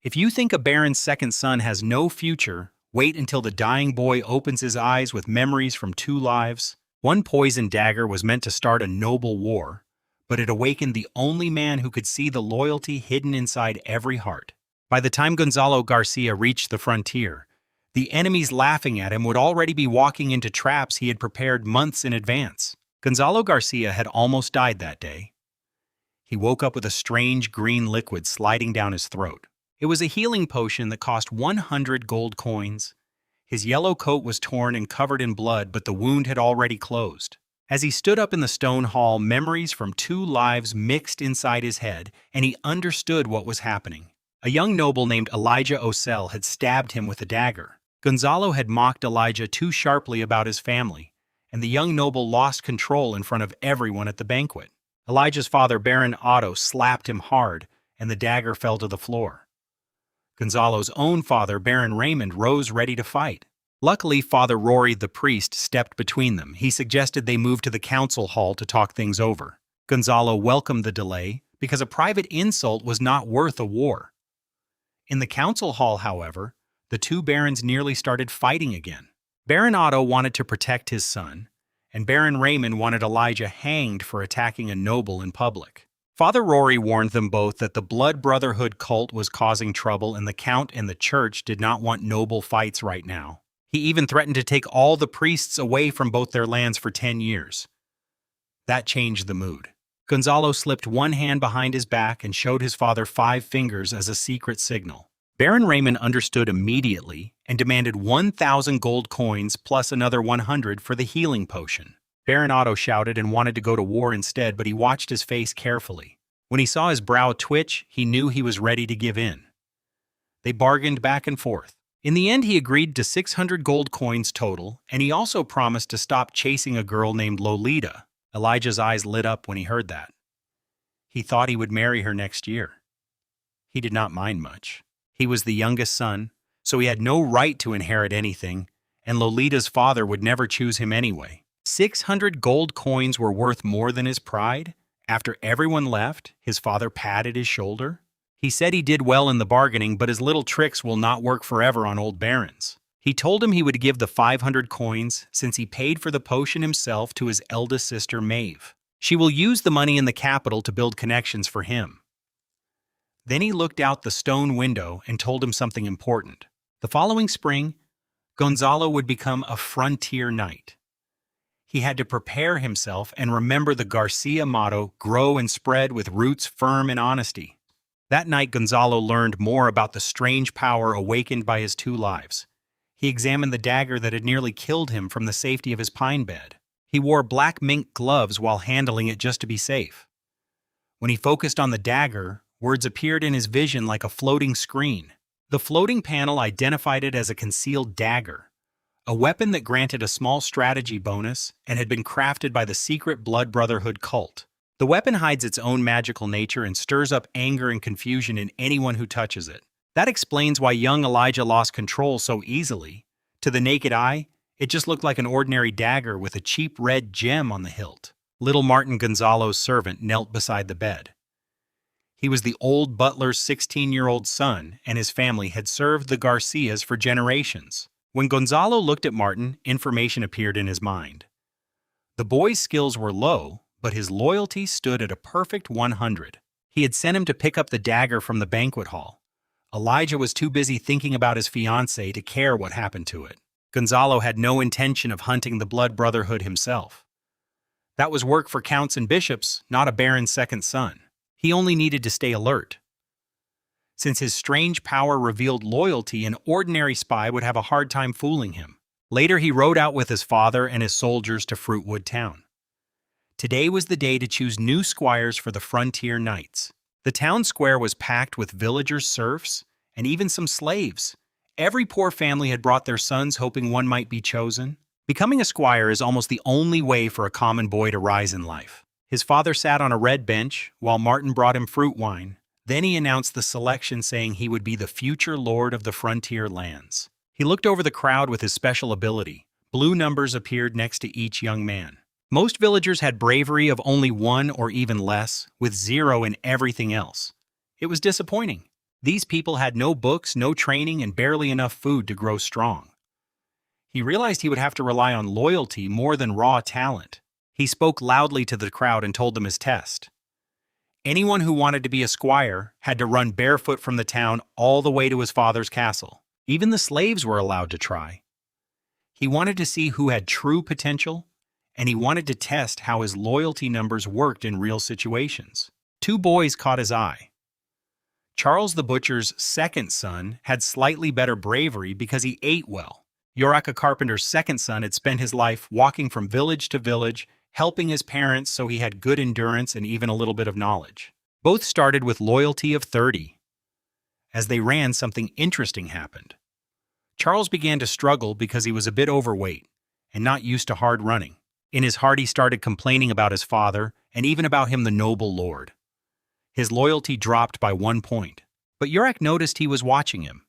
If you think a baron's second son has no future, wait until the dying boy opens his eyes with memories from two lives. One poisoned dagger was meant to start a noble war, but it awakened the only man who could see the loyalty hidden inside every heart. By the time Gonzalo Garcia reached the frontier, the enemies laughing at him would already be walking into traps he had prepared months in advance. Gonzalo Garcia had almost died that day. He woke up with a strange green liquid sliding down his throat. It was a healing potion that cost 100 gold coins. His yellow coat was torn and covered in blood, but the wound had already closed. As he stood up in the stone hall, memories from two lives mixed inside his head, and he understood what was happening. A young noble named Elijah Ocel had stabbed him with a dagger. Gonzalo had mocked Elijah too sharply about his family, and the young noble lost control in front of everyone at the banquet. Elijah's father, Baron Otto, slapped him hard, and the dagger fell to the floor. Gonzalo's own father, Baron Raymond, rose ready to fight. Luckily, Father Rory the priest stepped between them. He suggested they move to the council hall to talk things over. Gonzalo welcomed the delay because a private insult was not worth a war. In the council hall, however, the two barons nearly started fighting again. Baron Otto wanted to protect his son, and Baron Raymond wanted Elijah hanged for attacking a noble in public. Father Rory warned them both that the Blood Brotherhood cult was causing trouble and the Count and the church did not want noble fights right now. He even threatened to take all the priests away from both their lands for 10 years. That changed the mood. Gonzalo slipped one hand behind his back and showed his father 5 fingers as a secret signal. Baron Raymond understood immediately and demanded 1,000 gold coins plus another 100 for the healing potion. Baron Otto shouted and wanted to go to war instead, but he watched his face carefully. When he saw his brow twitch, he knew he was ready to give in. They bargained back and forth. In the end, he agreed to 600 gold coins total, and he also promised to stop chasing a girl named Lolita. Elijah's eyes lit up when he heard that. He thought he would marry her next year. He did not mind much. He was the youngest son, so he had no right to inherit anything, and Lolita's father would never choose him anyway. 600 gold coins were worth more than his pride? After everyone left, his father patted his shoulder. He said he did well in the bargaining, but his little tricks will not work forever on old barons. He told him he would give the 500 coins since he paid for the potion himself to his eldest sister Maeve. She will use the money in the capital to build connections for him. Then he looked out the stone window and told him something important. The following spring, Gonzalo would become a frontier knight. He had to prepare himself and remember the Garcia motto, grow and spread with roots firm in honesty. That night, Gonzalo learned more about the strange power awakened by his two lives. He examined the dagger that had nearly killed him from the safety of his pine bed. He wore black mink gloves while handling it just to be safe. When he focused on the dagger, words appeared in his vision like a floating screen. The floating panel identified it as a concealed dagger, a weapon that granted a small strategy bonus and had been crafted by the secret Blood Brotherhood cult. The weapon hides its own magical nature and stirs up anger and confusion in anyone who touches it. That explains why young Elijah lost control so easily. To the naked eye, it just looked like an ordinary dagger with a cheap red gem on the hilt. Little Martin, Gonzalo's servant, knelt beside the bed. He was the old butler's 16-year-old son, and his family had served the Garcias for generations. When Gonzalo looked at Martin, information appeared in his mind. The boy's skills were low, but his loyalty stood at a perfect 100. He had sent him to pick up the dagger from the banquet hall. Elijah was too busy thinking about his fiancée to care what happened to it. Gonzalo had no intention of hunting the Blood Brotherhood himself. That was work for counts and bishops, not a baron's second son. He only needed to stay alert. Since his strange power revealed loyalty, an ordinary spy would have a hard time fooling him. Later, he rode out with his father and his soldiers to Fruitwood Town. Today was the day to choose new squires for the frontier knights. The town square was packed with villagers, serfs, and even some slaves. Every poor family had brought their sons, hoping one might be chosen. Becoming a squire is almost the only way for a common boy to rise in life. His father sat on a red bench, while Martin brought him fruit wine. Then he announced the selection, saying he would be the future lord of the frontier lands. He looked over the crowd with his special ability. Blue numbers appeared next to each young man. Most villagers had bravery of only 1 or even less, with 0 in everything else. It was disappointing. These people had no books, no training, and barely enough food to grow strong. He realized he would have to rely on loyalty more than raw talent. He spoke loudly to the crowd and told them his test. Anyone who wanted to be a squire had to run barefoot from the town all the way to his father's castle. Even the slaves were allowed to try. He wanted to see who had true potential, and he wanted to test how his loyalty numbers worked in real situations. Two boys caught his eye. Charles the Butcher's second son had slightly better bravery because he ate well. Yorak, a carpenter's second son, had spent his life walking from village to village, helping his parents, so he had good endurance and even a little bit of knowledge. Both started with loyalty of 30. As they ran, something interesting happened. Charles began to struggle because he was a bit overweight and not used to hard running. In his heart, he started complaining about his father and even about him, the noble lord. His loyalty dropped by 1 point, but Yorak noticed he was watching him.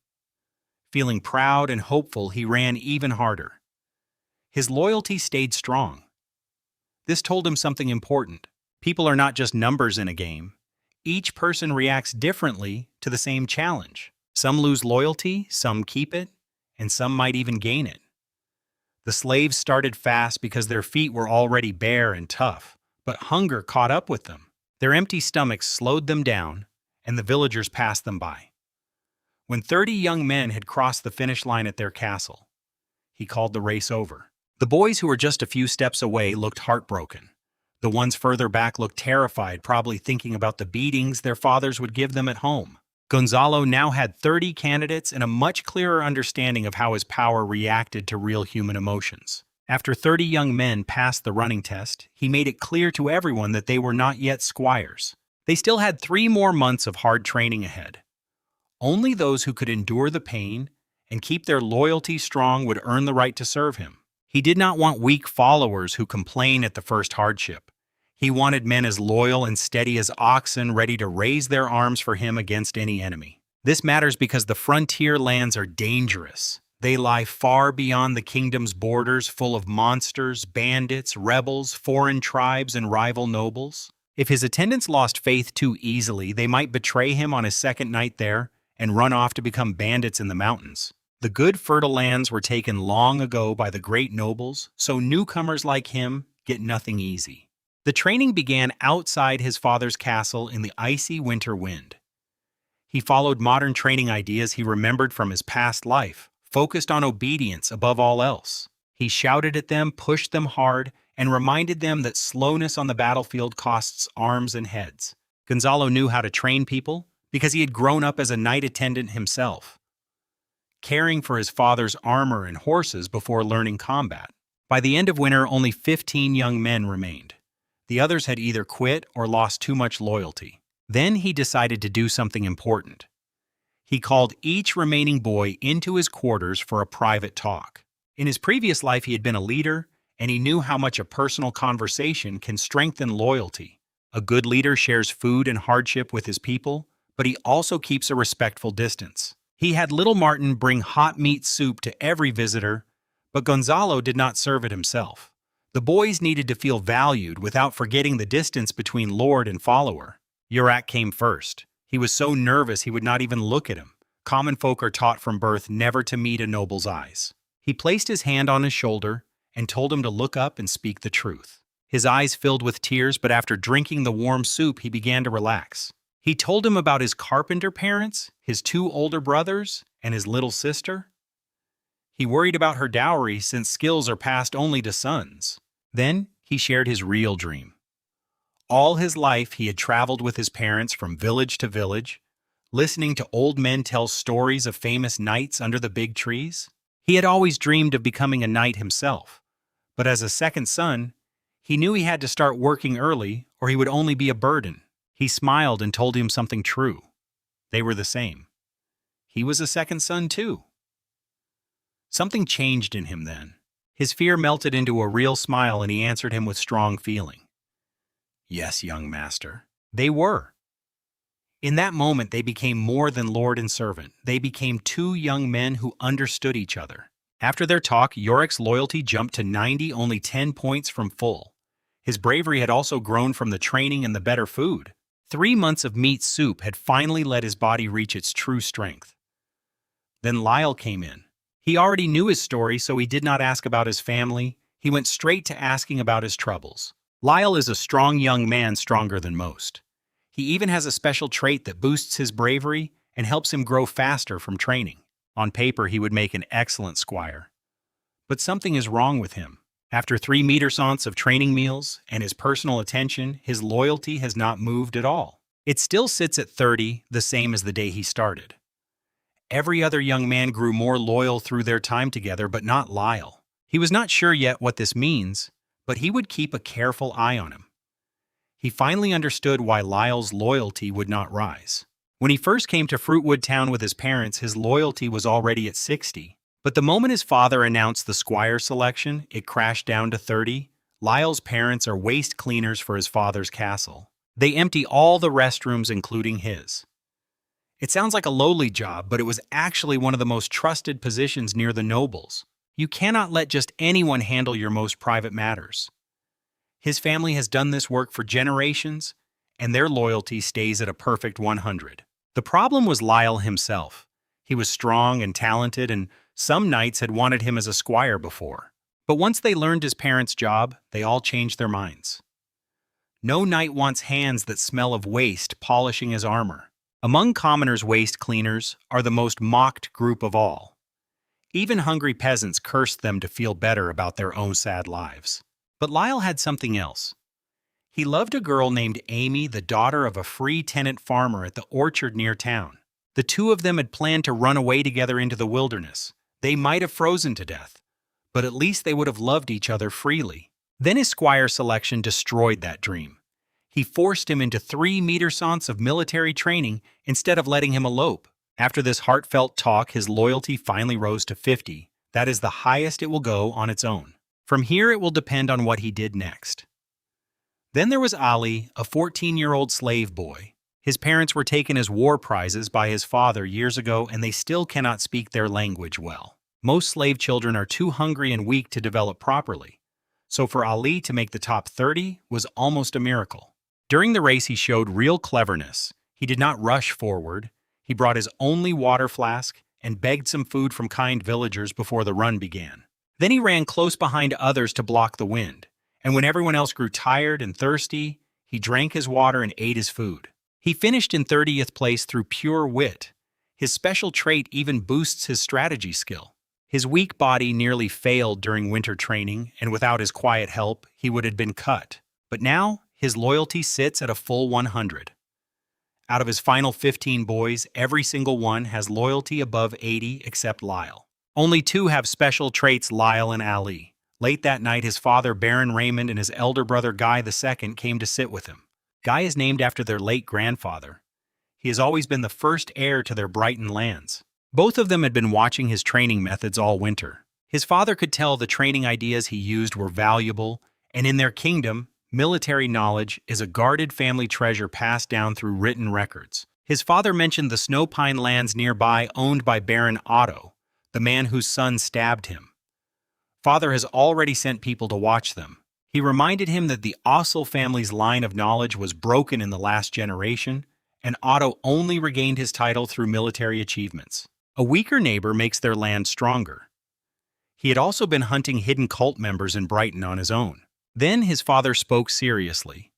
Feeling proud and hopeful, he ran even harder. His loyalty stayed strong. This told him something important. People are not just numbers in a game. Each person reacts differently to the same challenge. Some lose loyalty, some keep it, and some might even gain it. The slaves started fast because their feet were already bare and tough, but hunger caught up with them. Their empty stomachs slowed them down, and the villagers passed them by. When 30 young men had crossed the finish line at their castle, he called the race over. The boys who were just a few steps away looked heartbroken. The ones further back looked terrified, probably thinking about the beatings their fathers would give them at home. Gonzalo now had 30 candidates and a much clearer understanding of how his power reacted to real human emotions. After 30 young men passed the running test, he made it clear to everyone that they were not yet squires. They still had 3 more months of hard training ahead. Only those who could endure the pain and keep their loyalty strong would earn the right to serve him. He did not want weak followers who complain at the first hardship. He wanted men as loyal and steady as oxen, ready to raise their arms for him against any enemy. This matters because the frontier lands are dangerous. They lie far beyond the kingdom's borders, full of monsters, bandits, rebels, foreign tribes, and rival nobles. If his attendants lost faith too easily, they might betray him on his second night there and run off to become bandits in the mountains. The good fertile lands were taken long ago by the great nobles, so newcomers like him get nothing easy. The training began outside his father's castle in the icy winter wind. He followed modern training ideas he remembered from his past life, focused on obedience above all else. He shouted at them, pushed them hard, and reminded them that slowness on the battlefield costs arms and heads. Gonzalo knew how to train people because he had grown up as a knight attendant himself, caring for his father's armor and horses before learning combat. By the end of winter, only 15 young men remained. The others had either quit or lost too much loyalty. Then he decided to do something important. He called each remaining boy into his quarters for a private talk. In his previous life, he had been a leader, and he knew how much a personal conversation can strengthen loyalty. A good leader shares food and hardship with his people, but he also keeps a respectful distance. He had little Martin bring hot meat soup to every visitor, but Gonzalo did not serve it himself. The boys needed to feel valued without forgetting the distance between lord and follower. Yorak came first. He was so nervous he would not even look at him. Common folk are taught from birth never to meet a noble's eyes. He placed his hand on his shoulder and told him to look up and speak the truth. His eyes filled with tears, but after drinking the warm soup, he began to relax. He told him about his carpenter parents, his 2 older brothers, and his little sister. He worried about her dowry since skills are passed only to sons. Then he shared his real dream. All his life he had traveled with his parents from village to village, listening to old men tell stories of famous knights under the big trees. He had always dreamed of becoming a knight himself, but as a second son, he knew he had to start working early or he would only be a burden. He smiled and told him something true. They were the same. He was a second son too. Something changed in him then. His fear melted into a real smile and he answered him with strong feeling. Yes, young master. They were. In that moment, they became more than lord and servant. They became 2 young men who understood each other. After their talk, Yorak's loyalty jumped to 90, only 10 points from full. His bravery had also grown from the training and the better food. 3 months of meat soup had finally let his body reach its true strength. Then Lyle came in. He already knew his story, so he did not ask about his family. He went straight to asking about his troubles. Lyle is a strong young man, stronger than most. He even has a special trait that boosts his bravery and helps him grow faster from training. On paper, he would make an excellent squire. But something is wrong with him. After 3 meter of training meals and his personal attention, his loyalty has not moved at all. It still sits at 30, the same as the day he started. Every other young man grew more loyal through their time together, but not Lyle. He was not sure yet what this means, but he would keep a careful eye on him. He finally understood why Lyle's loyalty would not rise. When he first came to Fruitwood Town with his parents, his loyalty was already at 60. But the moment his father announced the squire selection, it crashed down to 30. Lyle's parents are waste cleaners for his father's castle. They empty all the restrooms, including his. It sounds like a lowly job, but it was actually one of the most trusted positions near the nobles. You cannot let just anyone handle your most private matters. His family has done this work for generations, and their loyalty stays at a perfect 100. The problem was Lyle himself. He was strong and talented, and some knights had wanted him as a squire before. But once they learned his parents' job, they all changed their minds. No knight wants hands that smell of waste polishing his armor. Among commoners, waste cleaners are the most mocked group of all. Even hungry peasants cursed them to feel better about their own sad lives. But Lyle had something else. He loved a girl named Amy, the daughter of a free tenant farmer at the orchard near town. The two of them had planned to run away together into the wilderness. They might have frozen to death, but at least they would have loved each other freely. Then his squire selection destroyed that dream. He forced him into 3 meter of military training instead of letting him elope. After this heartfelt talk, his loyalty finally rose to 50. That is the highest it will go on its own. From here, it will depend on what he did next. Then there was Ali, a 14-year-old slave boy. His parents were taken as war prizes by his father years ago, and they still cannot speak their language well. Most slave children are too hungry and weak to develop properly. So for Ali to make the top 30 was almost a miracle. During the race, he showed real cleverness. He did not rush forward. He brought his only water flask and begged some food from kind villagers before the run began. Then he ran close behind others to block the wind. And when everyone else grew tired and thirsty, he drank his water and ate his food. He finished in 30th place through pure wit. His special trait even boosts his strategy skill. His weak body nearly failed during winter training, and without his quiet help, he would have been cut. But now, his loyalty sits at a full 100. Out of his final 15 boys, every single one has loyalty above 80 except Lyle. Only 2 have special traits, Lyle and Ali. Late that night, his father, Baron Raymond, and his elder brother, Guy II, came to sit with him. Guy is named after their late grandfather. He has always been the first heir to their Brighton lands. Both of them had been watching his training methods all winter. His father could tell the training ideas he used were valuable, and in their kingdom, military knowledge is a guarded family treasure passed down through written records. His father mentioned the Snow Pine lands nearby owned by Baron Otto, the man whose son stabbed him. Father has already sent people to watch them. He reminded him that the Ossel family's line of knowledge was broken in the last generation, and Otto only regained his title through military achievements. A weaker neighbor makes their land stronger. He had also been hunting hidden cult members in Brighton on his own. Then his father spoke seriously.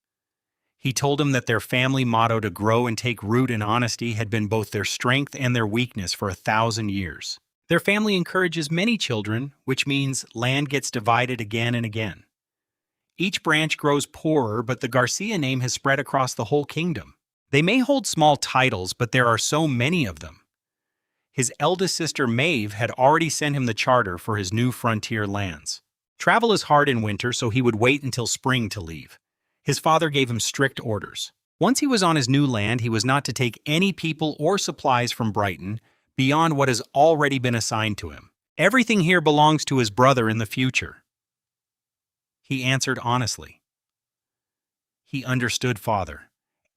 He told him that their family motto to grow and take root in honesty had been both their strength and their weakness for 1,000 years. Their family encourages many children, which means land gets divided again and again. Each branch grows poorer, but the Garcia name has spread across the whole kingdom. They may hold small titles, but there are so many of them. His eldest sister, Maeve, had already sent him the charter for his new frontier lands. Travel is hard in winter, so he would wait until spring to leave. His father gave him strict orders. Once he was on his new land, he was not to take any people or supplies from Brighton beyond what has already been assigned to him. Everything here belongs to his brother in the future. He answered honestly. He understood father.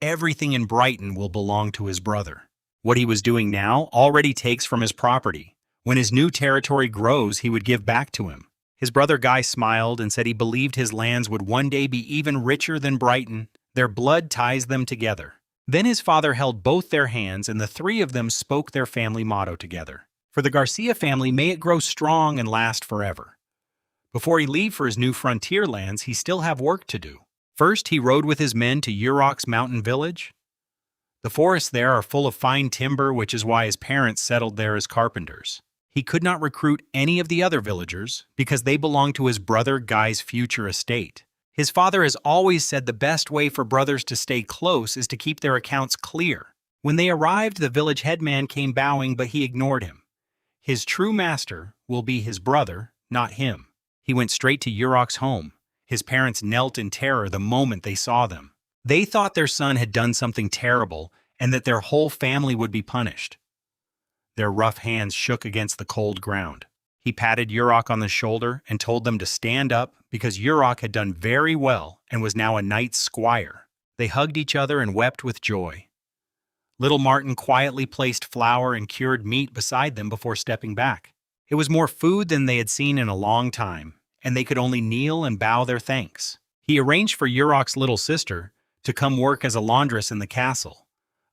Everything in Brighton will belong to his brother. What he was doing now already takes from his property. When his new territory grows, he would give back to him. His brother Guy smiled and said he believed his lands would one day be even richer than Brighton. Their blood ties them together. Then his father held both their hands and the three of them spoke their family motto together. For the Garcia family, may it grow strong and last forever. Before he leave for his new frontier lands, he still have work to do. First, he rode with his men to Yurok's mountain village. The forests there are full of fine timber, which is why his parents settled there as carpenters. He could not recruit any of the other villagers because they belonged to his brother Guy's future estate. His father has always said the best way for brothers to stay close is to keep their accounts clear. When they arrived, the village headman came bowing, but he ignored him. His true master will be his brother, not him. He went straight to Yurok's home. His parents knelt in terror the moment they saw them. They thought their son had done something terrible and that their whole family would be punished. Their rough hands shook against the cold ground. He patted Yurok on the shoulder and told them to stand up because Yurok had done very well and was now a knight's squire. They hugged each other and wept with joy. Little Martin quietly placed flour and cured meat beside them before stepping back. It was more food than they had seen in a long time, and they could only kneel and bow their thanks. He arranged for Yurok's little sister to come work as a laundress in the castle.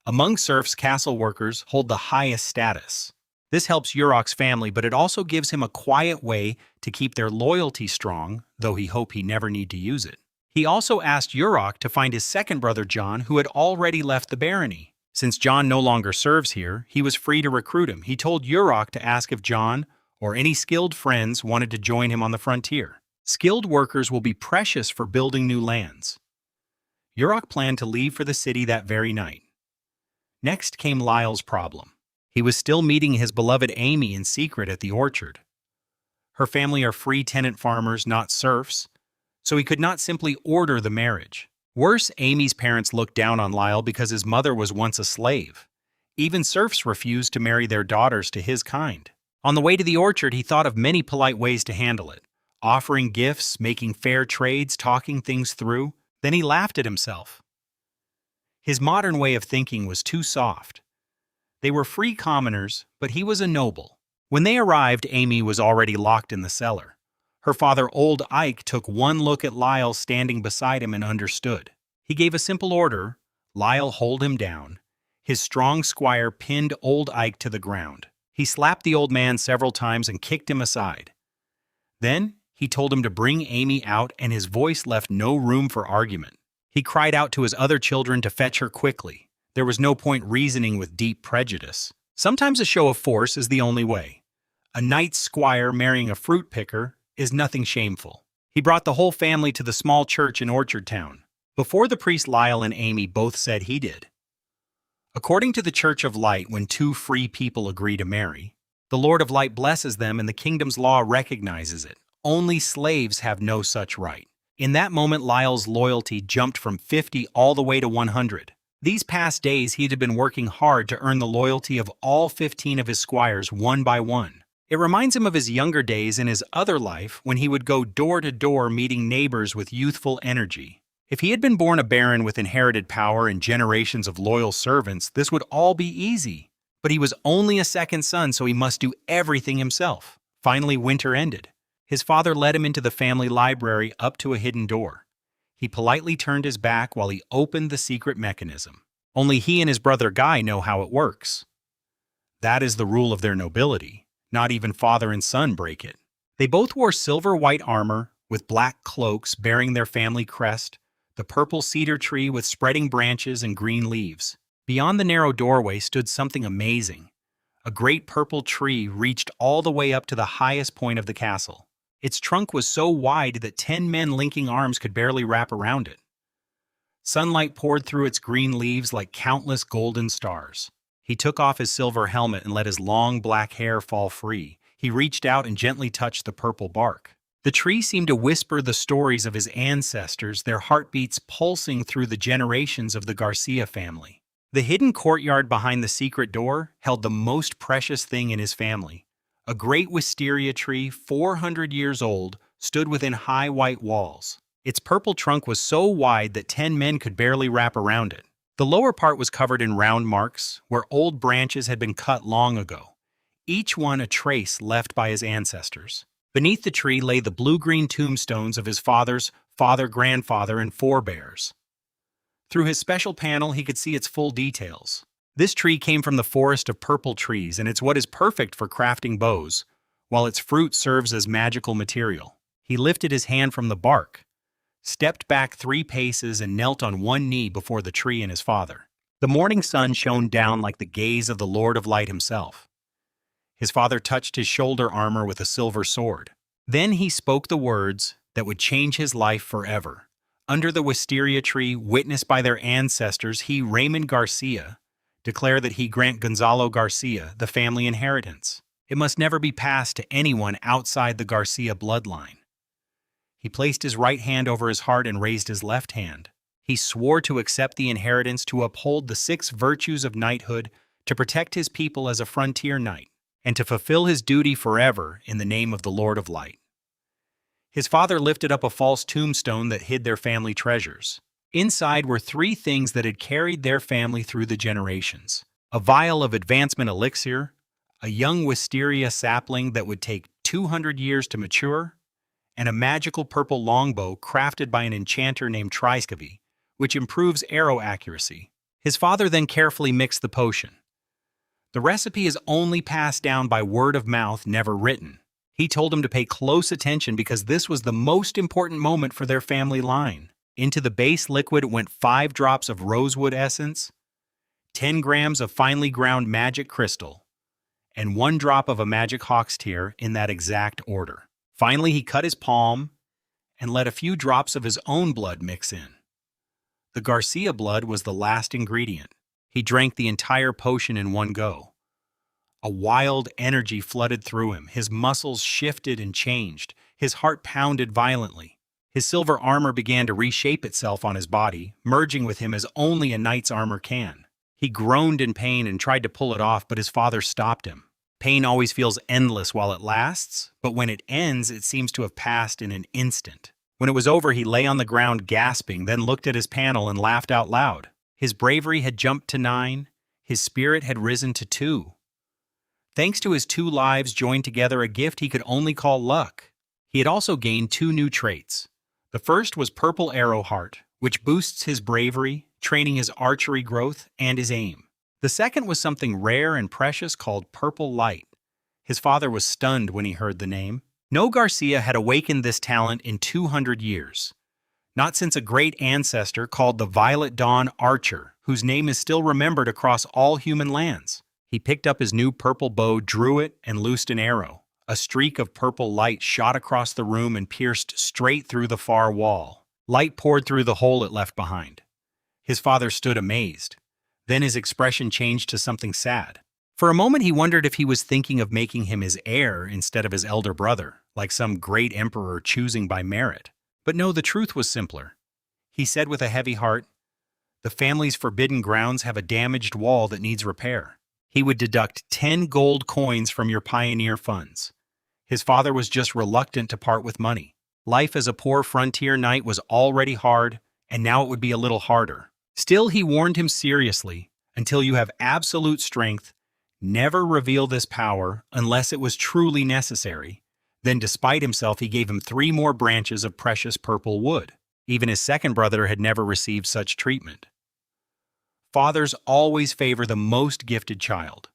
Among serfs, castle workers hold the highest status. This helps Yurok's family, but it also gives him a quiet way to keep their loyalty strong, though he hoped he never need to use it. He also asked Yurok to find his second brother John, who had already left the barony. Since John no longer serves here, he was free to recruit him. He told Yurok to ask if John or any skilled friends wanted to join him on the frontier. Skilled workers will be precious for building new lands. Yurok planned to leave for the city that very night. Next came Lyle's problem. He was still meeting his beloved Amy in secret at the orchard. Her family are free tenant farmers, not serfs, so he could not simply order the marriage. Worse, Amy's parents looked down on Lyle because his mother was once a slave. Even serfs refused to marry their daughters to his kind. On the way to the orchard, he thought of many polite ways to handle it, offering gifts, making fair trades, talking things through. Then he laughed at himself. His modern way of thinking was too soft. They were free commoners, but he was a noble. When they arrived, Amy was already locked in the cellar. Her father, old Ike, took one look at Lyle standing beside him and understood. He gave a simple order: Lyle hold him down. His strong squire pinned old Ike to the ground. He slapped the old man several times and kicked him aside. Then he told him to bring Amy out, and his voice left no room for argument. He cried out to his other children to fetch her quickly. There was no point reasoning with deep prejudice. Sometimes a show of force is the only way. A knight's squire marrying a fruit picker is nothing shameful. He brought the whole family to the small church in Orchard Town. Before the priest, Lyle and Amy both said he did. According to the Church of Light, when two free people agree to marry, the Lord of Light blesses them and the kingdom's law recognizes it. Only slaves have no such right. In that moment, Lyle's loyalty jumped from 50 all the way to 100. These past days, he had been working hard to earn the loyalty of all 15 of his squires one by one. It reminds him of his younger days in his other life when he would go door to door meeting neighbors with youthful energy. If he had been born a baron with inherited power and generations of loyal servants, this would all be easy. But he was only a second son, so he must do everything himself. Finally, winter ended. His father led him into the family library up to a hidden door. He politely turned his back while he opened the secret mechanism. Only he and his brother Guy know how it works. That is the rule of their nobility. Not even father and son break it. They both wore silver-white armor with black cloaks bearing their family crest, the purple cedar tree with spreading branches and green leaves. Beyond the narrow doorway stood something amazing. A great purple tree reached all the way up to the highest point of the castle. Its trunk was so wide that 10 men linking arms could barely wrap around it. Sunlight poured through its green leaves like countless golden stars. He took off his silver helmet and let his long black hair fall free. He reached out and gently touched the purple bark. The tree seemed to whisper the stories of his ancestors, their heartbeats pulsing through the generations of the Garcia family. The hidden courtyard behind the secret door held the most precious thing in his family. A great wisteria tree, 400 years old, stood within high white walls. Its purple trunk was so wide that 10 men could barely wrap around it. The lower part was covered in round marks, where old branches had been cut long ago, each one a trace left by his ancestors. Beneath the tree lay the blue-green tombstones of his father, grandfather, and forebears. Through his special panel, he could see its full details. This tree came from the forest of purple trees, and it's what is perfect for crafting bows, while its fruit serves as magical material. He lifted his hand from the bark, stepped back 3 paces, and knelt on one knee before the tree and his father. The morning sun shone down like the gaze of the Lord of Light himself. His father touched his shoulder armor with a silver sword. Then he spoke the words that would change his life forever. Under the wisteria tree, witnessed by their ancestors, he, Raymond Garcia, declared that he grant Gonzalo Garcia the family inheritance. It must never be passed to anyone outside the Garcia bloodline. He placed his right hand over his heart and raised his left hand. He swore to accept the inheritance, to uphold the 6 virtues of knighthood, to protect his people as a frontier knight, and to fulfill his duty forever in the name of the Lord of Light. His father lifted up a false tombstone that hid their family treasures. Inside were 3 things that had carried their family through the generations: a vial of advancement elixir, a young wisteria sapling that would take 200 years to mature, and a magical purple longbow crafted by an enchanter named Triskavi, which improves arrow accuracy. His father then carefully mixed the potion. The recipe is only passed down by word of mouth, never written. He told him to pay close attention because this was the most important moment for their family line. Into the base liquid went 5 drops of rosewood essence, 10 grams of finely ground magic crystal, and 1 drop of a magic hawk's tear, in that exact order. Finally, he cut his palm and let a few drops of his own blood mix in. The Garcia blood was the last ingredient. He drank the entire potion in one go. A wild energy flooded through him. His muscles shifted and changed. His heart pounded violently. His silver armor began to reshape itself on his body, merging with him as only a knight's armor can. He groaned in pain and tried to pull it off, but his father stopped him. Pain always feels endless while it lasts, but when it ends, it seems to have passed in an instant. When it was over, he lay on the ground gasping, then looked at his panel and laughed out loud. His bravery had jumped to 9. His spirit had risen to 2. Thanks to his 2 lives joined together, a gift he could only call luck. He had also gained 2 new traits. The first was Purple Arrow Heart, which boosts his bravery, training his archery growth and his aim. The second was something rare and precious called Purple Light. His father was stunned when he heard the name. No Garcia had awakened this talent in 200 years. Not since a great ancestor called the Violet Dawn Archer, whose name is still remembered across all human lands. He picked up his new purple bow, drew it, and loosed an arrow. A streak of purple light shot across the room and pierced straight through the far wall. Light poured through the hole it left behind. His father stood amazed. Then his expression changed to something sad. For a moment he wondered if he was thinking of making him his heir instead of his elder brother, like some great emperor choosing by merit. But no, the truth was simpler. He said with a heavy heart, "The family's forbidden grounds have a damaged wall that needs repair." He would deduct 10 gold coins from your pioneer funds. His father was just reluctant to part with money. Life as a poor frontier knight was already hard, and now it would be a little harder. Still, he warned him seriously, until you have absolute strength, never reveal this power unless it was truly necessary. Then, despite himself, he gave him 3 more branches of precious purple wood. Even his second brother had never received such treatment. Fathers always favor the most gifted child.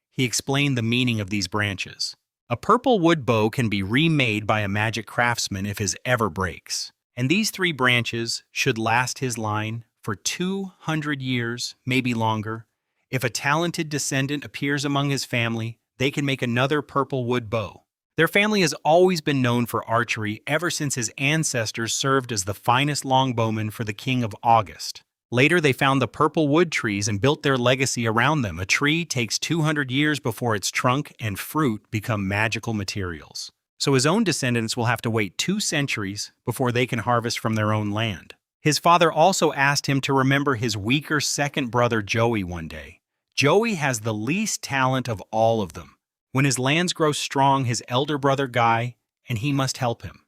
He explained the meaning of these branches. A purple wood bow can be remade by a magic craftsman if his ever breaks. And these 3 branches should last his line for 200 years, maybe longer. If a talented descendant appears among his family, they can make another purple wood bow. Their family has always been known for archery ever since his ancestors served as the finest longbowmen for the King of August. Later, they found the purple wood trees and built their legacy around them. A tree takes 200 years before its trunk and fruit become magical materials. So his own descendants will have to wait 2 centuries before they can harvest from their own land. His father also asked him to remember his weaker second brother Joey one day. Joey has the least talent of all of them. When his lands grow strong, his elder brother Guy, and he must help him.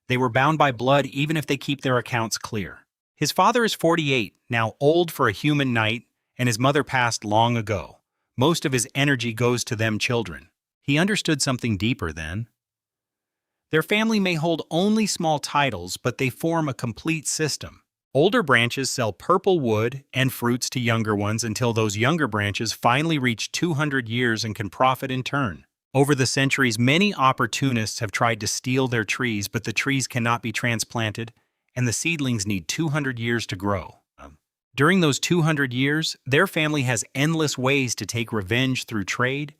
They were bound by blood even if they keep their accounts clear. His father is 48, now old for a human knight, and his mother passed long ago. Most of his energy goes to them children. He understood something deeper then. Their family may hold only small titles, but they form a complete system. Older branches sell purple wood and fruits to younger ones until those younger branches finally reach 200 years and can profit in turn. Over the centuries, many opportunists have tried to steal their trees, but the trees cannot be transplanted, and the seedlings need 200 years to grow. During those 200 years, their family has endless ways to take revenge through trade,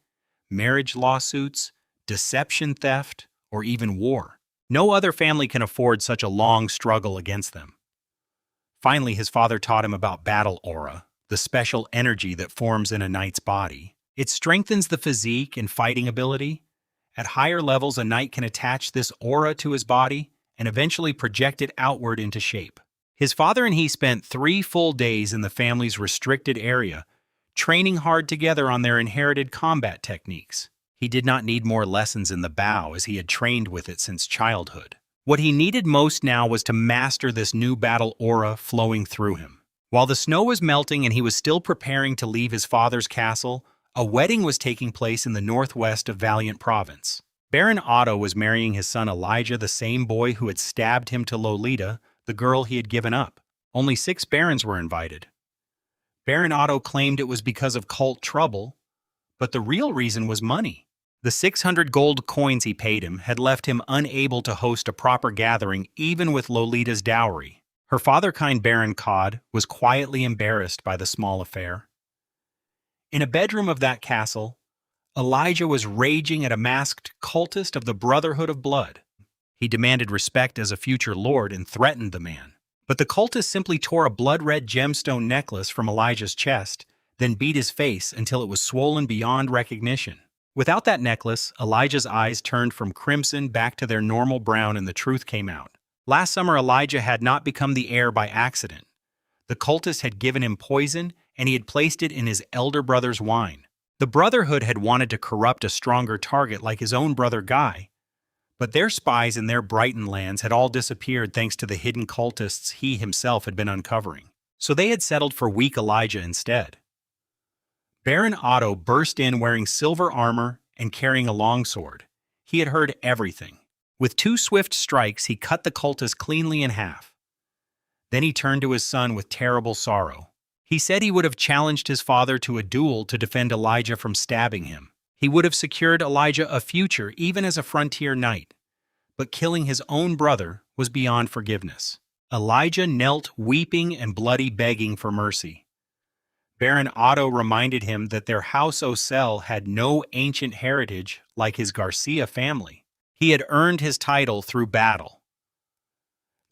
marriage lawsuits, deception theft, or even war. No other family can afford such a long struggle against them. Finally, his father taught him about battle aura, the special energy that forms in a knight's body. It strengthens the physique and fighting ability. At higher levels, a knight can attach this aura to his body and eventually project it outward into shape. His father and he spent 3 full days in the family's restricted area, training hard together on their inherited combat techniques. He did not need more lessons in the bow as he had trained with it since childhood. What he needed most now was to master this new battle aura flowing through him. While the snow was melting and he was still preparing to leave his father's castle, a wedding was taking place in the northwest of Valiant Province. Baron Otto was marrying his son Elijah, the same boy who had stabbed him to Lolita, the girl he had given up. Only 6 barons were invited. Baron Otto claimed it was because of cult trouble, but the real reason was money. The 600 gold coins he paid him had left him unable to host a proper gathering even with Lolita's dowry. Her father-kind Baron Cod was quietly embarrassed by the small affair. In a bedroom of that castle, Elijah was raging at a masked cultist of the Brotherhood of Blood. He demanded respect as a future lord and threatened the man. But the cultist simply tore a blood-red gemstone necklace from Elijah's chest, then beat his face until it was swollen beyond recognition. Without that necklace, Elijah's eyes turned from crimson back to their normal brown and the truth came out. Last summer, Elijah had not become the heir by accident. The cultist had given him poison and he had placed it in his elder brother's wine. The Brotherhood had wanted to corrupt a stronger target like his own brother Guy, but their spies in their Brighton lands had all disappeared thanks to the hidden cultists he himself had been uncovering. So they had settled for weak Elijah instead. Baron Otto burst in wearing silver armor and carrying a longsword. He had heard everything. With 2 swift strikes, he cut the cultist cleanly in half. Then he turned to his son with terrible sorrow. He said he would have challenged his father to a duel to defend Elijah from stabbing him. He would have secured Elijah a future even as a frontier knight. But killing his own brother was beyond forgiveness. Elijah knelt weeping and bloody begging for mercy. Baron Otto reminded him that their House Ocel had no ancient heritage like his Garcia family. He had earned his title through battle.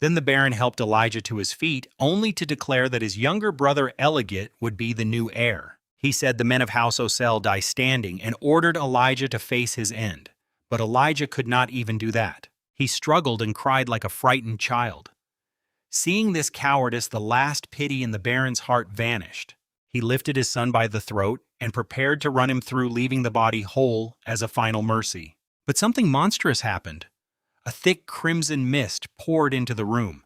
Then the Baron helped Elijah to his feet, only to declare that his younger brother Eligit would be the new heir. He said the men of House Ocel die standing and ordered Elijah to face his end. But Elijah could not even do that. He struggled and cried like a frightened child. Seeing this cowardice, the last pity in the Baron's heart vanished. He lifted his son by the throat and prepared to run him through, leaving the body whole as a final mercy. But something monstrous happened. A thick crimson mist poured into the room.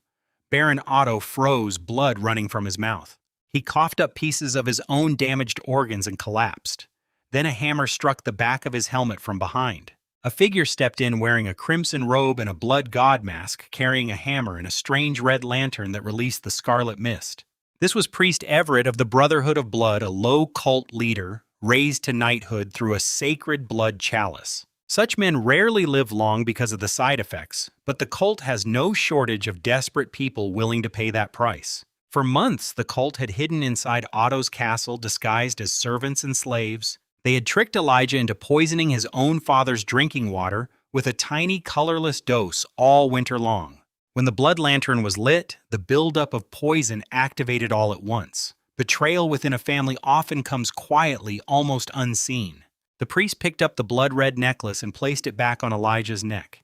Baron Otto froze, blood running from his mouth. He coughed up pieces of his own damaged organs and collapsed. Then a hammer struck the back of his helmet from behind. A figure stepped in wearing a crimson robe and a blood god mask, carrying a hammer and a strange red lantern that released the scarlet mist. This was Priest Everett of the Brotherhood of Blood, a low cult leader, raised to knighthood through a sacred blood chalice. Such men rarely live long because of the side effects, but the cult has no shortage of desperate people willing to pay that price. For months, the cult had hidden inside Otto's castle disguised as servants and slaves. They had tricked Elijah into poisoning his own father's drinking water with a tiny colorless dose all winter long. When the blood lantern was lit, the buildup of poison activated all at once. Betrayal within a family often comes quietly, almost unseen. The priest picked up the blood-red necklace and placed it back on Elijah's neck.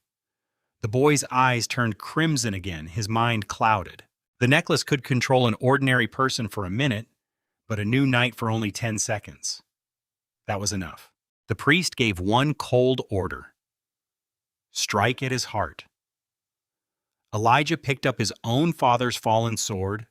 The boy's eyes turned crimson again, his mind clouded. The necklace could control an ordinary person for a minute, but a new knight for only 10 seconds. That was enough. The priest gave one cold order. Strike at his heart. Elijah picked up his own father's fallen sword,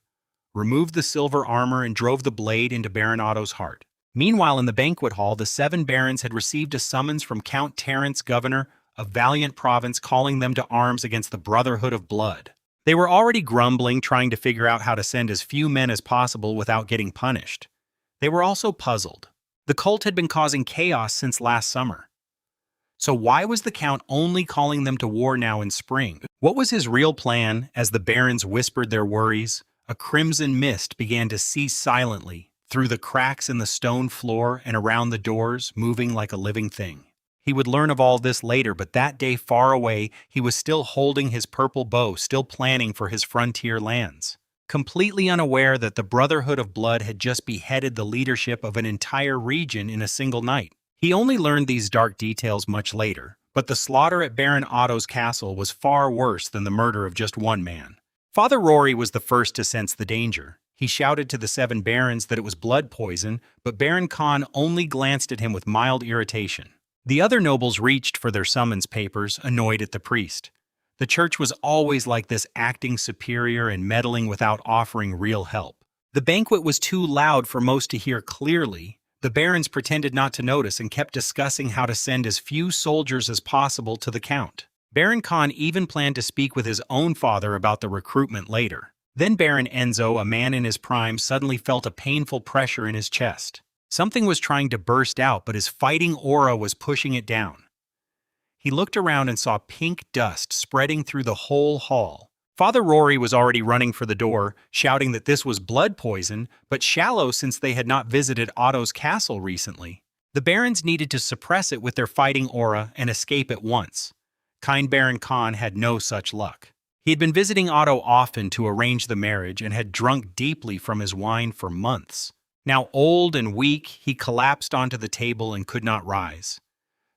removed the silver armor, and drove the blade into Baron Otto's heart. Meanwhile, in the banquet hall, the 7 barons had received a summons from Count Terence, governor of Valiant Province, calling them to arms against the Brotherhood of Blood. They were already grumbling, trying to figure out how to send as few men as possible without getting punished. They were also puzzled. The cult had been causing chaos since last summer. So why was the Count only calling them to war now in spring? What was his real plan? As the barons whispered their worries, a crimson mist began to cease silently, through the cracks in the stone floor and around the doors, moving like a living thing. He would learn of all this later, but that day far away, he was still holding his purple bow, still planning for his frontier lands. Completely unaware that the Brotherhood of Blood had just beheaded the leadership of an entire region in a single night. He only learned these dark details much later, but the slaughter at Baron Otto's castle was far worse than the murder of just one man. Father Rory was the first to sense the danger. He shouted to the 7 barons that it was blood poison, but Baron Khan only glanced at him with mild irritation. The other nobles reached for their summons papers, annoyed at the priest. The church was always like this, acting superior and meddling without offering real help. The banquet was too loud for most to hear clearly. The barons pretended not to notice and kept discussing how to send as few soldiers as possible to the Count. Baron Khan even planned to speak with his own father about the recruitment later. Then Baron Enzo, a man in his prime, suddenly felt a painful pressure in his chest. Something was trying to burst out, but his fighting aura was pushing it down. He looked around and saw pink dust spreading through the whole hall. Father Rory was already running for the door, shouting that this was blood poison, but shallow since they had not visited Otto's castle recently. The barons needed to suppress it with their fighting aura and escape at once. Kind Baron Khan had no such luck. He had been visiting Otto often to arrange the marriage and had drunk deeply from his wine for months. Now old and weak, he collapsed onto the table and could not rise.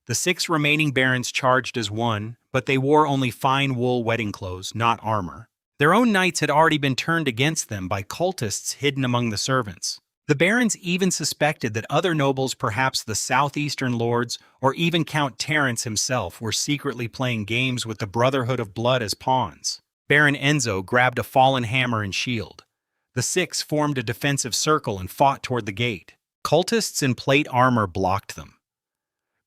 The 6 remaining barons charged as one, but they wore only fine wool wedding clothes, not armor. Their own knights had already been turned against them by cultists hidden among the servants. The barons even suspected that other nobles, perhaps the southeastern lords, or even Count Terence himself, were secretly playing games with the Brotherhood of Blood as pawns. Baron Enzo grabbed a fallen hammer and shield. The 6 formed a defensive circle and fought toward the gate. Cultists in plate armor blocked them.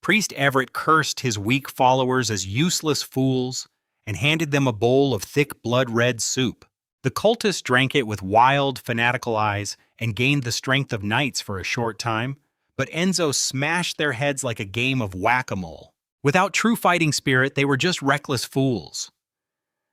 Priest Everett cursed his weak followers as useless fools and handed them a bowl of thick blood-red soup. The cultists drank it with wild, fanatical eyes and gained the strength of knights for a short time, but Enzo smashed their heads like a game of whack-a-mole. Without true fighting spirit, they were just reckless fools.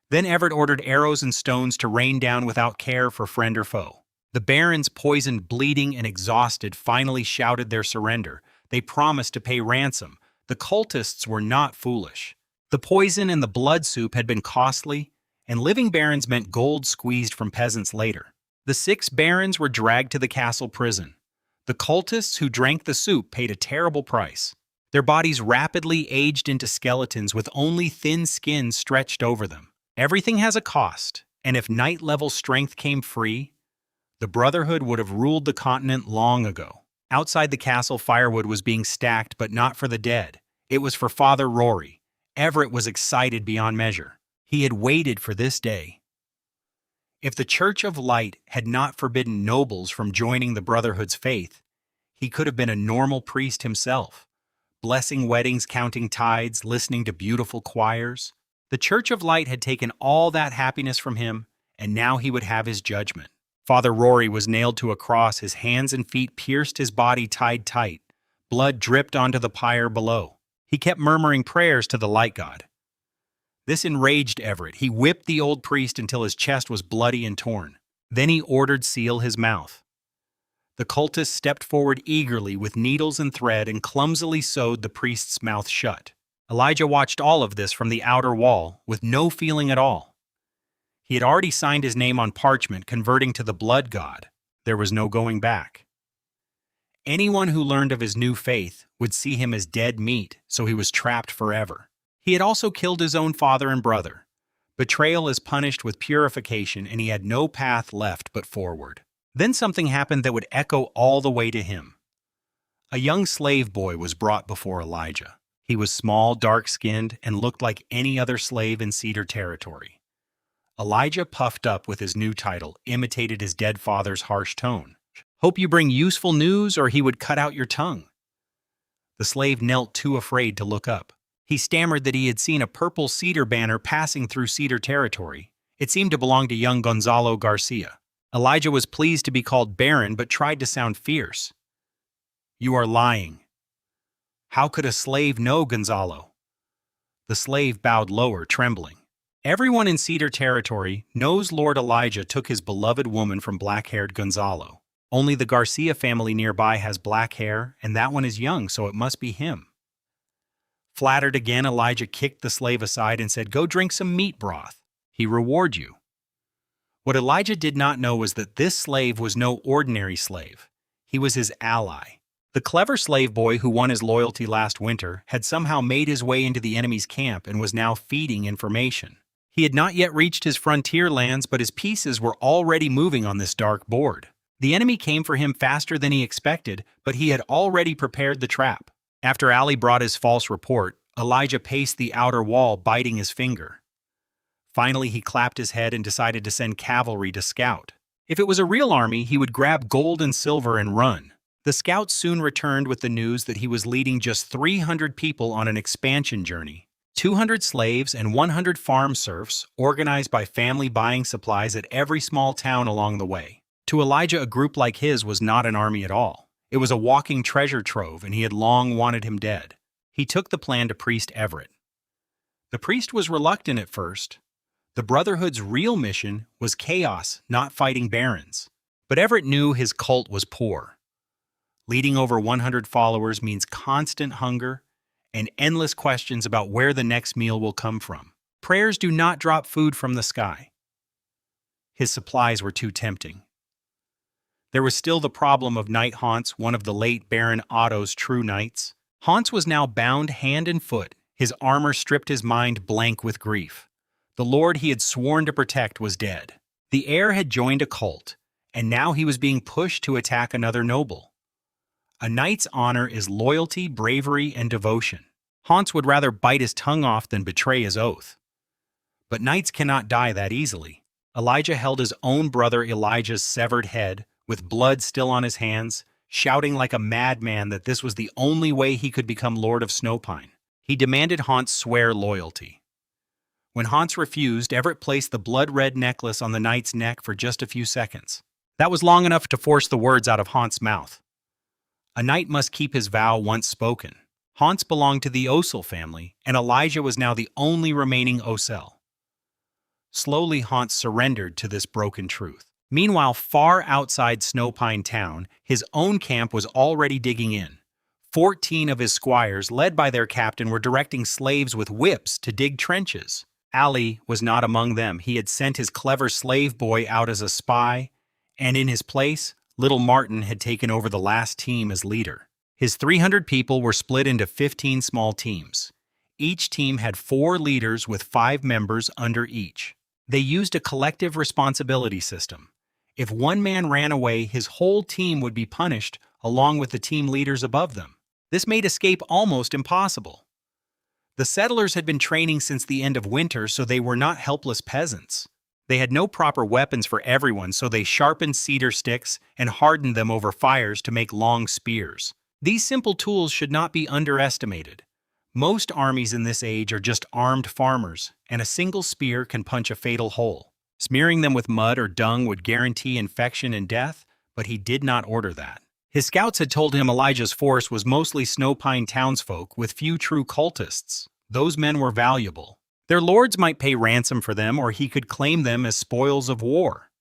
Then Everett ordered arrows and stones to rain down without care for friend or foe. The barons, poisoned, bleeding, and exhausted, finally shouted their surrender. They promised to pay ransom. The cultists were not foolish. The poison and the blood soup had been costly, and living barons meant gold squeezed from peasants later. The 6 barons were dragged to the castle prison. The cultists who drank the soup paid a terrible price. Their bodies rapidly aged into skeletons with only thin skin stretched over them. Everything has a cost, and if knight-level strength came free, the Brotherhood would have ruled the continent long ago. Outside the castle, firewood was being stacked, but not for the dead. It was for Father Rory. Everett was excited beyond measure. He had waited for this day. If the Church of Light had not forbidden nobles from joining the Brotherhood's faith, he could have been a normal priest himself, blessing weddings, counting tides, listening to beautiful choirs. The Church of Light had taken all that happiness from him, and now he would have his judgment. Father Rory was nailed to a cross, his hands and feet pierced, his body tied tight. Blood dripped onto the pyre below. He kept murmuring prayers to the light god. This enraged Everett. He whipped the old priest until his chest was bloody and torn. Then he ordered seal his mouth. The cultist stepped forward eagerly with needles and thread and clumsily sewed the priest's mouth shut. Elijah watched all of this from the outer wall with no feeling at all. He had already signed his name on parchment, converting to the blood god. There was no going back. Anyone who learned of his new faith would see him as dead meat, so he was trapped forever. He had also killed his own father and brother. Betrayal is punished with purification, and he had no path left but forward. Then something happened that would echo all the way to him. A young slave boy was brought before Elijah. He was small, dark-skinned, and looked like any other slave in Cedar territory. Elijah, puffed up with his new title, imitated his dead father's harsh tone. "Hope you bring useful news, or he would cut out your tongue." The slave knelt, too afraid to look up. He stammered that he had seen a purple cedar banner passing through Cedar territory. It seemed to belong to young Gonzalo Garcia. Elijah was pleased to be called Baron but tried to sound fierce. "You are lying." "How could a slave know, Gonzalo?" The slave bowed lower, trembling. "Everyone in Cedar Territory knows Lord Elijah took his beloved woman from black-haired Gonzalo. Only the Garcia family nearby has black hair, and that one is young, so it must be him." Flattered again, Elijah kicked the slave aside and said, "Go drink some meat broth. He reward you." What Elijah did not know was that this slave was no ordinary slave. He was his ally. The clever slave boy who won his loyalty last winter had somehow made his way into the enemy's camp and was now feeding information. He had not yet reached his frontier lands, but his pieces were already moving on this dark board. The enemy came for him faster than he expected, but he had already prepared the trap. After Ali brought his false report, Elijah paced the outer wall, biting his finger. Finally, he clapped his head and decided to send cavalry to scout. If it was a real army, he would grab gold and silver and run. The scouts soon returned with the news that he was leading just 300 people on an expansion journey. 200 slaves and 100 farm serfs, organized by family buying supplies at every small town along the way. To Elijah, a group like his was not an army at all. It was a walking treasure trove, and he had long wanted him dead. He took the plan to Priest Everett. The priest was reluctant at first. The Brotherhood's real mission was chaos, not fighting barons. But Everett knew his cult was poor. Leading over 100 followers means constant hunger and endless questions about where the next meal will come from. Prayers do not drop food from the sky. His supplies were too tempting. There was still the problem of Knight Hans, one of the late Baron Otto's true knights. Hans was now bound hand and foot. His armor stripped his mind blank with grief. The lord he had sworn to protect was dead. The heir had joined a cult, and now he was being pushed to attack another noble. A knight's honor is loyalty, bravery, and devotion. Hans would rather bite his tongue off than betray his oath. But knights cannot die that easily. Elijah held his own brother Elijah's severed head, with blood still on his hands, shouting like a madman that this was the only way he could become Lord of Snowpine. He demanded Hans swear loyalty. When Hans refused, Everett placed the blood-red necklace on the knight's neck for just a few seconds. That was long enough to force the words out of Hans' mouth. A knight must keep his vow once spoken. Hans belonged to the Osel family, and Elijah was now the only remaining Osel. Slowly, Hans surrendered to this broken truth. Meanwhile, far outside Snowpine Town, his own camp was already digging in. 14 of his squires, led by their captain, were directing slaves with whips to dig trenches. Ali was not among them. He had sent his clever slave boy out as a spy, and in his place, little Martin had taken over the last team as leader. His 300 people were split into 15 small teams. Each team had 4 leaders with 5 members under each. They used a collective responsibility system. If one man ran away, his whole team would be punished, along with the team leaders above them. This made escape almost impossible. The settlers had been training since the end of winter, so they were not helpless peasants. They had no proper weapons for everyone, so they sharpened cedar sticks and hardened them over fires to make long spears. These simple tools should not be underestimated. Most armies in this age are just armed farmers, and a single spear can punch a fatal hole. Smearing them with mud or dung would guarantee infection and death, but he did not order that. His scouts had told him Elijah's force was mostly Snowpine townsfolk with few true cultists. Those men were valuable. Their lords might pay ransom for them, or he could claim them as spoils of war.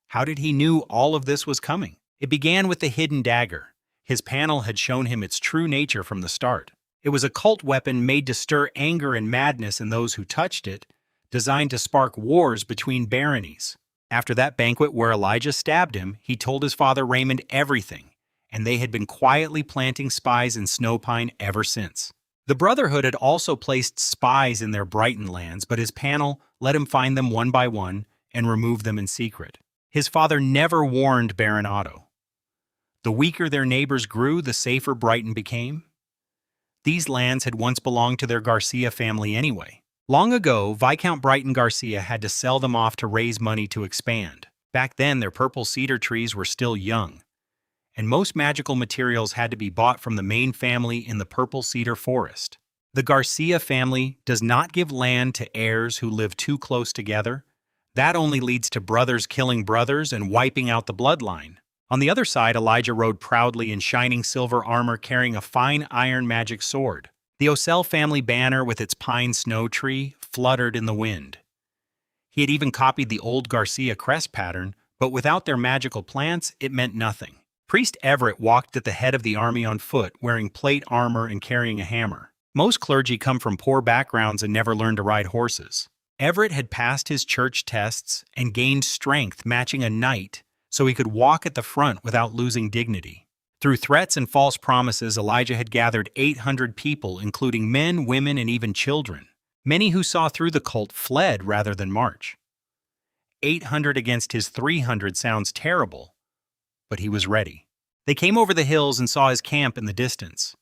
How did he know all of this was coming? It began with the hidden dagger. His panel had shown him its true nature from the start. It was a cult weapon made to stir anger and madness in those who touched it, designed to spark wars between baronies. After that banquet where Elijah stabbed him, he told his father Raymond everything, and they had been quietly planting spies in Snowpine ever since. The Brotherhood had also placed spies in their Brighton lands, but his panel let him find them one by one and remove them in secret. His father never warned Baron Otto. The weaker their neighbors grew, the safer Brighton became. These lands had once belonged to their Garcia family anyway. Long ago, Viscount Brighton Garcia had to sell them off to raise money to expand. Back then, their purple cedar trees were still young, and most magical materials had to be bought from the main family in the purple cedar forest. The Garcia family does not give land to heirs who live too close together, That only leads to brothers killing brothers and wiping out the bloodline. On the other side, Elijah rode proudly in shining silver armor carrying a fine iron magic sword. The Osel family banner with its pine snow tree fluttered in the wind. He had even copied the old Garcia crest pattern, but without their magical plants, it meant nothing. Priest Everett walked at the head of the army on foot, wearing plate armor and carrying a hammer. Most clergy come from poor backgrounds and never learned to ride horses. Everett had passed his church tests and gained strength matching a knight, so he could walk at the front without losing dignity. Through threats and false promises, Elijah had gathered 800 people, including men, women, and even children. Many who saw through the cult fled rather than march. 800 against his 300 sounds terrible, but he was ready. They came over the hills and saw his camp in the distance.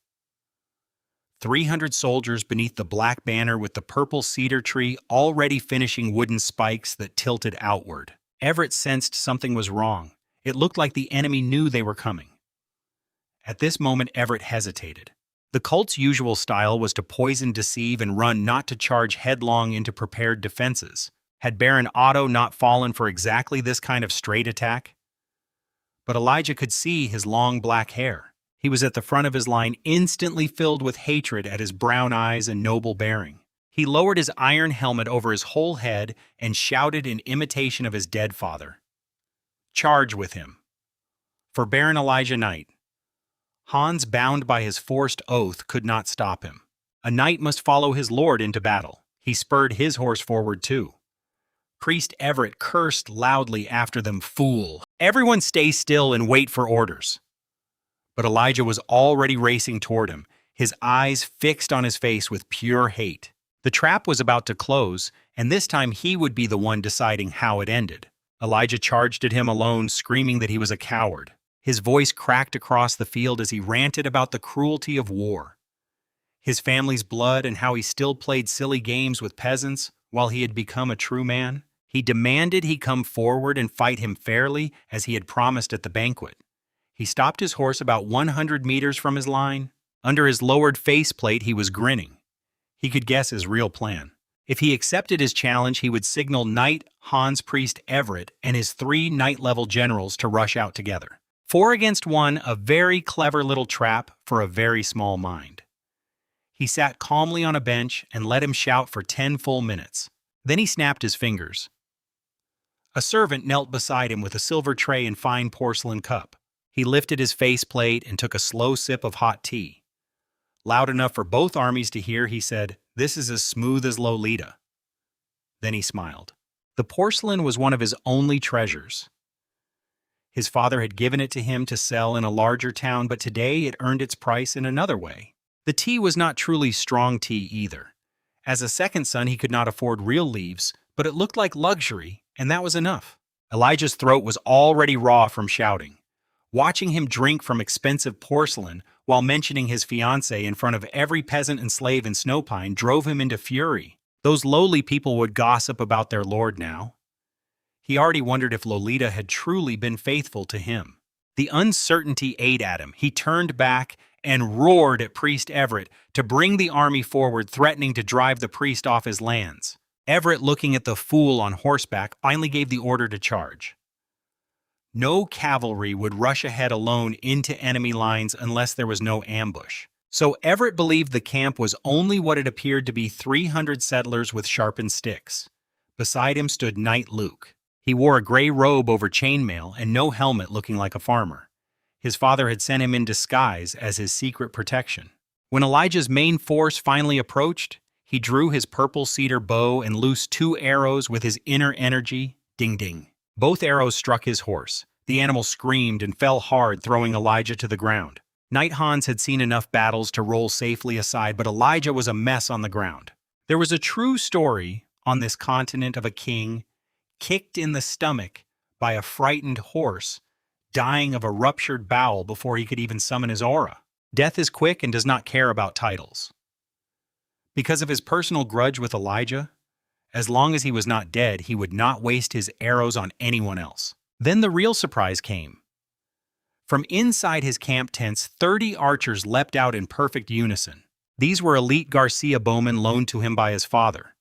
300 soldiers beneath the black banner with the purple cedar tree already finishing wooden spikes that tilted outward. Everett sensed something was wrong. It looked like the enemy knew they were coming. At this moment, Everett hesitated. The cult's usual style was to poison, deceive, and run, not to charge headlong into prepared defenses. Had Baron Otto not fallen for exactly this kind of straight attack? But Elijah could see his long black hair. He was at the front of his line, instantly filled with hatred at his brown eyes and noble bearing. He lowered his iron helmet over his whole head and shouted in imitation of his dead father, "Charge with him!" For Baron Elijah Knight. Hans, bound by his forced oath, could not stop him. A knight must follow his lord into battle. He spurred his horse forward too. Priest Everett cursed loudly after them, "Fool! Everyone stay still and wait for orders." But Elijah was already racing toward him, his eyes fixed on his face with pure hate. The trap was about to close, and this time he would be the one deciding how it ended. Elijah charged at him alone, screaming that he was a coward. His voice cracked across the field as he ranted about the cruelty of war, his family's blood, and how he still played silly games with peasants while he had become a true man. He demanded he come forward and fight him fairly, as he had promised at the banquet. He stopped his horse about 100 meters from his line. Under his lowered faceplate, he was grinning. He could guess his real plan. If he accepted his challenge, he would signal Knight Hans Priest Everett and his 3 knight-level generals to rush out together. 4 against 1, a very clever little trap for a very small mind. He sat calmly on a bench and let him shout for 10 full minutes. Then he snapped his fingers. A servant knelt beside him with a silver tray and fine porcelain cup. He lifted his faceplate and took a slow sip of hot tea. Loud enough for both armies to hear, he said, "This is as smooth as Lolita." Then he smiled. The porcelain was one of his only treasures. His father had given it to him to sell in a larger town, but today it earned its price in another way. The tea was not truly strong tea either. As a second son, he could not afford real leaves, but it looked like luxury, and that was enough. Elijah's throat was already raw from shouting. Watching him drink from expensive porcelain while mentioning his fiancée in front of every peasant and slave in Snowpine drove him into fury. Those lowly people would gossip about their lord now. He already wondered if Lolita had truly been faithful to him. The uncertainty ate at him. He turned back and roared at Priest Everett to bring the army forward, threatening to drive the priest off his lands. Everett, looking at the fool on horseback, finally gave the order to charge. No cavalry would rush ahead alone into enemy lines unless there was no ambush. So Everett believed the camp was only what it appeared to be: 300 settlers with sharpened sticks. Beside him stood Knight Luke. He wore a gray robe over chainmail and no helmet, looking like a farmer. His father had sent him in disguise as his secret protection. When Elijah's main force finally approached, he drew his purple cedar bow and loosed 2 arrows with his inner energy. Ding ding. Both arrows struck his horse. The animal screamed and fell hard, throwing Elijah to the ground. Knight Hans had seen enough battles to roll safely aside, but Elijah was a mess on the ground. There was a true story on this continent of a king kicked in the stomach by a frightened horse, dying of a ruptured bowel before he could even summon his aura. Death is quick and does not care about titles. Because of his personal grudge with Elijah, as long as he was not dead, he would not waste his arrows on anyone else. Then the real surprise came. From inside his camp tents, 30 archers leapt out in perfect unison. These were elite Garcia bowmen loaned to him by his father.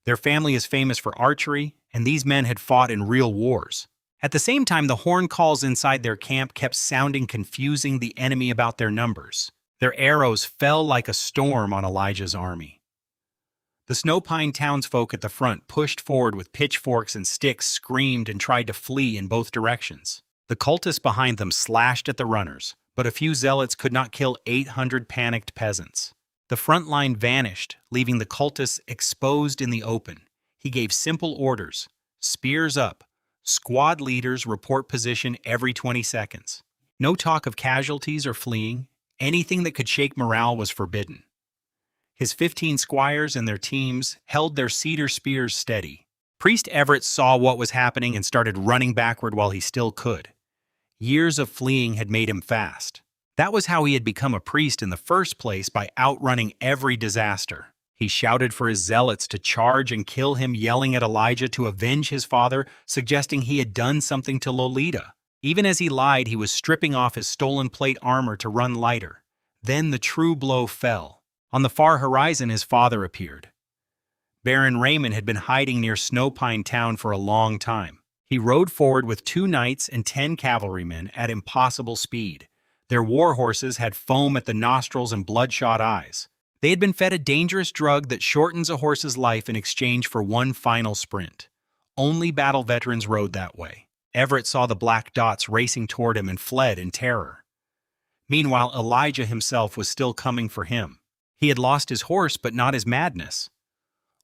Their family is famous for archery, and these men had fought in real wars. At the same time, the horn calls inside their camp kept sounding, confusing the enemy about their numbers. Their arrows fell like a storm on Elijah's army. The Snowpine townsfolk at the front pushed forward with pitchforks and sticks, screamed, and tried to flee in both directions. The cultists behind them slashed at the runners, but a few zealots could not kill 800 panicked peasants. The front line vanished, leaving the cultists exposed in the open. He gave simple orders: spears up, squad leaders report position every 20 seconds. No talk of casualties or fleeing. Anything that could shake morale was forbidden. His 15 squires and their teams held their cedar spears steady. Priest Everett saw what was happening and started running backward while he still could. Years of fleeing had made him fast. That was how he had become a priest in the first place, by outrunning every disaster. He shouted for his zealots to charge and kill him, yelling at Elijah to avenge his father, suggesting he had done something to Lolita. Even as he lied, he was stripping off his stolen plate armor to run lighter. Then the true blow fell. On the far horizon, his father appeared. Baron Raymond had been hiding near Snowpine Town for a long time. He rode forward with 2 knights and 10 cavalrymen at impossible speed. Their war horses had foam at the nostrils and bloodshot eyes. They had been fed a dangerous drug that shortens a horse's life in exchange for one final sprint. Only battle veterans rode that way. Everett saw the black dots racing toward him and fled in terror. Meanwhile, Elijah himself was still coming for him. He had lost his horse, but not his madness.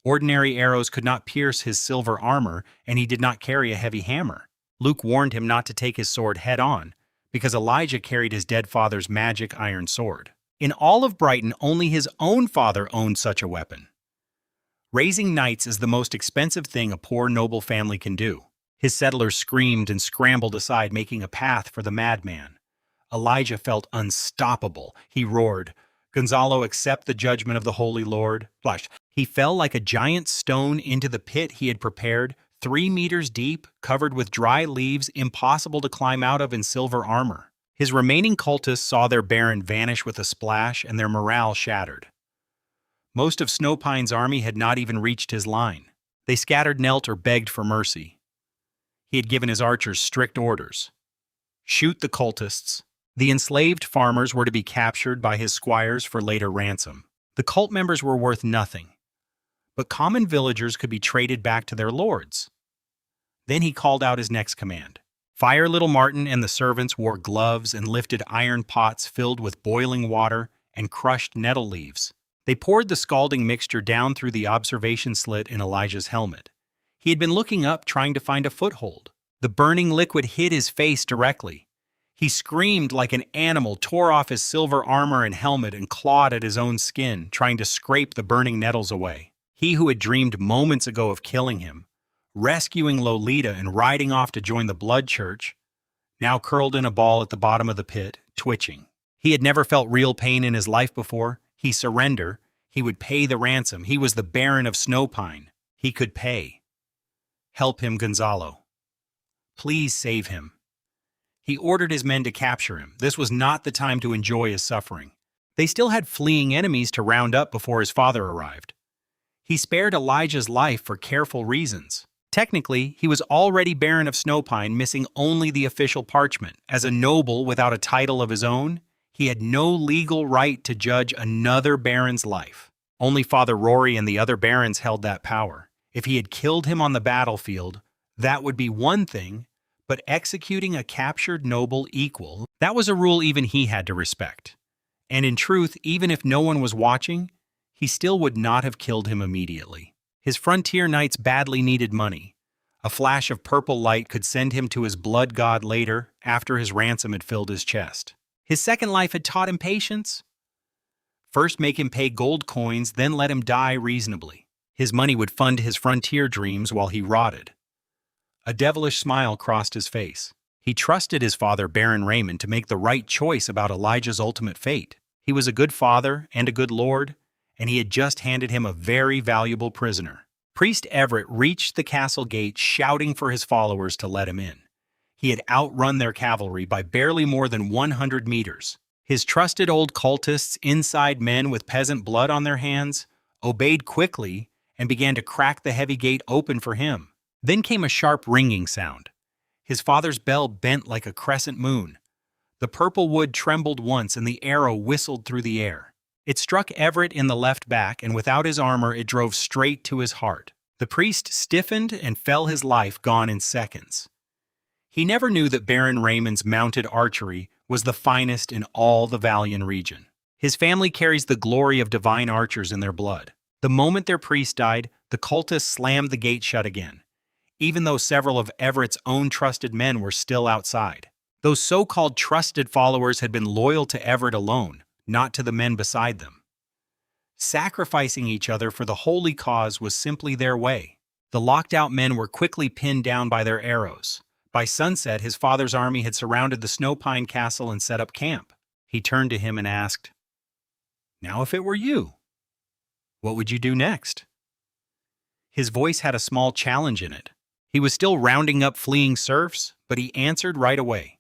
Ordinary arrows could not pierce his silver armor, and he did not carry a heavy hammer. Luke warned him not to take his sword head-on, because Elijah carried his dead father's magic iron sword. In all of Brighton, only his own father owned such a weapon. Raising knights is the most expensive thing a poor noble family can do. His settlers screamed and scrambled aside, making a path for the madman. Elijah felt unstoppable. He roared, "Gonzalo, accept the judgment of the Holy Lord." Flash. He fell like a giant stone into the pit he had prepared, 3 meters deep, covered with dry leaves, impossible to climb out of in silver armor. His remaining cultists saw their baron vanish with a splash, and their morale shattered. Most of Snowpine's army had not even reached his line. They scattered, knelt, or begged for mercy. He had given his archers strict orders: shoot the cultists. The enslaved farmers were to be captured by his squires for later ransom. The cult members were worth nothing, but common villagers could be traded back to their lords. Then he called out his next command. Fire Little Martin and the servants wore gloves and lifted iron pots filled with boiling water and crushed nettle leaves. They poured the scalding mixture down through the observation slit in Elijah's helmet. He had been looking up, trying to find a foothold. The burning liquid hit his face directly. He screamed like an animal, tore off his silver armor and helmet, and clawed at his own skin, trying to scrape the burning nettles away. He who had dreamed moments ago of killing him, rescuing Lolita and riding off to join the blood church, now curled in a ball at the bottom of the pit, twitching. He had never felt real pain in his life before. He surrendered. He would pay the ransom. He was the Baron of Snowpine. He could pay. Help him, Gonzalo. Please save him. He ordered his men to capture him. This was not the time to enjoy his suffering. They still had fleeing enemies to round up before his father arrived. He spared Elijah's life for careful reasons. Technically, he was already Baron of Snowpine, missing only the official parchment. As a noble without a title of his own, he had no legal right to judge another baron's life. Only Father Rory and the other barons held that power. If he had killed him on the battlefield, that would be one thing, but executing a captured noble equal, that was a rule even he had to respect. And in truth, even if no one was watching, he still would not have killed him immediately. His frontier knights badly needed money. A flash of purple light could send him to his blood god later, after his ransom had filled his chest. His second life had taught him patience. First make him pay gold coins, then let him die reasonably. His money would fund his frontier dreams while he rotted. A devilish smile crossed his face. He trusted his father, Baron Raymond, to make the right choice about Elijah's ultimate fate. He was a good father and a good lord, and he had just handed him a very valuable prisoner. Priest Everett reached the castle gate shouting for his followers to let him in. He had outrun their cavalry by barely more than 100 meters. His trusted old cultists, inside men with peasant blood on their hands, obeyed quickly and began to crack the heavy gate open for him. Then came a sharp ringing sound. His father's bell bent like a crescent moon. The purple wood trembled once and the arrow whistled through the air. It struck Everett in the left back, and without his armor it drove straight to his heart. The priest stiffened and fell, his life gone in seconds. He never knew that Baron Raymond's mounted archery was the finest in all the Valian region. His family carries the glory of divine archers in their blood. The moment their priest died, the cultists slammed the gate shut again, even though several of Everett's own trusted men were still outside. Those so-called trusted followers had been loyal to Everett alone, not to the men beside them. Sacrificing each other for the holy cause was simply their way. The locked-out men were quickly pinned down by their arrows. By sunset, his father's army had surrounded the Snowpine Castle and set up camp. He turned to him and asked, "Now if it were you, what would you do next?" His voice had a small challenge in it. He was still rounding up fleeing serfs, but he answered right away.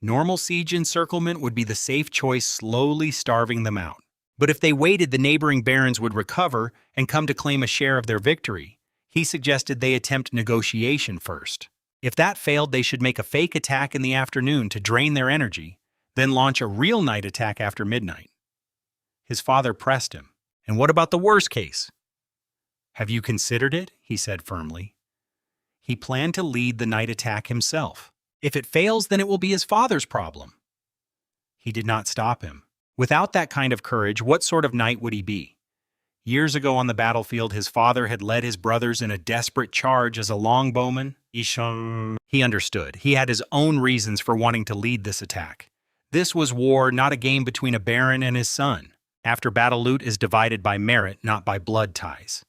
Normal siege encirclement would be the safe choice, slowly starving them out. But if they waited, the neighboring barons would recover and come to claim a share of their victory. He suggested they attempt negotiation first. If that failed, they should make a fake attack in the afternoon to drain their energy, then launch a real night attack after midnight. His father pressed him. "And what about the worst case?" "Have you considered it?" he said firmly. He planned to lead the night attack himself. If it fails, then it will be his father's problem. He did not stop him. Without that kind of courage, what sort of knight would he be? Years ago on the battlefield, his father had led his brothers in a desperate charge as a longbowman. He understood. He had his own reasons for wanting to lead this attack. This was war, not a game between a baron and his son. After battle, loot is divided by merit, not by blood ties.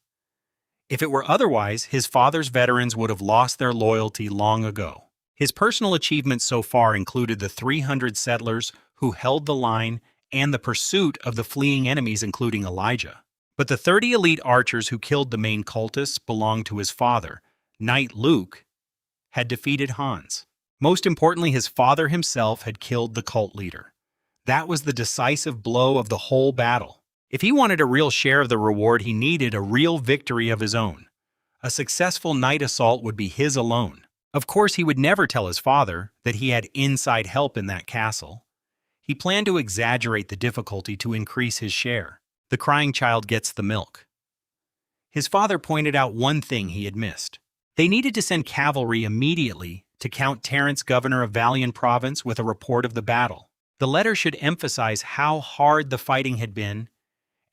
If it were otherwise, his father's veterans would have lost their loyalty long ago. His personal achievements so far included the 300 settlers who held the line and the pursuit of the fleeing enemies, including Elijah. But the 30 elite archers who killed the main cultists belonged to his father. Knight Luke had defeated Hans. Most importantly, his father himself had killed the cult leader. That was the decisive blow of the whole battle. If he wanted a real share of the reward, he needed a real victory of his own. A successful night assault would be his alone. Of course, he would never tell his father that he had inside help in that castle. He planned to exaggerate the difficulty to increase his share. The crying child gets the milk. His father pointed out one thing he had missed. They needed to send cavalry immediately to Count Terence, governor of Valian province, with a report of the battle. The letter should emphasize how hard the fighting had been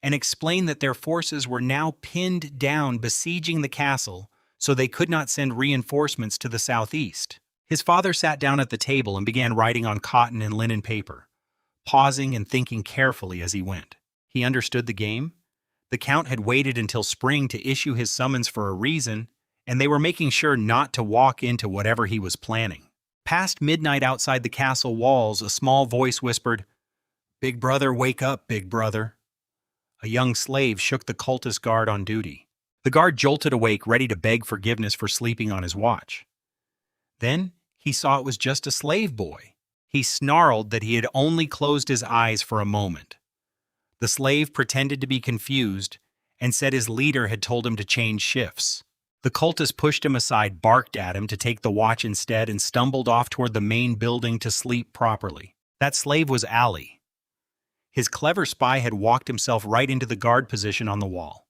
and explain that their forces were now pinned down besieging the castle, so they could not send reinforcements to the southeast. His father sat down at the table and began writing on cotton and linen paper, pausing and thinking carefully as he went. He understood the game. The Count had waited until spring to issue his summons for a reason, and they were making sure not to walk into whatever he was planning. Past midnight outside the castle walls, a small voice whispered, "Big brother, wake up, big brother." A young slave shook the cultist guard on duty. The guard jolted awake, ready to beg forgiveness for sleeping on his watch. Then he saw it was just a slave boy. He snarled that he had only closed his eyes for a moment. The slave pretended to be confused and said his leader had told him to change shifts. The cultist pushed him aside, barked at him to take the watch instead, and stumbled off toward the main building to sleep properly. That slave was Ali. His clever spy had walked himself right into the guard position on the wall.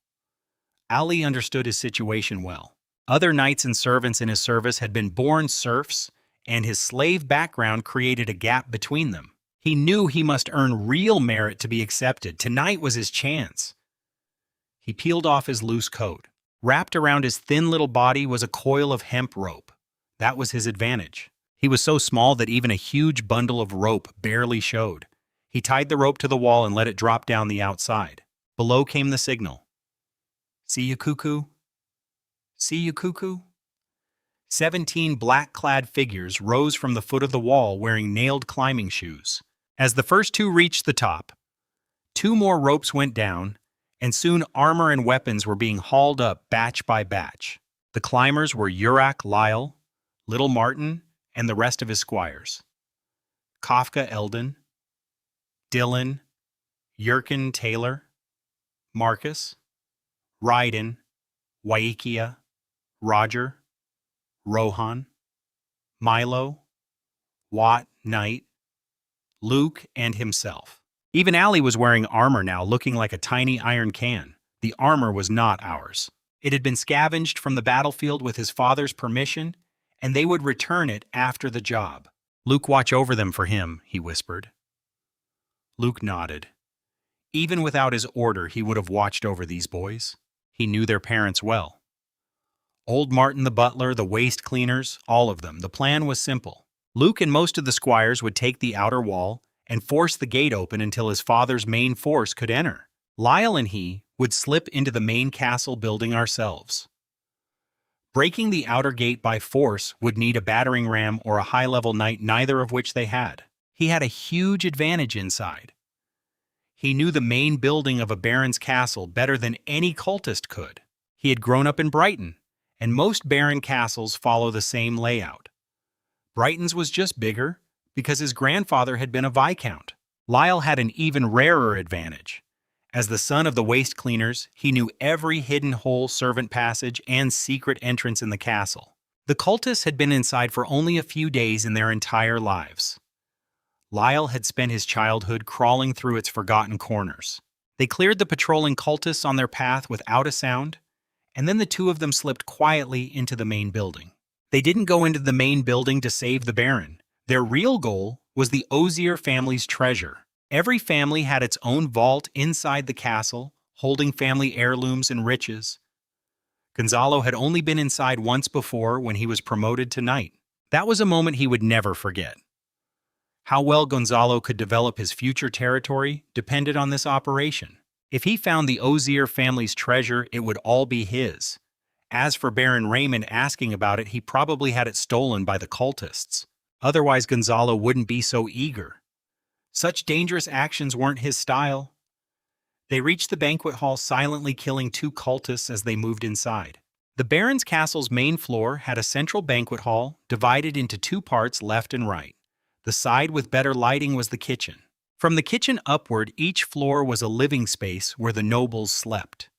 Ali understood his situation well. Other knights and servants in his service had been born serfs, and his slave background created a gap between them. He knew he must earn real merit to be accepted. Tonight was his chance. He peeled off his loose coat. Wrapped around his thin little body was a coil of hemp rope. That was his advantage. He was so small that even a huge bundle of rope barely showed. He tied the rope to the wall and let it drop down the outside. Below came the signal. "See you, cuckoo? See you, cuckoo?" 17 black-clad figures rose from the foot of the wall wearing nailed climbing shoes. As the first two reached the top, 2 more ropes went down, and soon armor and weapons were being hauled up batch by batch. The climbers were Urak Lyle, Little Martin, and the rest of his squires. Kafka Eldon, Dylan, Yurkin Taylor, Marcus, Ryden, Waikia, Roger, Rohan, Milo, Watt, Knight, Luke, and himself. Even Allie was wearing armor now, looking like a tiny iron can. The armor was not ours. It had been scavenged from the battlefield with his father's permission, and they would return it after the job. Luke, watch over them for him, he whispered. Luke nodded. Even without his order, he would have watched over these boys. He knew their parents well. Old Martin the butler, the waste cleaners, all of them. The plan was simple. Luke and most of the squires would take the outer wall and force the gate open until his father's main force could enter. Lyle and he would slip into the main castle building ourselves. Breaking the outer gate by force would need a battering ram or a high-level knight, neither of which they had. He had a huge advantage inside. He knew the main building of a baron's castle better than any cultist could. He had grown up in Brighton, and most baron castles follow the same layout. Brighton's was just bigger because his grandfather had been a viscount. Lyle had an even rarer advantage. As the son of the waste cleaners, he knew every hidden hole, servant passage, and secret entrance in the castle. The cultists had been inside for only a few days in their entire lives. Lyle had spent his childhood crawling through its forgotten corners. They cleared the patrolling cultists on their path without a sound, and then the two of them slipped quietly into the main building. They didn't go into the main building to save the Baron. Their real goal was the Ozier family's treasure. Every family had its own vault inside the castle, holding family heirlooms and riches. Gonzalo had only been inside once before when he was promoted to knight. That was a moment he would never forget. How well Gonzalo could develop his future territory depended on this operation. If he found the Ozier family's treasure, it would all be his. As for Baron Raymond asking about it, he probably had it stolen by the cultists. Otherwise, Gonzalo wouldn't be so eager. Such dangerous actions weren't his style. They reached the banquet hall, silently killing two cultists as they moved inside. The Baron's castle's main floor had a central banquet hall divided into two parts, left and right. The side with better lighting was the kitchen. From the kitchen upward, each floor was a living space where the nobles slept.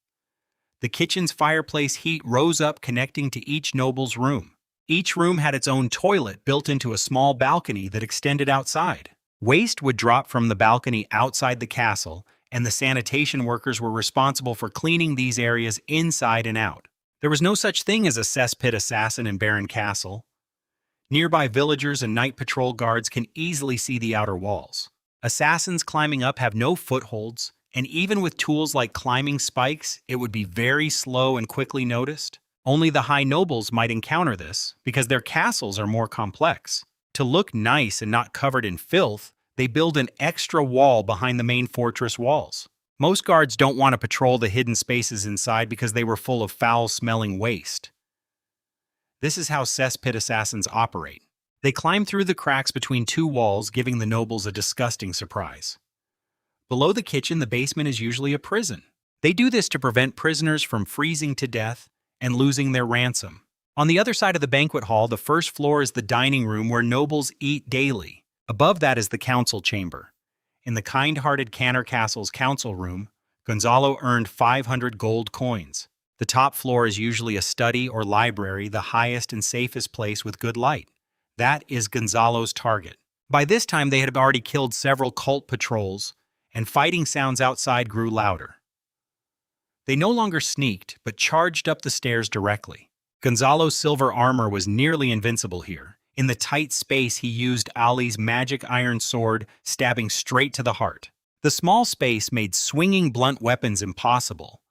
The kitchen's fireplace heat rose up, connecting to each noble's room. Each room had its own toilet built into a small balcony that extended outside. Waste would drop from the balcony outside the castle, and the sanitation workers were responsible for cleaning these areas inside and out. There was no such thing as a cesspit assassin in Baron Castle. Nearby villagers and night patrol guards can easily see the outer walls. Assassins climbing up have no footholds, and even with tools like climbing spikes, it would be very slow and quickly noticed. Only the high nobles might encounter this, because their castles are more complex. To look nice and not covered in filth, they build an extra wall behind the main fortress walls. Most guards don't want to patrol the hidden spaces inside because they were full of foul-smelling waste. This is how cesspit assassins operate. They climb through the cracks between two walls, giving the nobles a disgusting surprise. Below the kitchen, the basement is usually a prison. They do this to prevent prisoners from freezing to death and losing their ransom. On the other side of the banquet hall, the first floor is the dining room where nobles eat daily. Above that is the council chamber. In the kind-hearted Canner Castle's council room, Gonzalo earned 500 gold coins. The top floor is usually a study or library, the highest and safest place with good light. That is Gonzalo's target. By this time, they had already killed several cult patrols, and fighting sounds outside grew louder. They no longer sneaked, but charged up the stairs directly. Gonzalo's silver armor was nearly invincible here. In the tight space, he used Ali's magic iron sword, stabbing straight to the heart. The small space made swinging blunt weapons impossible.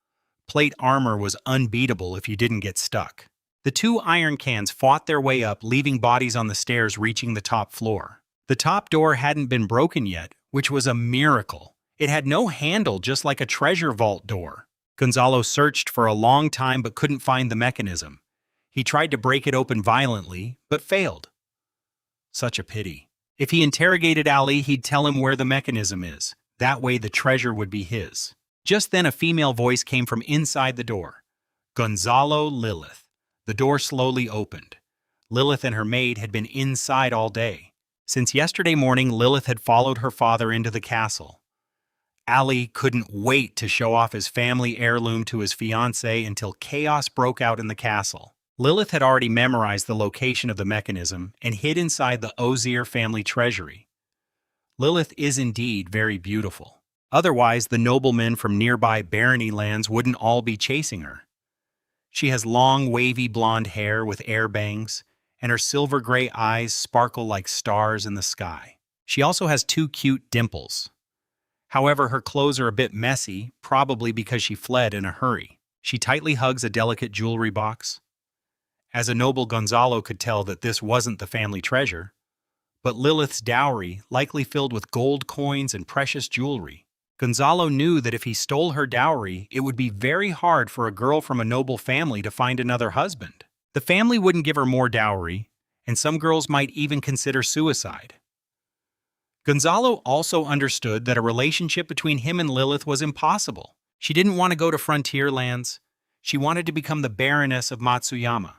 Plate armor was unbeatable if you didn't get stuck. The two iron cans fought their way up, leaving bodies on the stairs reaching the top floor. The top door hadn't been broken yet, which was a miracle. It had no handle, just like a treasure vault door. Gonzalo searched for a long time but couldn't find the mechanism. He tried to break it open violently, but failed. Such a pity. If he interrogated Ali, he'd tell him where the mechanism is. That way the treasure would be his. Just then a female voice came from inside the door. Gonzalo, Lilith. The door slowly opened. Lilith and her maid had been inside all day. Since yesterday morning, Lilith had followed her father into the castle. Ali couldn't wait to show off his family heirloom to his fiancée until chaos broke out in the castle. Lilith had already memorized the location of the mechanism and hid inside the Ozier family treasury. Lilith is indeed very beautiful. Otherwise, the noblemen from nearby barony lands wouldn't all be chasing her. She has long, wavy blonde hair with air bangs, and her silver-gray eyes sparkle like stars in the sky. She also has two cute dimples. However, her clothes are a bit messy, probably because she fled in a hurry. She tightly hugs a delicate jewelry box. As a noble, Gonzalo could tell that this wasn't the family treasure, but Lilith's dowry, likely filled with gold coins and precious jewelry. Gonzalo knew that if he stole her dowry, it would be very hard for a girl from a noble family to find another husband. The family wouldn't give her more dowry, and some girls might even consider suicide. Gonzalo also understood that a relationship between him and Lilith was impossible. She didn't want to go to frontier lands. She wanted to become the Baroness of Matsuyama.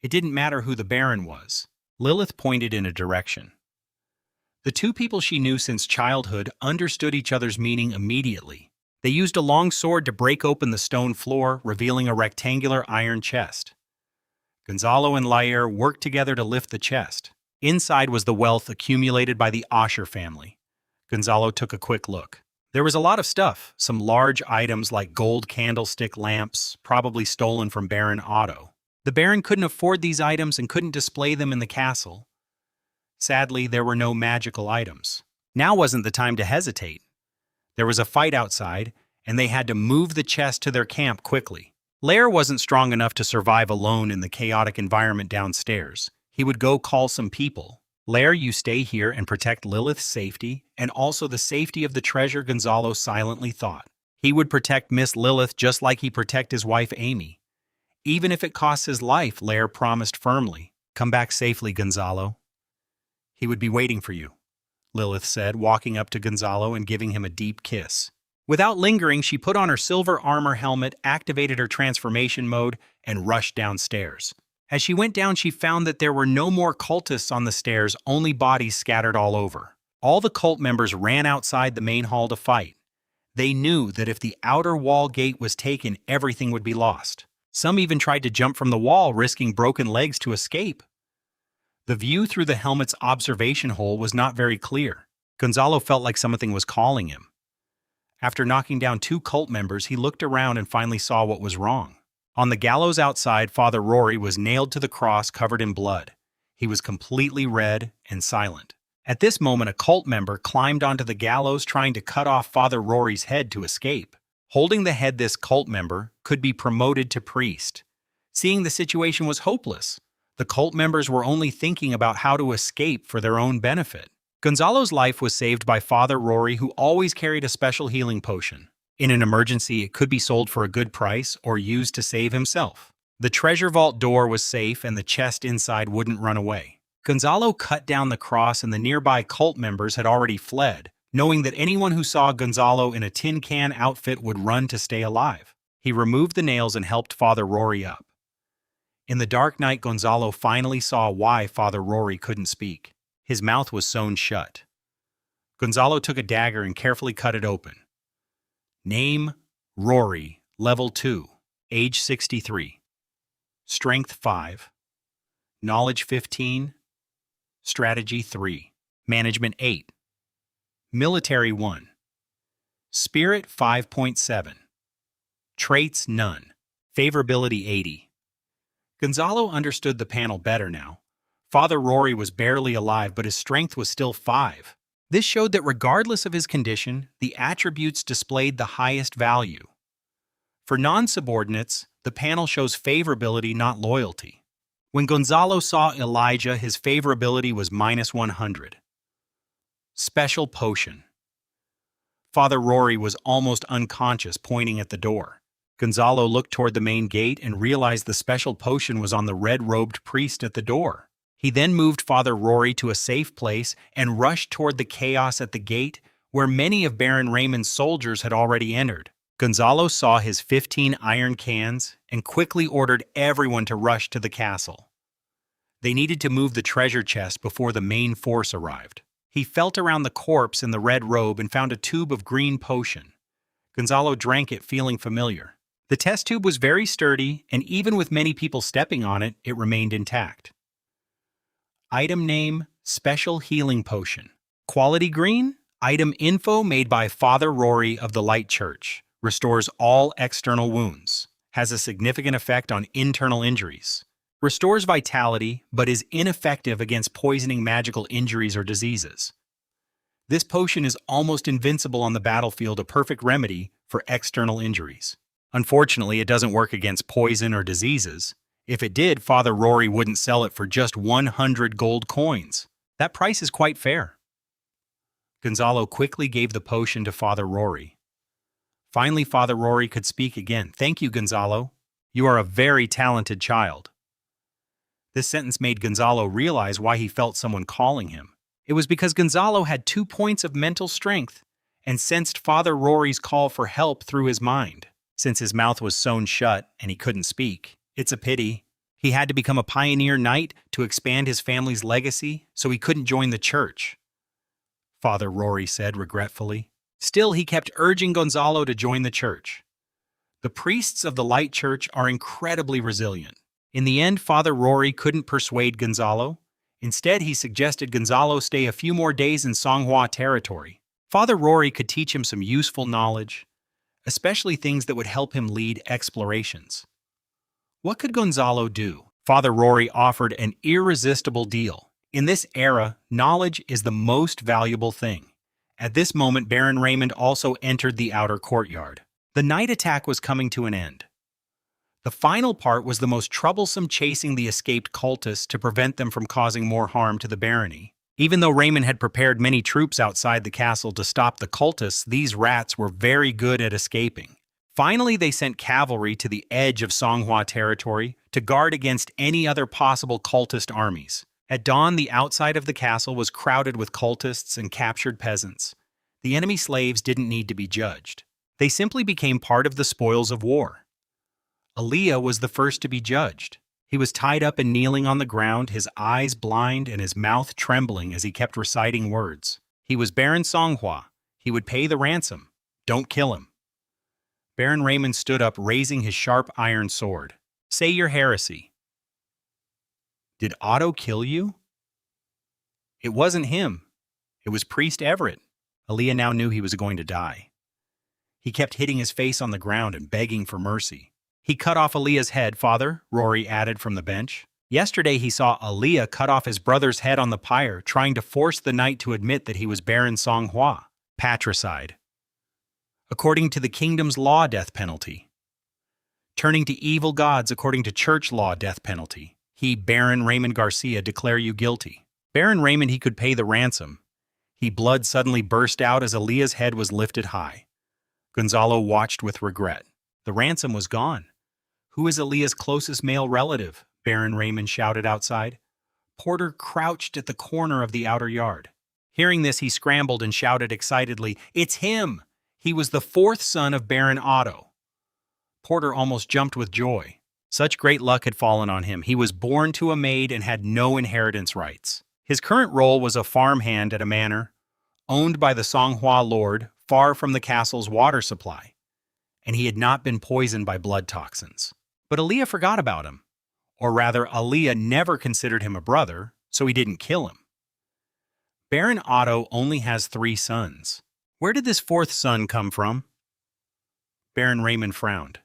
It didn't matter who the Baron was. Lilith pointed in a direction. The two people she knew since childhood understood each other's meaning immediately. They used a long sword to break open the stone floor, revealing a rectangular iron chest. Gonzalo and Lair worked together to lift the chest. Inside was the wealth accumulated by the Osher family. Gonzalo took a quick look. There was a lot of stuff, some large items like gold candlestick lamps, probably stolen from Baron Otto. The Baron couldn't afford these items and couldn't display them in the castle. Sadly, there were no magical items. Now wasn't the time to hesitate. There was a fight outside, and they had to move the chest to their camp quickly. Lair wasn't strong enough to survive alone in the chaotic environment downstairs. He would go call some people. Lair, you stay here and protect Lilith's safety, and also the safety of the treasure, Gonzalo silently thought. He would protect Miss Lilith just like he protect his wife Amy. Even if it costs his life, Lair promised firmly. Come back safely, Gonzalo. He would be waiting for you, Lilith said, walking up to Gonzalo and giving him a deep kiss. Without lingering, she put on her silver armor helmet, activated her transformation mode, and rushed downstairs. As she went down, she found that there were no more cultists on the stairs, only bodies scattered all over. All the cult members ran outside the main hall to fight. They knew that if the outer wall gate was taken, everything would be lost. Some even tried to jump from the wall, risking broken legs to escape. The view through the helmet's observation hole was not very clear. Gonzalo felt like something was calling him. After knocking down two cult members, he looked around and finally saw what was wrong. On the gallows outside, Father Rory was nailed to the cross covered in blood. He was completely red and silent. At this moment, a cult member climbed onto the gallows trying to cut off Father Rory's head to escape. Holding the head, this cult member could be promoted to priest. Seeing the situation was hopeless. The cult members were only thinking about how to escape for their own benefit. Gonzalo's life was saved by Father Rory, who always carried a special healing potion. In an emergency, it could be sold for a good price or used to save himself. The treasure vault door was safe and the chest inside wouldn't run away. Gonzalo cut down the cross and the nearby cult members had already fled, knowing that anyone who saw Gonzalo in a tin can outfit would run to stay alive. He removed the nails and helped Father Rory up. In the dark night, Gonzalo finally saw why Father Rory couldn't speak. His mouth was sewn shut. Gonzalo took a dagger and carefully cut it open. Name, Rory, Level 2, Age 63. Strength 5. Knowledge 15. Strategy 3. Management 8. Military 1. Spirit 5.7. Traits none. Favorability 80. Gonzalo understood the panel better now. Father Rory was barely alive, but his strength was still 5. This showed that regardless of his condition, the attributes displayed the highest value. For non-subordinates, the panel shows favorability, not loyalty. When Gonzalo saw Elijah, his favorability was -100. Special potion. Father Rory was almost unconscious, pointing at the door. Gonzalo looked toward the main gate and realized the special potion was on the red-robed priest at the door. He then moved Father Rory to a safe place and rushed toward the chaos at the gate, where many of Baron Raymond's soldiers had already entered. Gonzalo saw his 15 iron cans and quickly ordered everyone to rush to the castle. They needed to move the treasure chest before the main force arrived. He felt around the corpse in the red robe and found a tube of green potion. Gonzalo drank it, feeling familiar. The test tube was very sturdy, and even with many people stepping on it, it remained intact. Item name, Special Healing Potion. Quality green. Item info made by Father Rory of the Light Church. Restores all external wounds. Has a significant effect on internal injuries. Restores vitality, but is ineffective against poisoning magical injuries or diseases. This potion is almost invincible on the battlefield, a perfect remedy for external injuries. Unfortunately, it doesn't work against poison or diseases. If it did, Father Rory wouldn't sell it for just 100 gold coins. That price is quite fair. Gonzalo quickly gave the potion to Father Rory. Finally, Father Rory could speak again. "Thank you, Gonzalo. You are a very talented child." This sentence made Gonzalo realize why he felt someone calling him. It was because Gonzalo had 2 points of mental strength and sensed Father Rory's call for help through his mind. Since his mouth was sewn shut and he couldn't speak, it's a pity. He had to become a pioneer knight to expand his family's legacy, so he couldn't join the church, Father Rory said regretfully. Still, he kept urging Gonzalo to join the church. The priests of the Light Church are incredibly resilient. In the end, Father Rory couldn't persuade Gonzalo. Instead, he suggested Gonzalo stay a few more days in Manhwa territory. Father Rory could teach him some useful knowledge, especially things that would help him lead explorations. What could Gonzalo do? Father Rory offered an irresistible deal. In this era, knowledge is the most valuable thing. At this moment, Baron Raymond also entered the outer courtyard. The night attack was coming to an end. The final part was the most troublesome, chasing the escaped cultists to prevent them from causing more harm to the barony. Even though Raymond had prepared many troops outside the castle to stop the cultists, these rats were very good at escaping. Finally, they sent cavalry to the edge of Manhwa territory to guard against any other possible cultist armies. At dawn, the outside of the castle was crowded with cultists and captured peasants. The enemy slaves didn't need to be judged. They simply became part of the spoils of war. Aaliyah was the first to be judged. He was tied up and kneeling on the ground, his eyes blind and his mouth trembling as he kept reciting words. He was Baron Manhwa. He would pay the ransom. Don't kill him. Baron Raymond stood up, raising his sharp iron sword. "Say your heresy." "Did Otto kill you?" "It wasn't him. It was Priest Everett." Aaliyah now knew he was going to die. He kept hitting his face on the ground and begging for mercy. "He cut off Aaliyah's head, Father," Rory added from the bench. "Yesterday he saw Aaliyah cut off his brother's head on the pyre, trying to force the knight to admit that he was Baron Manhwa." Patricide. According to the kingdom's law, death penalty. Turning to evil gods according to church law, death penalty. He, Baron Raymond Garcia, declare you guilty. Baron Raymond, he could pay the ransom. Blood suddenly burst out as Aaliyah's head was lifted high. Gonzalo watched with regret. The ransom was gone. "Who is Aaliyah's closest male relative?" Baron Raymond shouted outside. Porter crouched at the corner of the outer yard. Hearing this, he scrambled and shouted excitedly, "It's him! He was the 4th son of Baron Otto." Porter almost jumped with joy. Such great luck had fallen on him. He was born to a maid and had no inheritance rights. His current role was a farmhand at a manor, owned by the Manhwa lord, far from the castle's water supply, and he had not been poisoned by blood toxins. But Aaliyah forgot about him. Or rather, Aaliyah never considered him a brother, so he didn't kill him. Baron Otto only has 3 sons. Where did this 4th son come from? Baron Raymond frowned.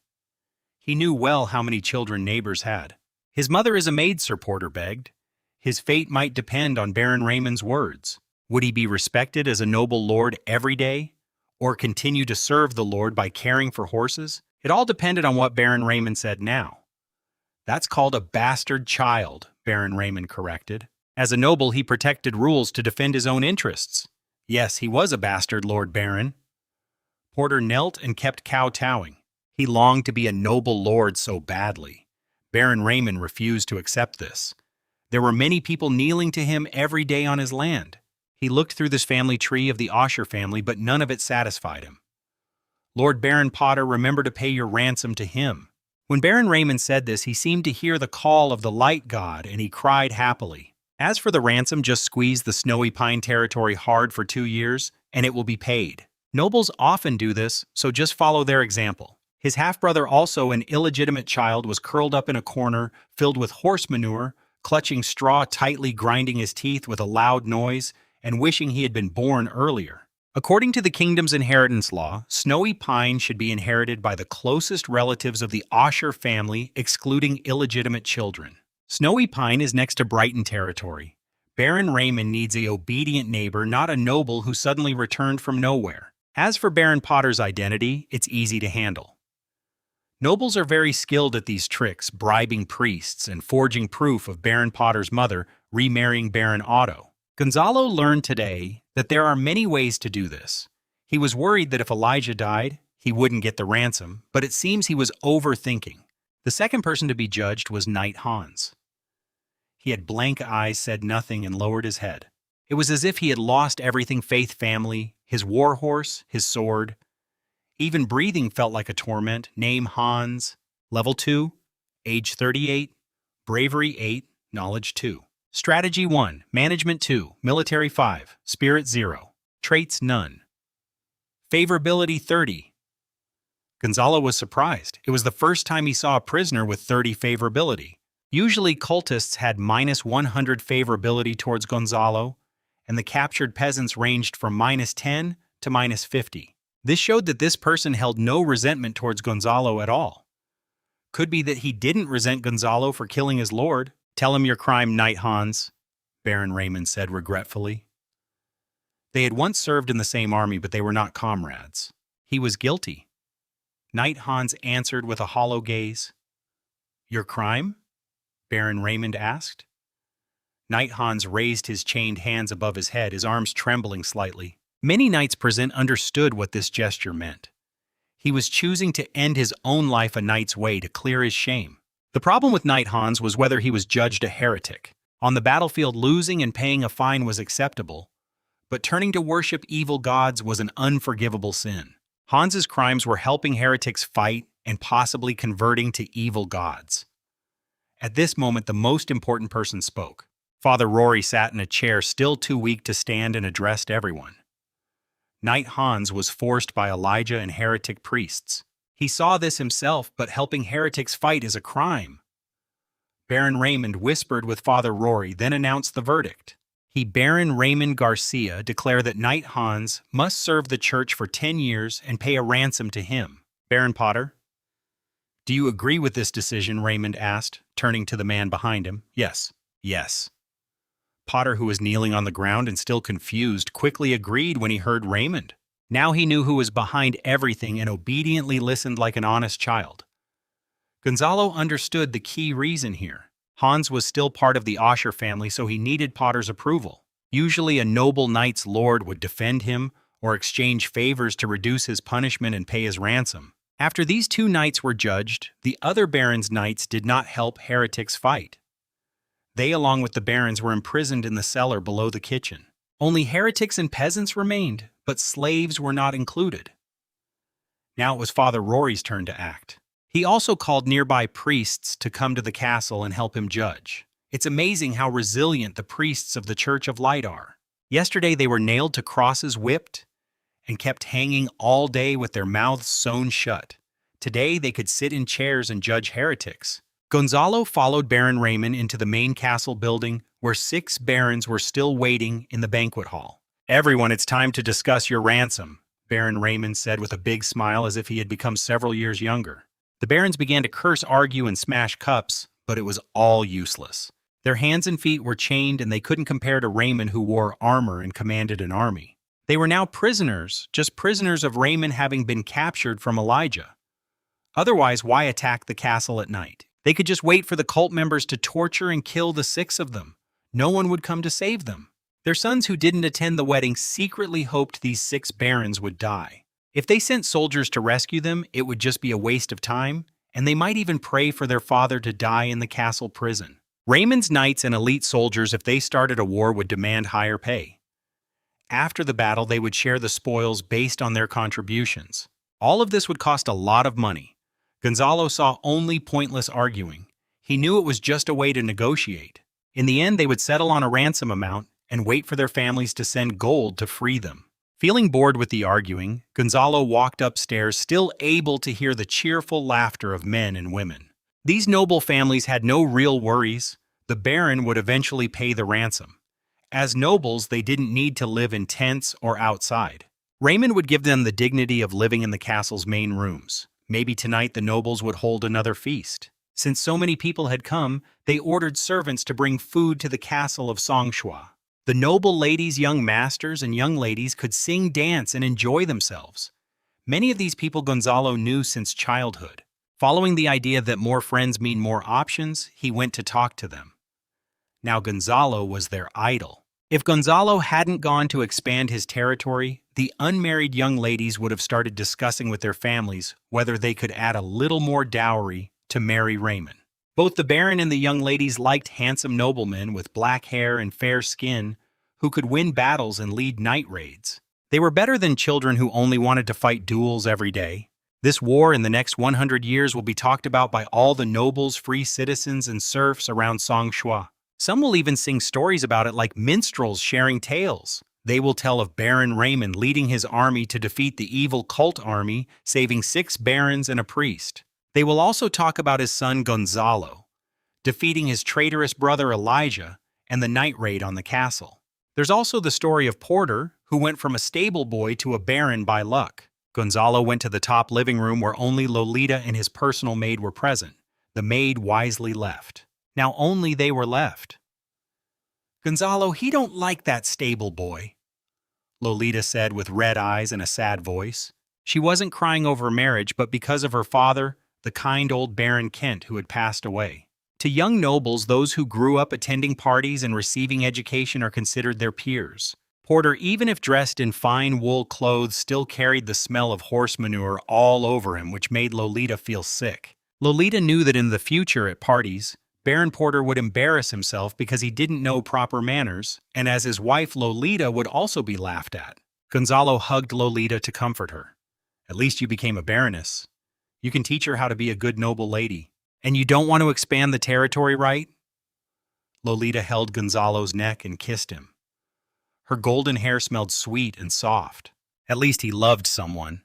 He knew well how many children neighbors had. "His mother is a maid," Sir Porter begged. His fate might depend on Baron Raymond's words. Would he be respected as a noble lord every day, or continue to serve the lord by caring for horses? It all depended on what Baron Raymond said now. "That's called a bastard child," Baron Raymond corrected. As a noble, he protected rules to defend his own interests. "Yes, he was a bastard, Lord Baron." Porter knelt and kept kowtowing. He longed to be a noble lord so badly. Baron Raymond refused to accept this. There were many people kneeling to him every day on his land. He looked through this family tree of the Osher family, but none of it satisfied him. "Lord Baron Potter, remember to pay your ransom to him." When Baron Raymond said this, he seemed to hear the call of the light god, and he cried happily. "As for the ransom, just squeeze the Snowy Pine territory hard for 2 years, and it will be paid. Nobles often do this, so just follow their example." His half-brother, also an illegitimate child, was curled up in a corner, filled with horse manure, clutching straw tightly, grinding his teeth with a loud noise, and wishing he had been born earlier. According to the kingdom's inheritance law, Snowy Pine should be inherited by the closest relatives of the Osher family, excluding illegitimate children. Snowy Pine is next to Brighton territory. Baron Raymond needs a obedient neighbor, not a noble who suddenly returned from nowhere. As for Baron Potter's identity, it's easy to handle. Nobles are very skilled at these tricks, bribing priests and forging proof of Baron Potter's mother remarrying Baron Otto. Gonzalo learned today that there are many ways to do this. He was worried that if Elijah died, he wouldn't get the ransom, but it seems he was overthinking. The second person to be judged was Knight Hans. He had blank eyes, said nothing, and lowered his head. It was as if he had lost everything: faith, family, his war horse, his sword. Even breathing felt like a torment. Name Hans. Level 2. Age 38. Bravery 8. Knowledge 2. Strategy 1. Management 2. Military 5. Spirit 0. Traits none. Favorability 30. Gonzalo was surprised. It was the first time he saw a prisoner with 30 favorability. Usually cultists had -100 favorability towards Gonzalo, and the captured peasants ranged from -10 to -50. This showed that this person held no resentment towards Gonzalo at all. Could be that he didn't resent Gonzalo for killing his lord. Tell him your crime, Knight Hans, Baron Raymond said regretfully. They had once served in the same army, but they were not comrades. He was guilty. Knight Hans answered with a hollow gaze. Your crime? Baron Raymond asked. Knight Hans raised his chained hands above his head, his arms trembling slightly. Many knights present understood what this gesture meant. He was choosing to end his own life a knight's way to clear his shame. The problem with Knight Hans was whether he was judged a heretic. On the battlefield, losing and paying a fine was acceptable, but turning to worship evil gods was an unforgivable sin. Hans's crimes were helping heretics fight and possibly converting to evil gods. At this moment, the most important person spoke. Father Rory sat in a chair, still too weak to stand, and addressed everyone. Knight Hans was forced by Elijah and heretic priests. He saw this himself, but helping heretics fight is a crime. Baron Raymond whispered with Father Rory, then announced the verdict. He, Baron Raymond Garcia, declared that Knight Hans must serve the church for 10 years and pay a ransom to him. Baron Potter? Do you agree with this decision? Raymond asked, turning to the man behind him. Yes. Yes. Potter, who was kneeling on the ground and still confused, quickly agreed when he heard Raymond. Now he knew who was behind everything and obediently listened like an honest child. Gonzalo understood the key reason here. Hans was still part of the Osher family, so he needed Potter's approval. Usually a noble knight's lord would defend him or exchange favors to reduce his punishment and pay his ransom. After these two knights were judged, the other barons' knights did not help heretics fight. They, along with the barons, were imprisoned in the cellar below the kitchen. Only heretics and peasants remained, but slaves were not included. Now it was Father Rory's turn to act. He also called nearby priests to come to the castle and help him judge. It's amazing how resilient the priests of the Church of Light are. Yesterday they were nailed to crosses, whipped, and kept hanging all day with their mouths sewn shut. Today they could sit in chairs and judge heretics. Gonzalo followed Baron Raymond into the main castle building, where 6 barons were still waiting in the banquet hall. Everyone, it's time to discuss your ransom, Baron Raymond said with a big smile, as if he had become several years younger. The barons began to curse, argue, and smash cups, but it was all useless. Their hands and feet were chained, and they couldn't compare to Raymond, who wore armor and commanded an army. They were now prisoners, just prisoners of Raymond having been captured from Elijah. Otherwise, why attack the castle at night? They could just wait for the cult members to torture and kill the 6 of them. No one would come to save them. Their sons, who didn't attend the wedding, secretly hoped these 6 barons would die. If they sent soldiers to rescue them, it would just be a waste of time, and they might even pray for their father to die in the castle prison. Raymond's knights and elite soldiers, if they started a war, would demand higher pay. After the battle, they would share the spoils based on their contributions. All of this would cost a lot of money. Gonzalo saw only pointless arguing. He knew it was just a way to negotiate. In the end, they would settle on a ransom amount and wait for their families to send gold to free them. Feeling bored with the arguing, Gonzalo walked upstairs, still able to hear the cheerful laughter of men and women. These noble families had no real worries. The Baron would eventually pay the ransom. As nobles, they didn't need to live in tents or outside. Raymond would give them the dignity of living in the castle's main rooms. Maybe tonight the nobles would hold another feast. Since so many people had come, they ordered servants to bring food to the castle of Songshua. The noble ladies, young masters, and young ladies could sing, dance, and enjoy themselves. Many of these people Gonzalo knew since childhood. Following the idea that more friends mean more options, he went to talk to them. Now Gonzalo was their idol. If Gonzalo hadn't gone to expand his territory, the unmarried young ladies would have started discussing with their families whether they could add a little more dowry to marry Raymond. Both the Baron and the young ladies liked handsome noblemen with black hair and fair skin who could win battles and lead night raids. They were better than children who only wanted to fight duels every day. This war in the next 100 years will be talked about by all the nobles, free citizens, and serfs around Songshua. Some will even sing stories about it like minstrels sharing tales. They will tell of Baron Raymond leading his army to defeat the evil cult army, saving 6 barons and a priest. They will also talk about his son Gonzalo, defeating his traitorous brother Elijah, and the night raid on the castle. There's also the story of Porter, who went from a stable boy to a baron by luck. Gonzalo went to the top living room where only Lolita and his personal maid were present. The maid wisely left. Now only they were left. "Gonzalo, he don't like that stable boy," Lolita said with red eyes and a sad voice. She wasn't crying over marriage, but because of her father, the kind old Baron Kent who had passed away. To young nobles, those who grew up attending parties and receiving education are considered their peers. Porter, even if dressed in fine wool clothes, still carried the smell of horse manure all over him, which made Lolita feel sick. Lolita knew that in the future at parties, Baron Porter would embarrass himself because he didn't know proper manners, and as his wife Lolita would also be laughed at. Gonzalo hugged Lolita to comfort her. "At least you became a baroness. You can teach her how to be a good noble lady. And you don't want to expand the territory, right?" Lolita held Gonzalo's neck and kissed him. Her golden hair smelled sweet and soft. "At least he loved someone,"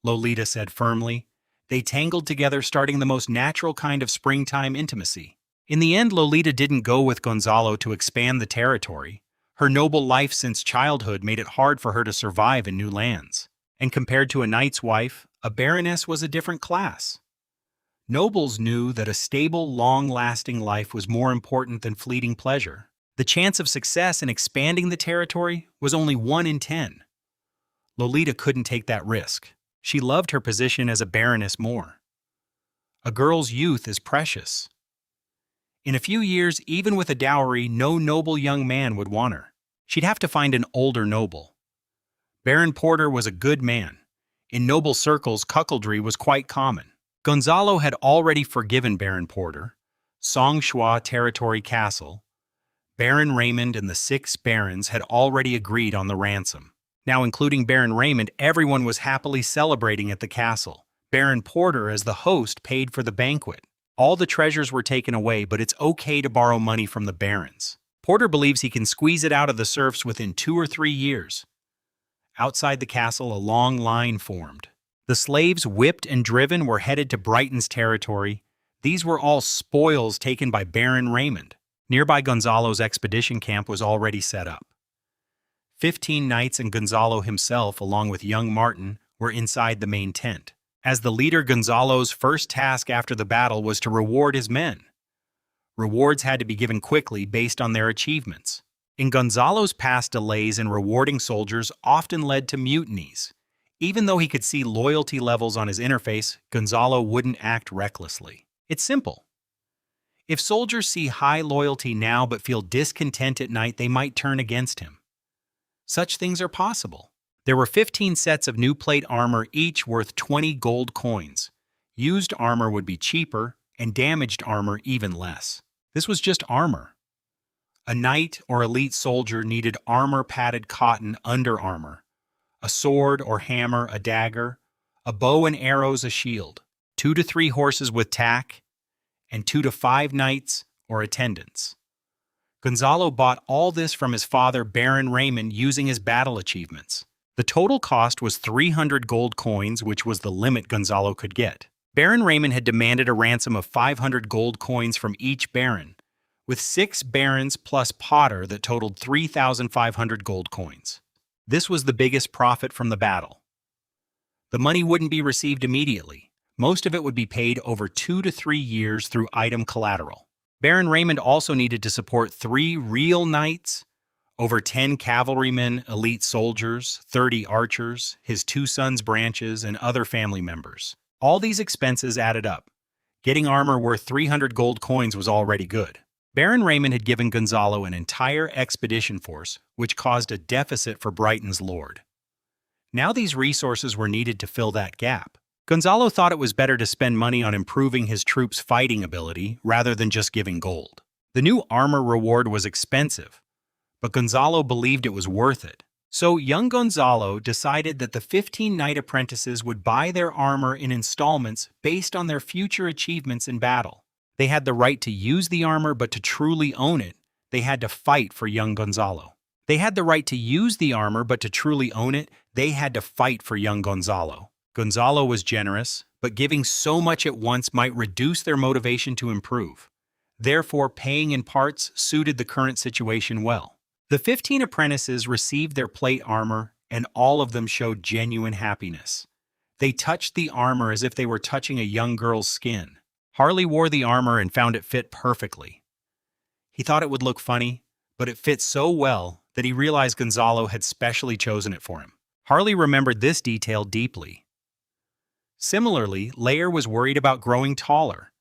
Lolita said firmly. They tangled together, starting the most natural kind of springtime intimacy. In the end, Lolita didn't go with Gonzalo to expand the territory. Her noble life since childhood made it hard for her to survive in new lands. And compared to a knight's wife, a baroness was a different class. Nobles knew that a stable, long-lasting life was more important than fleeting pleasure. The chance of success in expanding the territory was only 1 in 10. Lolita couldn't take that risk. She loved her position as a baroness more. A girl's youth is precious. In a few years, even with a dowry, no noble young man would want her. She'd have to find an older noble. Baron Porter was a good man. In noble circles, cuckoldry was quite common. Gonzalo had already forgiven Baron Porter, Songshua Territory Castle. Baron Raymond and the 6 barons had already agreed on the ransom. Now, including Baron Raymond, everyone was happily celebrating at the castle. Baron Porter, as the host, paid for the banquet. All the treasures were taken away, but it's okay to borrow money from the barons. Porter believes he can squeeze it out of the serfs within 2 or 3 years. Outside the castle, a long line formed. The slaves, whipped and driven, were headed to Brighton's territory. These were all spoils taken by Baron Raymond. Nearby, Gonzalo's expedition camp was already set up. 15 knights and Gonzalo himself, along with young Martin, were inside the main tent. As the leader, Gonzalo's first task after the battle was to reward his men. Rewards had to be given quickly based on their achievements. In Gonzalo's past, delays in rewarding soldiers often led to mutinies. Even though he could see loyalty levels on his interface, Gonzalo wouldn't act recklessly. It's simple. If soldiers see high loyalty now but feel discontent at night, they might turn against him. Such things are possible. There were 15 sets of new plate armor, each worth 20 gold coins. Used armor would be cheaper, and damaged armor even less. This was just armor. A knight or elite soldier needed armor-padded cotton underarmor, a sword or hammer, a dagger, a bow and arrows, a shield, 2 to 3 horses with tack, and 2 to 5 knights or attendants. Gonzalo bought all this from his father, Baron Raymond, using his battle achievements. The total cost was 300 gold coins, which was the limit Gonzalo could get. Baron Raymond had demanded a ransom of 500 gold coins from each baron, with 6 barons plus Potter that totaled 3,500 gold coins. This was the biggest profit from the battle. The money wouldn't be received immediately. Most of it would be paid over 2 to 3 years through item collateral. Baron Raymond also needed to support 3 real knights, over 10 cavalrymen, elite soldiers, 30 archers, his 2 sons' branches, and other family members. All these expenses added up. Getting armor worth 300 gold coins was already good. Baron Raymond had given Gonzalo an entire expedition force, which caused a deficit for Brighton's lord. Now these resources were needed to fill that gap. Gonzalo thought it was better to spend money on improving his troops' fighting ability rather than just giving gold. The new armor reward was expensive, but Gonzalo believed it was worth it. So young Gonzalo decided that the 15 knight apprentices would buy their armor in installments based on their future achievements in battle. They had the right to use the armor, but to truly own it, they had to fight for young Gonzalo. They had the right to use the armor, but to truly own it, they had to fight for young Gonzalo. Gonzalo was generous, but giving so much at once might reduce their motivation to improve. Therefore, paying in parts suited the current situation well. The 15 apprentices received their plate armor, and all of them showed genuine happiness. They touched the armor as if they were touching a young girl's skin. Harley wore the armor and found it fit perfectly. He thought it would look funny, but it fit so well that he realized Gonzalo had specially chosen it for him. Harley remembered this detail deeply. Similarly, Lair was worried about growing taller.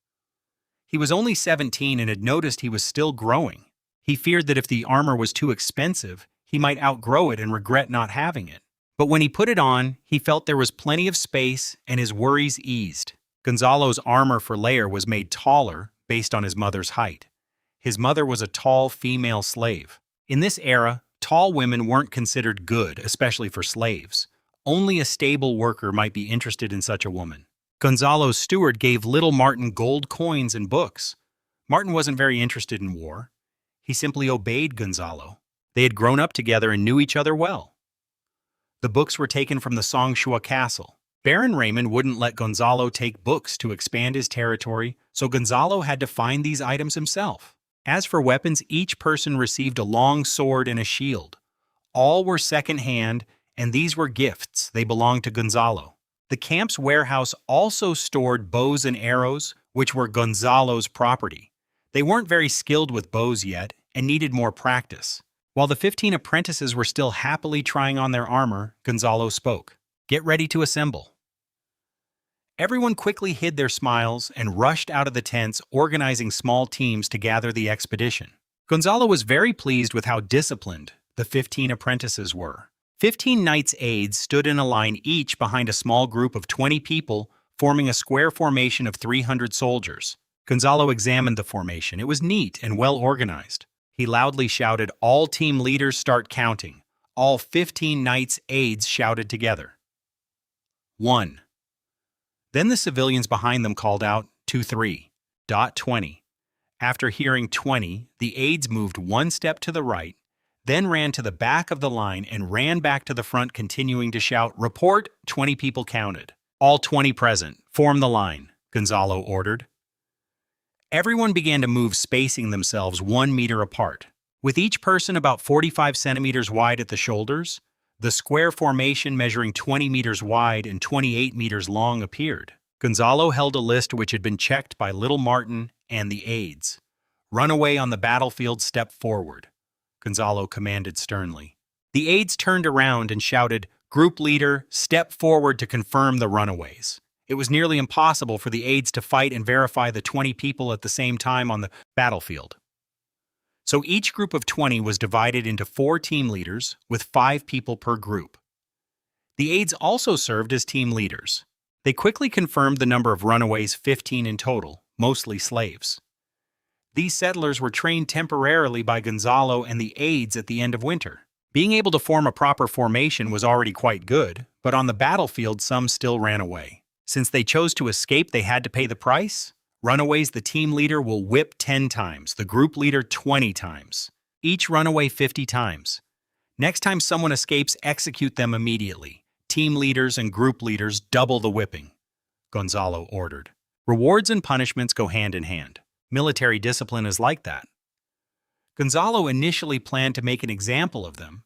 He was only 17 and had noticed he was still growing. He feared that if the armor was too expensive, he might outgrow it and regret not having it. But when he put it on, he felt there was plenty of space and his worries eased. Gonzalo's armor for Lair was made taller based on his mother's height. His mother was a tall female slave. In this era, tall women weren't considered good, especially for slaves. Only a stable worker might be interested in such a woman. Gonzalo's steward gave little Martin gold coins and books. Martin wasn't very interested in war. He simply obeyed Gonzalo. They had grown up together and knew each other well. The books were taken from the Songshua castle. Baron Raymond wouldn't let Gonzalo take books to expand his territory, so Gonzalo had to find these items himself. As for weapons, each person received a long sword and a shield. All were second-hand, and these were gifts. They belonged to Gonzalo. The camp's warehouse also stored bows and arrows, which were Gonzalo's property. They weren't very skilled with bows yet and needed more practice. While the 15 apprentices were still happily trying on their armor, Gonzalo spoke. "Get ready to assemble." Everyone quickly hid their smiles and rushed out of the tents, organizing small teams to gather the expedition. Gonzalo was very pleased with how disciplined the 15 apprentices were. 15 knights' aides stood in a line each behind a small group of 20 people, forming a square formation of 300 soldiers. Gonzalo examined the formation. It was neat and well organized. He loudly shouted, "All team leaders start counting." All 15 knights' aides shouted together. 1. Then the civilians behind them called out, 2, 3, 20. After hearing 20, the aides moved one step to the right, then ran to the back of the line and ran back to the front, continuing to shout, "Report!" 20 people counted. "All 20 present. Form the line," Gonzalo ordered. Everyone began to move, spacing themselves 1 meter apart. With each person about 45 centimeters wide at the shoulders, the square formation measuring 20 meters wide and 28 meters long appeared. Gonzalo held a list which had been checked by little Martin and the aides. "Runaway on the battlefield, step forward," Gonzalo commanded sternly. The aides turned around and shouted, "Group leader, step forward to confirm the runaways." It was nearly impossible for the aides to fight and verify the 20 people at the same time on the battlefield. So each group of 20 was divided into 4 team leaders, with 5 people per group. The aides also served as team leaders. They quickly confirmed the number of runaways, 15 in total, mostly slaves. These settlers were trained temporarily by Gonzalo and the aides at the end of winter. Being able to form a proper formation was already quite good, but on the battlefield some still ran away. Since they chose to escape, they had to pay the price. Runaways, the team leader will whip 10 times, the group leader 20 times, each runaway 50 times. Next time someone escapes, execute them immediately. Team leaders and group leaders double the whipping, Gonzalo ordered. Rewards and punishments go hand in hand. Military discipline is like that. Gonzalo initially planned to make an example of them,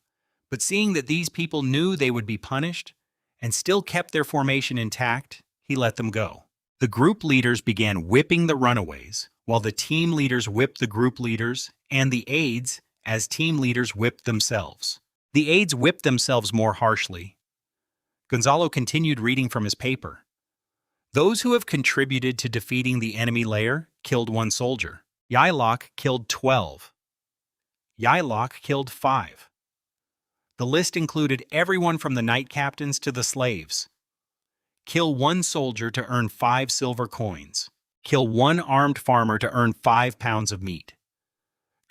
but seeing that these people knew they would be punished and still kept their formation intact, he let them go. The group leaders began whipping the runaways, while the team leaders whipped the group leaders, and the aides, as team leaders, whipped themselves. The aides whipped themselves more harshly. Gonzalo continued reading from his paper. Those who have contributed to defeating the enemy layer killed 1 soldier. Yilok killed 12. Yilok killed 5. The list included everyone from the knight captains to the slaves. Kill 1 soldier to earn 5 silver coins. Kill 1 armed farmer to earn 5 pounds of meat.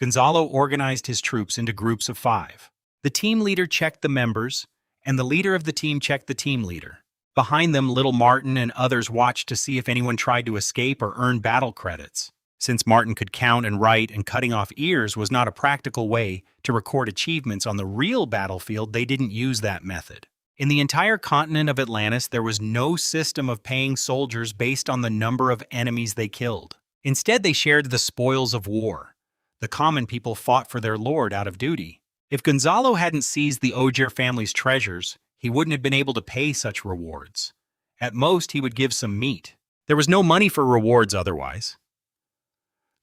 Gonzalo organized his troops into groups of 5. The team leader checked the members, and the leader of the team checked the team leader. Behind them, little Martin and others watched to see if anyone tried to escape or earn battle credits. Since Martin could count and write and cutting off ears was not a practical way to record achievements on the real battlefield, they didn't use that method. In the entire continent of Atlantis, there was no system of paying soldiers based on the number of enemies they killed. Instead, they shared the spoils of war. The common people fought for their lord out of duty. If Gonzalo hadn't seized the Ogier family's treasures, he wouldn't have been able to pay such rewards. At most, he would give some meat. There was no money for rewards otherwise.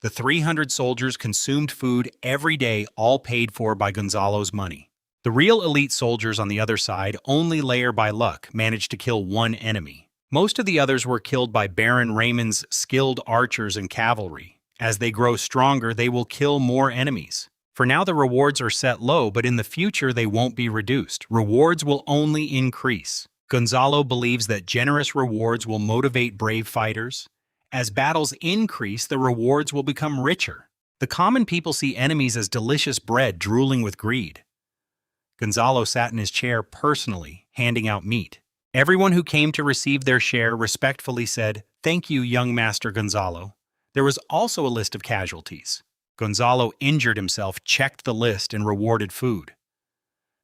The 300 soldiers consumed food every day, all paid for by Gonzalo's money. The real elite soldiers on the other side, only layer by luck, managed to kill 1 enemy. Most of the others were killed by Baron Raymond's skilled archers and cavalry. As they grow stronger, they will kill more enemies. For now, the rewards are set low, but in the future, they won't be reduced. Rewards will only increase. Gonzalo believes that generous rewards will motivate brave fighters. As battles increase, the rewards will become richer. The common people see enemies as delicious bread drooling with greed. Gonzalo sat in his chair personally, handing out meat. Everyone who came to receive their share respectfully said, "Thank you, young Master Gonzalo." There was also a list of casualties. Gonzalo injured himself, checked the list, and rewarded food.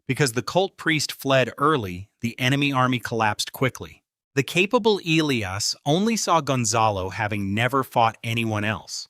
Because the cult priest fled early, the enemy army collapsed quickly. The capable Elias only saw Gonzalo, having never fought anyone else.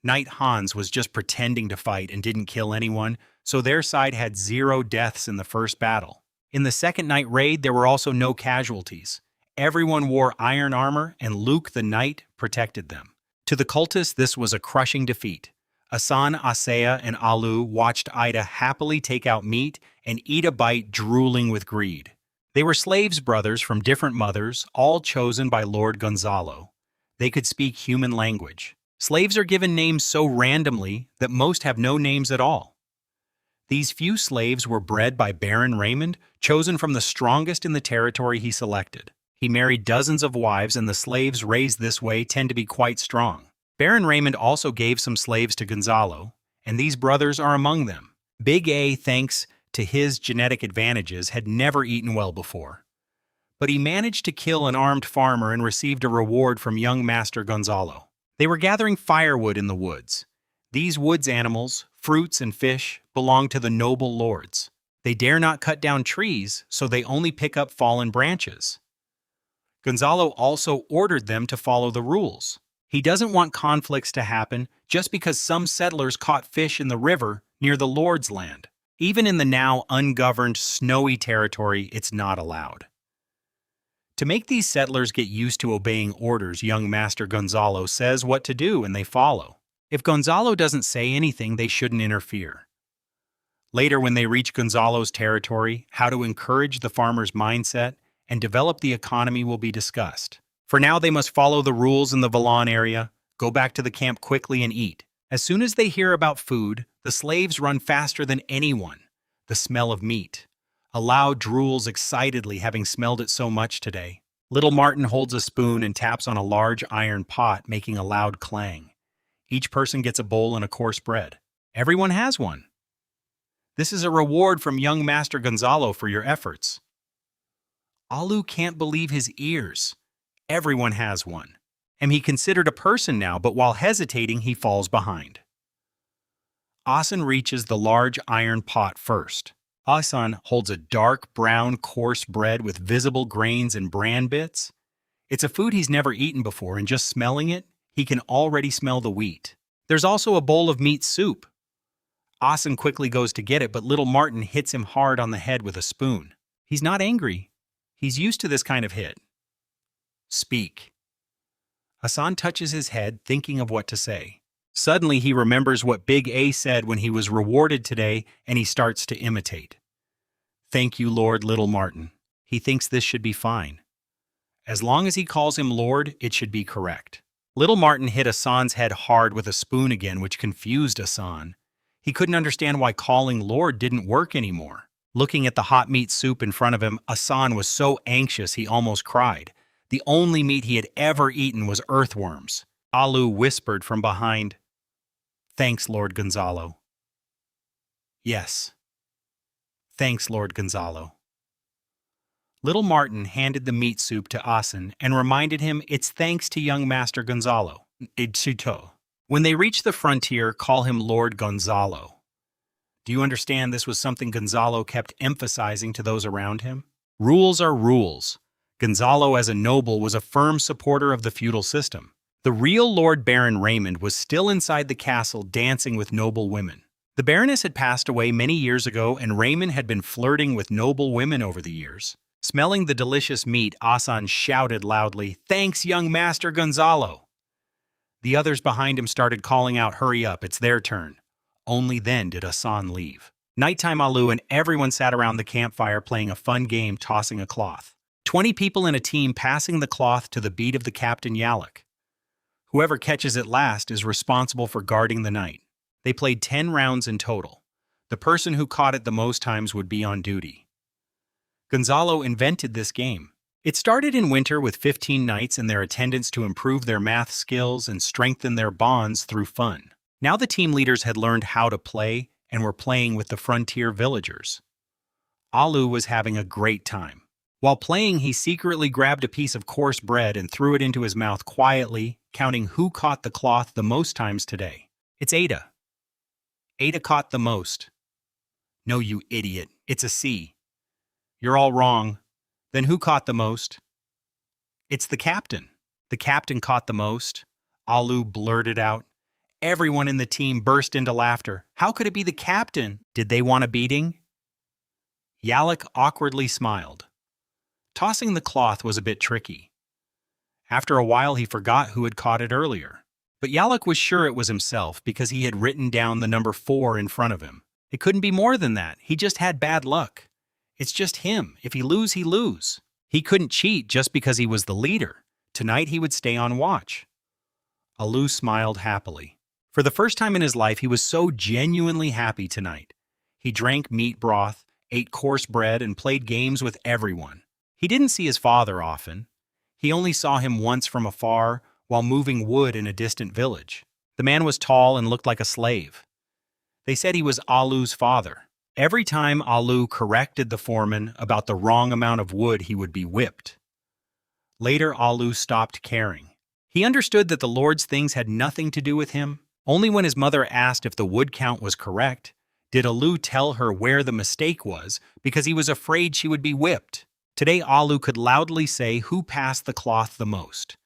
Knight Hans was just pretending to fight and didn't kill anyone, so their side had 0 deaths in the first battle. In the second night raid, there were also no casualties. Everyone wore iron armor, and Luke the Knight protected them. To the cultists, this was a crushing defeat. Asan, Asea, and Alu watched Ida happily take out meat and eat a bite, drooling with greed. They were slaves brothers from different mothers, all chosen by Lord Gonzalo. They could speak human language. Slaves are given names so randomly that most have no names at all. These few slaves were bred by Baron Raymond, chosen from the strongest in the territory he selected. He married dozens of wives, and the slaves raised this way tend to be quite strong. Baron Raymond also gave some slaves to Gonzalo, and these brothers are among them. Big A, thanks to his genetic advantages, had never eaten well before. But he managed to kill an armed farmer and received a reward from young Master Gonzalo. They were gathering firewood in the woods. These woods animals, fruits and fish, belong to the noble lords. They dare not cut down trees, so they only pick up fallen branches. Gonzalo also ordered them to follow the rules. He doesn't want conflicts to happen just because some settlers caught fish in the river near the Lord's land. Even in the now ungoverned, snowy territory, it's not allowed. To make these settlers get used to obeying orders, young Master Gonzalo says what to do and they follow. If Gonzalo doesn't say anything, they shouldn't interfere. Later, when they reach Gonzalo's territory, how to encourage the farmer's mindset and develop the economy will be discussed. For now, they must follow the rules in the Valon area, go back to the camp quickly and eat. As soon as they hear about food, the slaves run faster than anyone. The smell of meat. Alao drools excitedly, having smelled it so much today. Little Martin holds a spoon and taps on a large iron pot, making a loud clang. Each person gets a bowl and a coarse bread. Everyone has one. This is a reward from young Master Gonzalo for your efforts. Alu can't believe his ears. Everyone has one. And he considered a person now, but while hesitating, he falls behind. Asen reaches the large iron pot first. Hassan holds a dark brown coarse bread with visible grains and bran bits. It's a food he's never eaten before, and just smelling it, he can already smell the wheat. There's also a bowl of meat soup. Hassan quickly goes to get it, but little Martin hits him hard on the head with a spoon. He's not angry. He's used to this kind of hit. Speak. Hassan touches his head, thinking of what to say. Suddenly, he remembers what Big A said when he was rewarded today, and he starts to imitate. Thank you, Lord, little Martin. He thinks this should be fine. As long as he calls him Lord, it should be correct. Little Martin hit Hassan's head hard with a spoon again, which confused Hassan. He couldn't understand why calling Lord didn't work anymore. Looking at the hot meat soup in front of him, Hassan was so anxious he almost cried. The only meat he had ever eaten was earthworms. Alu whispered from behind, Thanks, Lord Gonzalo. Yes. Thanks, Lord Gonzalo. Little Martin handed the meat soup to Hassan and reminded him it's thanks to young Master Gonzalo. Ichito. When they reach the frontier, call him Lord Gonzalo. Do you understand this was something Gonzalo kept emphasizing to those around him? Rules are rules. Gonzalo, as a noble, was a firm supporter of the feudal system. The real Lord Baron Raymond was still inside the castle dancing with noble women. The Baroness had passed away many years ago, and Raymond had been flirting with noble women over the years. Smelling the delicious meat, Hassan shouted loudly, Thanks, young Master Gonzalo! The others behind him started calling out, Hurry up, it's their turn. Only then did Hassan leave. Nighttime Alu and everyone sat around the campfire playing a fun game, tossing a cloth. 20 people in a team passing the cloth to the beat of the Captain Yalak. Whoever catches it last is responsible for guarding the night. They played 10 rounds in total. The person who caught it the most times would be on duty. Gonzalo invented this game. It started in winter with 15 knights and their attendants to improve their math skills and strengthen their bonds through fun. Now the team leaders had learned how to play and were playing with the frontier villagers. Alu was having a great time. While playing, he secretly grabbed a piece of coarse bread and threw it into his mouth quietly, counting who caught the cloth the most times today. It's Ada. Ada caught the most. No, you idiot. It's a C. You're all wrong. Then who caught the most? It's the captain. The captain caught the most. Alu blurted out. Everyone in the team burst into laughter. How could it be the captain? Did they want a beating? Yalak awkwardly smiled. Tossing the cloth was a bit tricky. After a while, he forgot who had caught it earlier. But Yalak was sure it was himself because he had written down the number 4 in front of him. It couldn't be more than that. He just had bad luck. It's just him. If he lose, he lose. He couldn't cheat just because he was the leader. Tonight he would stay on watch. Alu smiled happily. For the first time in his life, he was so genuinely happy tonight. He drank meat broth, ate coarse bread, and played games with everyone. He didn't see his father often. He only saw him once from afar while moving wood in a distant village. The man was tall and looked like a slave. They said he was Alu's father. Every time Alu corrected the foreman about the wrong amount of wood, he would be whipped. Later, Alu stopped caring. He understood that the Lord's things had nothing to do with him. Only when his mother asked if the wood count was correct did Alu tell her where the mistake was, because he was afraid she would be whipped. Today, Alu could loudly say who passed the cloth the most.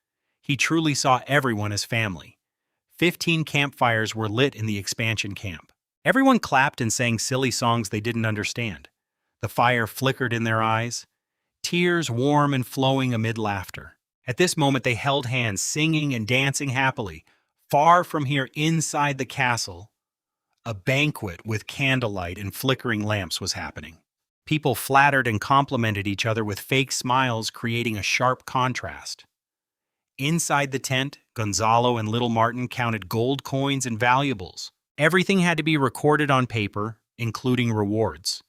He truly saw everyone as family. 15 campfires were lit in the expansion camp. Everyone clapped and sang silly songs they didn't understand. The fire flickered in their eyes, tears warm and flowing amid laughter. At this moment, they held hands, singing and dancing happily. Far from here, inside the castle, a banquet with candlelight and flickering lamps was happening. People flattered and complimented each other with fake smiles, creating a sharp contrast. Inside the tent, Gonzalo and little Martin counted gold coins and valuables. Everything had to be recorded on paper, including rewards.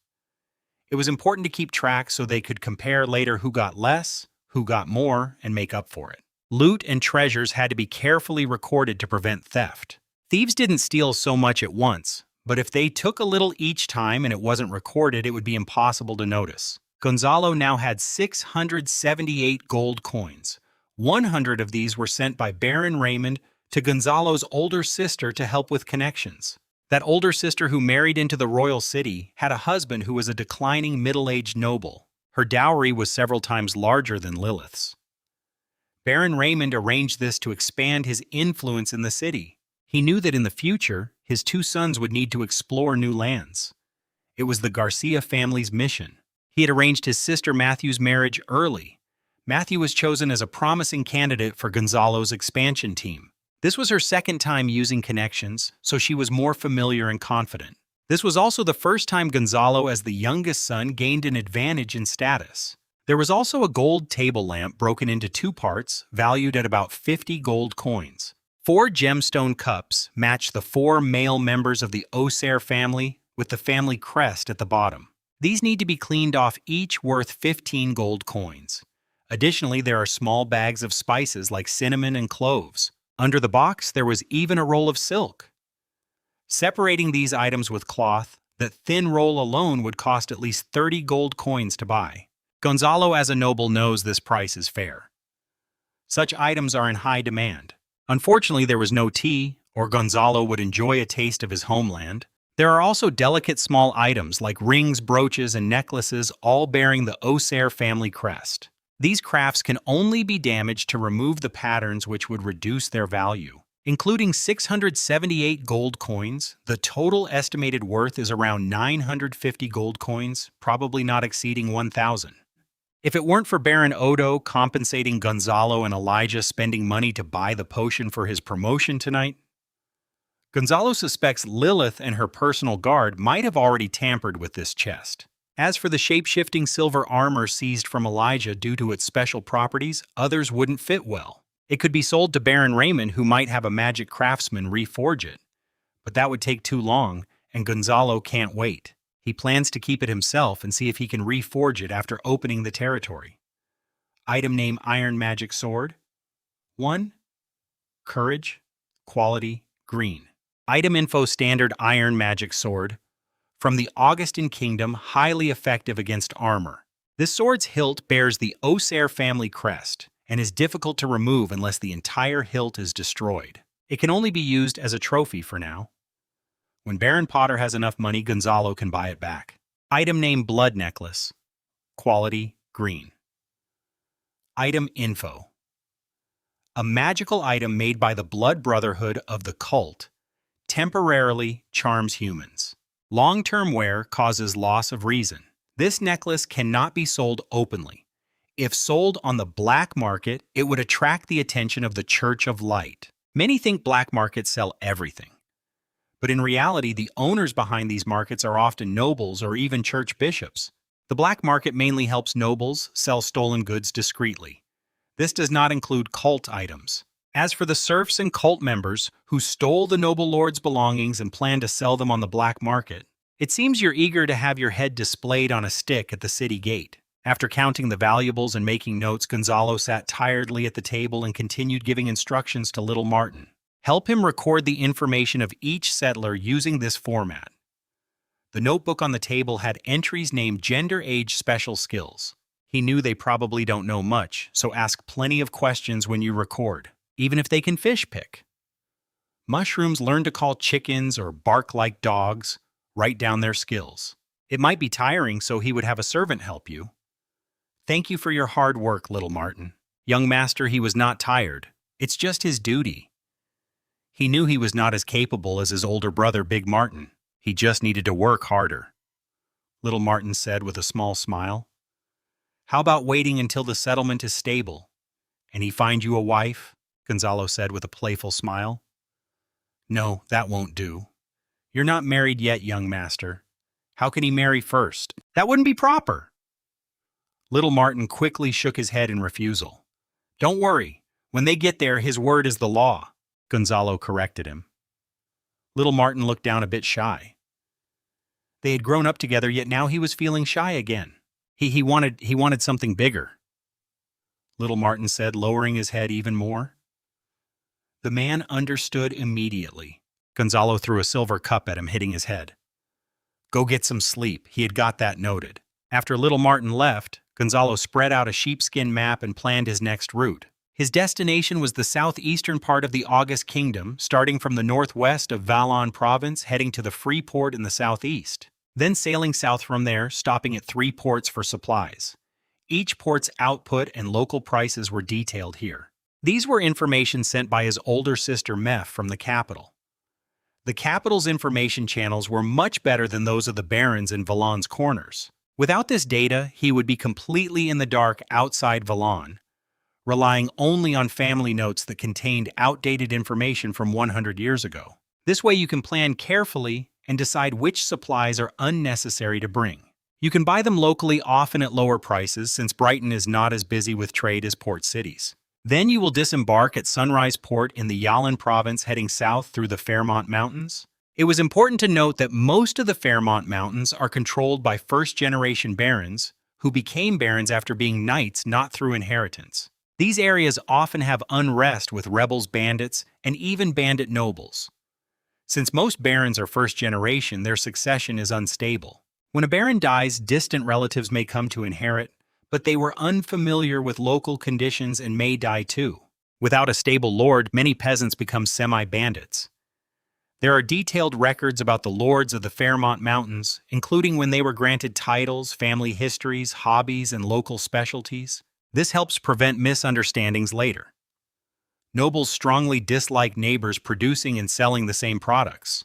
It was important to keep track so they could compare later who got less, who got more, and make up for it. Loot and treasures had to be carefully recorded to prevent theft. Thieves didn't steal so much at once, but if they took a little each time and it wasn't recorded, it would be impossible to notice. Gonzalo now had 678 gold coins. 100 of these were sent by Baron Raymond to Gonzalo's older sister to help with connections. That older sister who married into the royal city had a husband who was a declining middle-aged noble. Her dowry was several times larger than Lilith's. Baron Raymond arranged this to expand his influence in the city. He knew that in the future, his two sons would need to explore new lands. It was the Garcia family's mission. He had arranged his sister Matthew's marriage early. Matthew was chosen as a promising candidate for Gonzalo's expansion team. This was her second time using connections, so she was more familiar and confident. This was also the first time Gonzalo, as the youngest son, gained an advantage in status. There was also a gold table lamp broken into two parts, valued at about 50 gold coins. 4 gemstone cups matched the 4 male members of the Oser family, with the family crest at the bottom. These need to be cleaned off, each worth 15 gold coins. Additionally, there are small bags of spices like cinnamon and cloves. Under the box, there was even a roll of silk. Separating these items with cloth, that thin roll alone would cost at least 30 gold coins to buy. Gonzalo, as a noble, knows this price is fair. Such items are in high demand. Unfortunately, there was no tea, or Gonzalo would enjoy a taste of his homeland. There are also delicate small items like rings, brooches, and necklaces, all bearing the Oser family crest. These crafts can only be damaged to remove the patterns, which would reduce their value. Including 678 gold coins, the total estimated worth is around 950 gold coins, probably not exceeding 1,000. If it weren't for Baron Odo compensating Gonzalo and Elijah spending money to buy the potion for his promotion tonight, Gonzalo suspects Lilith and her personal guard might have already tampered with this chest. As for the shape-shifting silver armor seized from Elijah due to its special properties, others wouldn't fit well. It could be sold to Baron Raymond, who might have a magic craftsman reforge it. But that would take too long, and Gonzalo can't wait. He plans to keep it himself and see if he can reforge it after opening the territory. Item name: Iron Magic Sword. 1. Courage. Quality: green. Item info: Standard Iron Magic Sword. From the Augustan Kingdom, highly effective against armor. This sword's hilt bears the Oser family crest and is difficult to remove unless the entire hilt is destroyed. It can only be used as a trophy for now. When Baron Potter has enough money, Gonzalo can buy it back. Item name: Blood Necklace. Quality: green. Item info: a magical item made by the Blood Brotherhood of the cult. Temporarily charms humans. Long-term wear causes loss of reason. This necklace cannot be sold openly. If sold on the black market, it would attract the attention of the Church of Light. Many think black markets sell everything. But in reality, the owners behind these markets are often nobles or even church bishops. The black market mainly helps nobles sell stolen goods discreetly. This does not include cult items. As for the serfs and cult members who stole the noble lord's belongings and plan to sell them on the black market, it seems you're eager to have your head displayed on a stick at the city gate. After counting the valuables and making notes, Gonzalo sat tiredly at the table and continued giving instructions to little Martin. Help him record the information of each settler using this format. The notebook on the table had entries named Gender, Age, Special Skills. He knew they probably don't know much, so ask plenty of questions when you record, even if they can fish pick. Mushrooms learn to call chickens or bark like dogs. Write down their skills. It might be tiring, so he would have a servant help you. Thank you for your hard work, little Martin. Young master, he was not tired. It's just his duty. He knew he was not as capable as his older brother, Big Martin. He just needed to work harder. Little Martin said with a small smile. How about waiting until the settlement is stable? And he find you a wife? Gonzalo said with a playful smile. No, that won't do. You're not married yet, young master. How can he marry first? That wouldn't be proper. Little Martin quickly shook his head in refusal. Don't worry. When they get there, his word is the law, Gonzalo corrected him. Little Martin looked down a bit shy. They had grown up together, yet now he was feeling shy again. He wanted something bigger. Little Martin said, lowering his head even more. The man understood immediately. Gonzalo threw a silver cup at him, hitting his head. Go get some sleep. He had got that noted. After little Martin left, Gonzalo spread out a sheepskin map and planned his next route. His destination was the southeastern part of the August Kingdom, starting from the northwest of Valon Province, heading to the Free Port in the southeast. Then sailing south from there, stopping at 3 ports for supplies. Each port's output and local prices were detailed here. These were information sent by his older sister Meph from the capital. The capital's information channels were much better than those of the barons in Valon's corners. Without this data, he would be completely in the dark outside Valon, relying only on family notes that contained outdated information from 100 years ago. This way you can plan carefully and decide which supplies are unnecessary to bring. You can buy them locally, often at lower prices, since Brighton is not as busy with trade as port cities. Then you will disembark at Sunrise Port in the Yalin province, heading south through the Fairmont Mountains. It was important to note that most of the Fairmont Mountains are controlled by first-generation barons, who became barons after being knights, not through inheritance. These areas often have unrest with rebels, bandits, and even bandit nobles. Since most barons are first-generation, their succession is unstable. When a baron dies, distant relatives may come to inherit, but they were unfamiliar with local conditions and may die too. Without a stable lord, many peasants become semi-bandits. There are detailed records about the lords of the Fairmont Mountains, including when they were granted titles, family histories, hobbies, and local specialties. This helps prevent misunderstandings later. Nobles strongly dislike neighbors producing and selling the same products.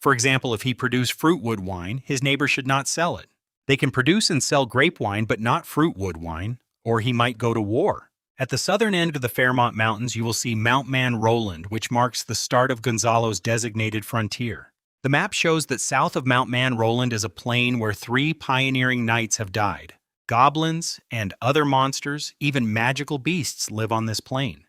For example, if he produced fruitwood wine, his neighbor should not sell it. They can produce and sell grape wine but not fruitwood wine, or he might go to war. At the southern end of the Fairmont Mountains, you will see Mount Man Roland, which marks the start of Gonzalo's designated frontier. The map shows that south of Mount Man Roland is a plain where 3 pioneering knights have died. Goblins and other monsters, even magical beasts, live on this plain.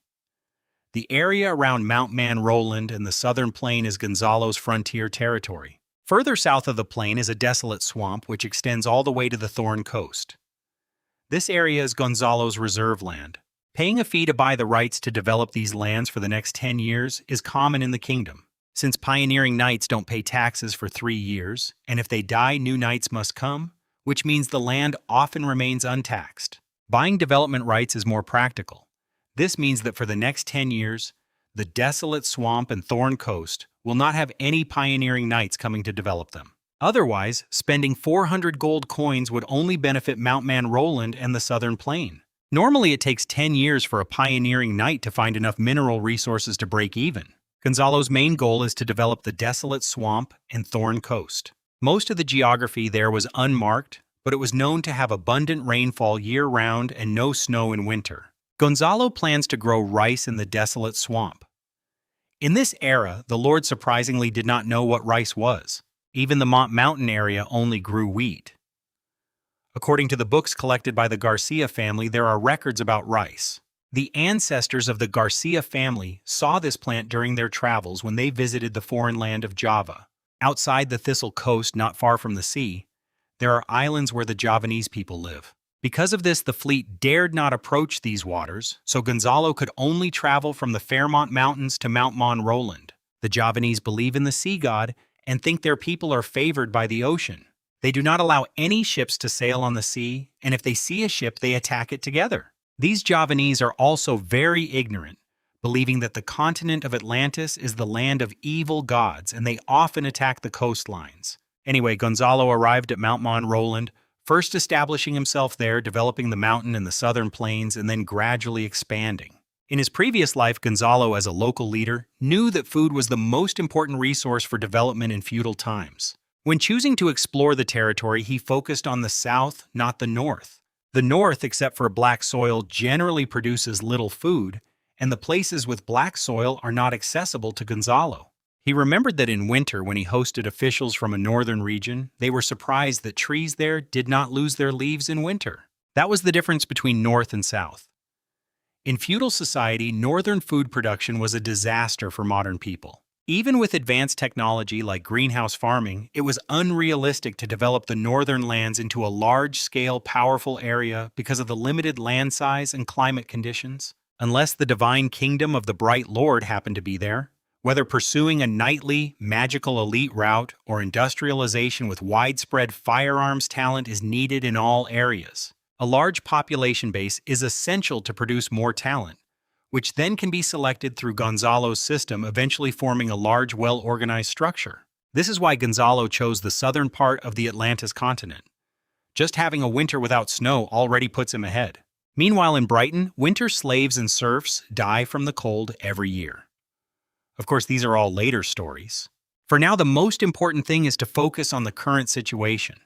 The area around Mount Man Roland and the southern plain is Gonzalo's frontier territory. Further south of the plain is a desolate swamp which extends all the way to the Thorn Coast. This area is Gonzalo's reserve land. Paying a fee to buy the rights to develop these lands for the next 10 years is common in the kingdom. Since pioneering knights don't pay taxes for 3 years, and if they die, new knights must come, which means the land often remains untaxed. Buying development rights is more practical. This means that for the next 10 years, the desolate swamp and Thorn Coast will not have any pioneering knights coming to develop them. Otherwise, spending 400 gold coins would only benefit Mount Man Roland and the southern plain. Normally, it takes 10 years for a pioneering knight to find enough mineral resources to break even. Gonzalo's main goal is to develop the desolate swamp and Thorn Coast. Most of the geography there was unmarked, but it was known to have abundant rainfall year-round and no snow in winter. Gonzalo plans to grow rice in the desolate swamp. In this era, the lord surprisingly did not know what rice was. Even the Mont Mountain area only grew wheat. According to the books collected by the Garcia family, there are records about rice. The ancestors of the Garcia family saw this plant during their travels when they visited the foreign land of Java. Outside the Thistle Coast, not far from the sea, there are islands where the Javanese people live. Because of this, the fleet dared not approach these waters, so Gonzalo could only travel from the Fairmont Mountains to Mount Mon Roland. The Javanese believe in the sea god and think their people are favored by the ocean. They do not allow any ships to sail on the sea, and if they see a ship, they attack it together. These Javanese are also very ignorant, believing that the continent of Atlantis is the land of evil gods, and they often attack the coastlines. Anyway, Gonzalo arrived at Mount Mon Roland, first establishing himself there, developing the mountain and the southern plains, and then gradually expanding. In his previous life, Gonzalo, as a local leader, knew that food was the most important resource for development in feudal times. When choosing to explore the territory, he focused on the south, not the north. The north, except for black soil, generally produces little food, and the places with black soil are not accessible to Gonzalo. He remembered that in winter, when he hosted officials from a northern region, they were surprised that trees there did not lose their leaves in winter. That was the difference between north and south. In feudal society, northern food production was a disaster for modern people. Even with advanced technology like greenhouse farming, it was unrealistic to develop the northern lands into a large-scale, powerful area because of the limited land size and climate conditions. Unless the divine kingdom of the Bright Lord happened to be there. Whether pursuing a knightly, magical elite route or industrialization with widespread firearms talent is needed in all areas. A large population base is essential to produce more talent, which then can be selected through Gonzalo's system, eventually forming a large, well-organized structure. This is why Gonzalo chose the southern part of the Atlantis continent. Just having a winter without snow already puts him ahead. Meanwhile, in Brighton, winter slaves and serfs die from the cold every year. Of course, these are all later stories. For now, the most important thing is to focus on the current situation.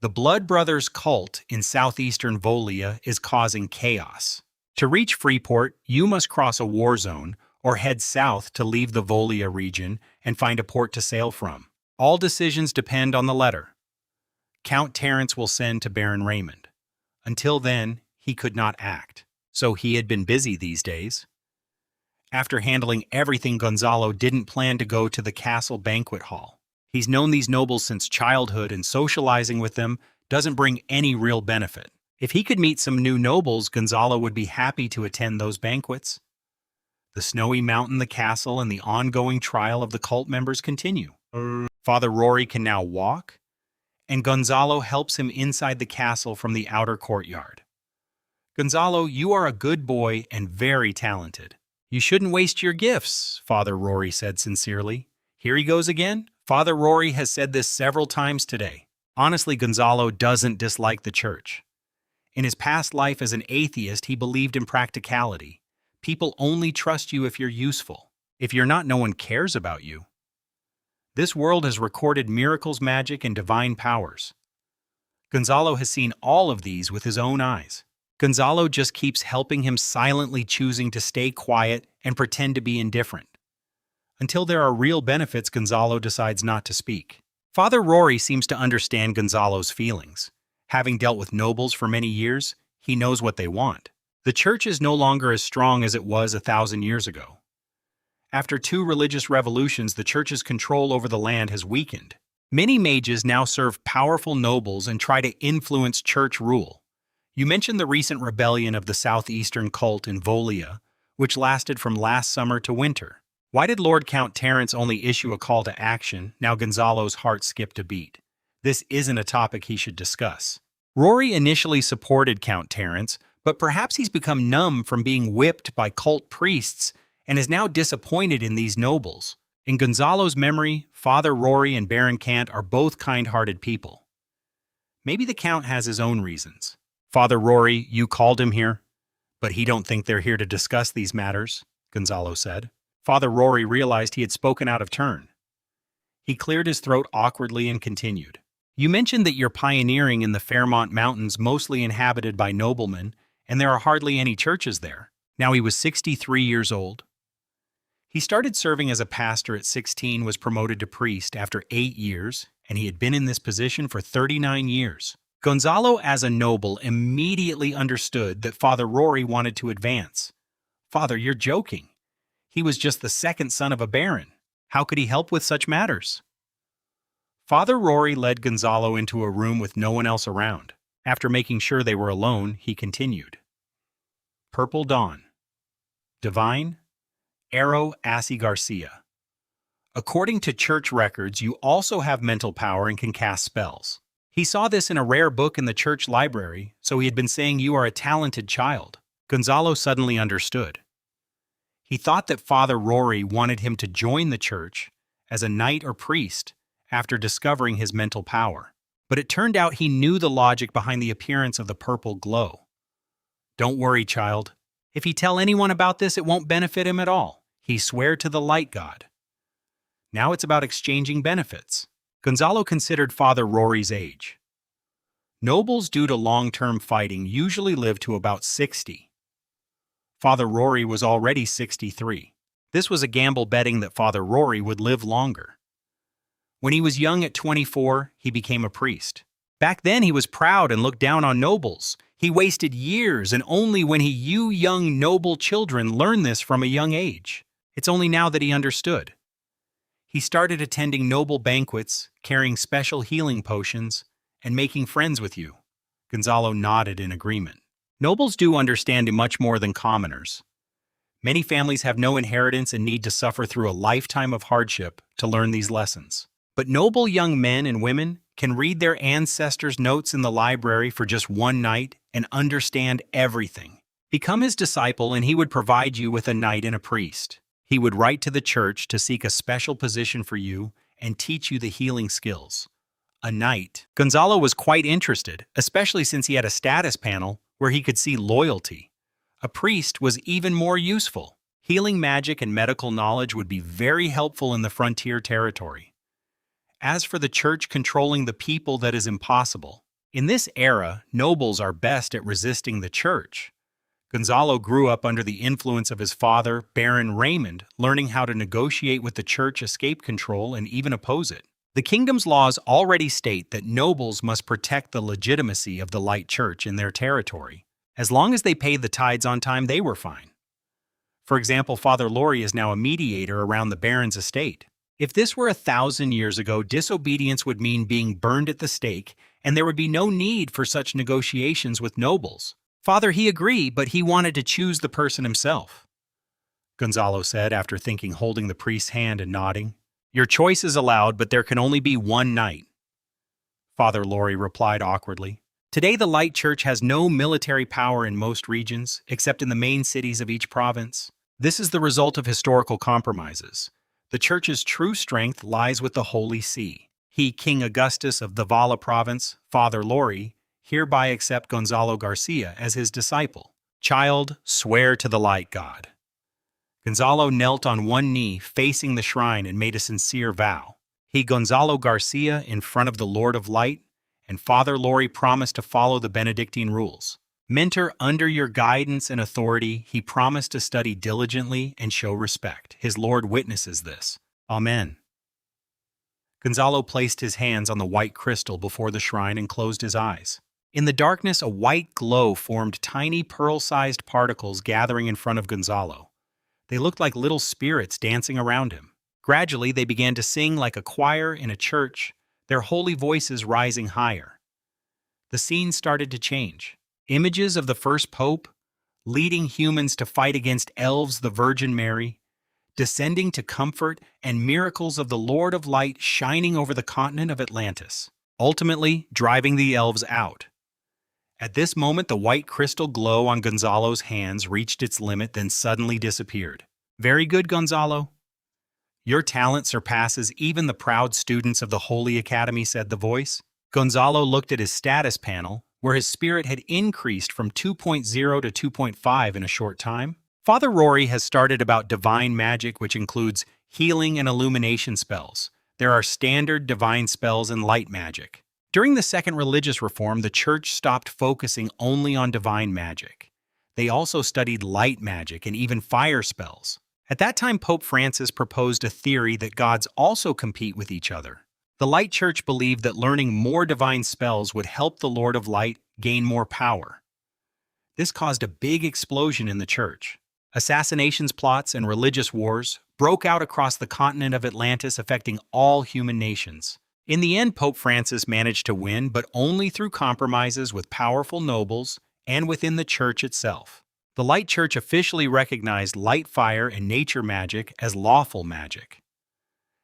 The Blood Brothers cult in southeastern Volia is causing chaos. To reach Freeport, you must cross a war zone or head south to leave the Volia region and find a port to sail from. All decisions depend on the letter. Count Terence will send to Baron Raymond. Until then, he could not act, so he had been busy these days. After handling everything, Gonzalo didn't plan to go to the castle banquet hall. He's known these nobles since childhood, and socializing with them doesn't bring any real benefit. If he could meet some new nobles, Gonzalo would be happy to attend those banquets. The snowy mountain, the castle, and the ongoing trial of the cult members continue. Father Rory can now walk, and Gonzalo helps him inside the castle from the outer courtyard. Gonzalo, you are a good boy and very talented. You shouldn't waste your gifts, Father Rory said sincerely. Here he goes again. Father Rory has said this several times today. Honestly, Gonzalo doesn't dislike the church. In his past life as an atheist, he believed in practicality. People only trust you if you're useful. If you're not, no one cares about you. This world has recorded miracles, magic, and divine powers. Gonzalo has seen all of these with his own eyes. Gonzalo just keeps helping him, silently choosing to stay quiet and pretend to be indifferent. Until there are real benefits, Gonzalo decides not to speak. Father Rory seems to understand Gonzalo's feelings. Having dealt with nobles for many years, he knows what they want. The church is no longer as strong as it was 1,000 years ago. After 2 religious revolutions, the church's control over the land has weakened. Many mages now serve powerful nobles and try to influence church rule. You mentioned the recent rebellion of the southeastern cult in Volia, which lasted from last summer to winter. Why did Lord Count Terence only issue a call to action? Now Gonzalo's heart skipped a beat. This isn't a topic he should discuss. Rory initially supported Count Terence, but perhaps he's become numb from being whipped by cult priests and is now disappointed in these nobles. In Gonzalo's memory, Father Rory and Baron Cant are both kind-hearted people. Maybe the Count has his own reasons. Father Rory, you called him here, but he don't think they're here to discuss these matters, Gonzalo said. Father Rory realized he had spoken out of turn. He cleared his throat awkwardly and continued. You mentioned that you're pioneering in the Fairmont Mountains, mostly inhabited by noblemen, and there are hardly any churches there. Now he was 63 years old. He started serving as a pastor at 16, was promoted to priest after 8 years, and he had been in this position for 39 years. Gonzalo, as a noble, immediately understood that Father Rory wanted to advance. Father, you're joking. He was just the second son of a baron. How could he help with such matters? Father Rory led Gonzalo into a room with no one else around. After making sure they were alone, he continued. Purple Dawn. Divine. Arrow Assi Garcia. According to church records, you also have mental power and can cast spells. He saw this in a rare book in the church library, so he had been saying you are a talented child. Gonzalo suddenly understood. He thought that Father Rory wanted him to join the church as a knight or priest after discovering his mental power. But it turned out he knew the logic behind the appearance of the purple glow. Don't worry, child. If he tell anyone about this, it won't benefit him at all. He swore to the light god. Now it's about exchanging benefits. Gonzalo considered Father Rory's age. Nobles, due to long-term fighting, usually live to about 60. Father Rory was already 63. This was a gamble, betting that Father Rory would live longer. When he was young at 24, he became a priest. Back then, he was proud and looked down on nobles. He wasted years, and only when you young noble children learn this from a young age. It's only now that he understood. He started attending noble banquets, carrying special healing potions, and making friends with you. Gonzalo nodded in agreement. Nobles do understand much more than commoners. Many families have no inheritance and need to suffer through a lifetime of hardship to learn these lessons. But noble young men and women can read their ancestors' notes in the library for just one night and understand everything. Become his disciple and he would provide you with a knight and a priest. He would write to the church to seek a special position for you and teach you the healing skills. A knight. Gonzalo was quite interested, especially since he had a status panel where he could see loyalty. A priest was even more useful. Healing magic and medical knowledge would be very helpful in the frontier territory. As for the church controlling the people, that is impossible. In this era, nobles are best at resisting the church. Gonzalo grew up under the influence of his father, Baron Raymond, learning how to negotiate with the church, escape control, and even oppose it. The kingdom's laws already state that nobles must protect the legitimacy of the light church in their territory. As long as they paid the tithes on time, they were fine. For example, Father Lori is now a mediator around the baron's estate. If this were 1,000 years ago, disobedience would mean being burned at the stake, and there would be no need for such negotiations with nobles. Father, he agreed, but he wanted to choose the person himself. Gonzalo said after thinking, holding the priest's hand and nodding. Your choice is allowed, but there can only be one knight. Father Lori replied awkwardly. Today the Light Church has no military power in most regions, except in the main cities of each province. This is the result of historical compromises. The Church's true strength lies with the Holy See. He, King Augustus of the Vala province, Father Lori, hereby accept Gonzalo Garcia as his disciple. Child, swear to the light God. Gonzalo knelt on one knee, facing the shrine, and made a sincere vow. He, Gonzalo Garcia, in front of the Lord of Light, and Father Lori promised to follow the Benedictine rules. Mentor, under your guidance and authority, he promised to study diligently and show respect. His Lord witnesses this. Amen. Gonzalo placed his hands on the white crystal before the shrine and closed his eyes. In the darkness, a white glow formed, tiny pearl-sized particles gathering in front of Gonzalo. They looked like little spirits dancing around him. Gradually, they began to sing like a choir in a church, their holy voices rising higher. The scene started to change. Images of the first pope, leading humans to fight against elves, the Virgin Mary, descending to comfort, and miracles of the Lord of Light shining over the continent of Atlantis, ultimately driving the elves out. At this moment, the white crystal glow on Gonzalo's hands reached its limit, then suddenly disappeared. Very good, Gonzalo. Your talent surpasses even the proud students of the Holy Academy, said the voice. Gonzalo looked at his status panel, where his spirit had increased from 2.0 to 2.5 in a short time. Father Rory has started about divine magic, which includes healing and illumination spells. There are standard divine spells and light magic. During the Second Religious Reform, the Church stopped focusing only on divine magic. They also studied light magic and even fire spells. At that time, Pope Francis proposed a theory that gods also compete with each other. The Light Church believed that learning more divine spells would help the Lord of Light gain more power. This caused a big explosion in the Church. Assassinations plots and religious wars broke out across the continent of Atlantis, affecting all human nations. In the end, Pope Francis managed to win, but only through compromises with powerful nobles and within the Church itself. The Light Church officially recognized light, fire, and nature magic as lawful magic.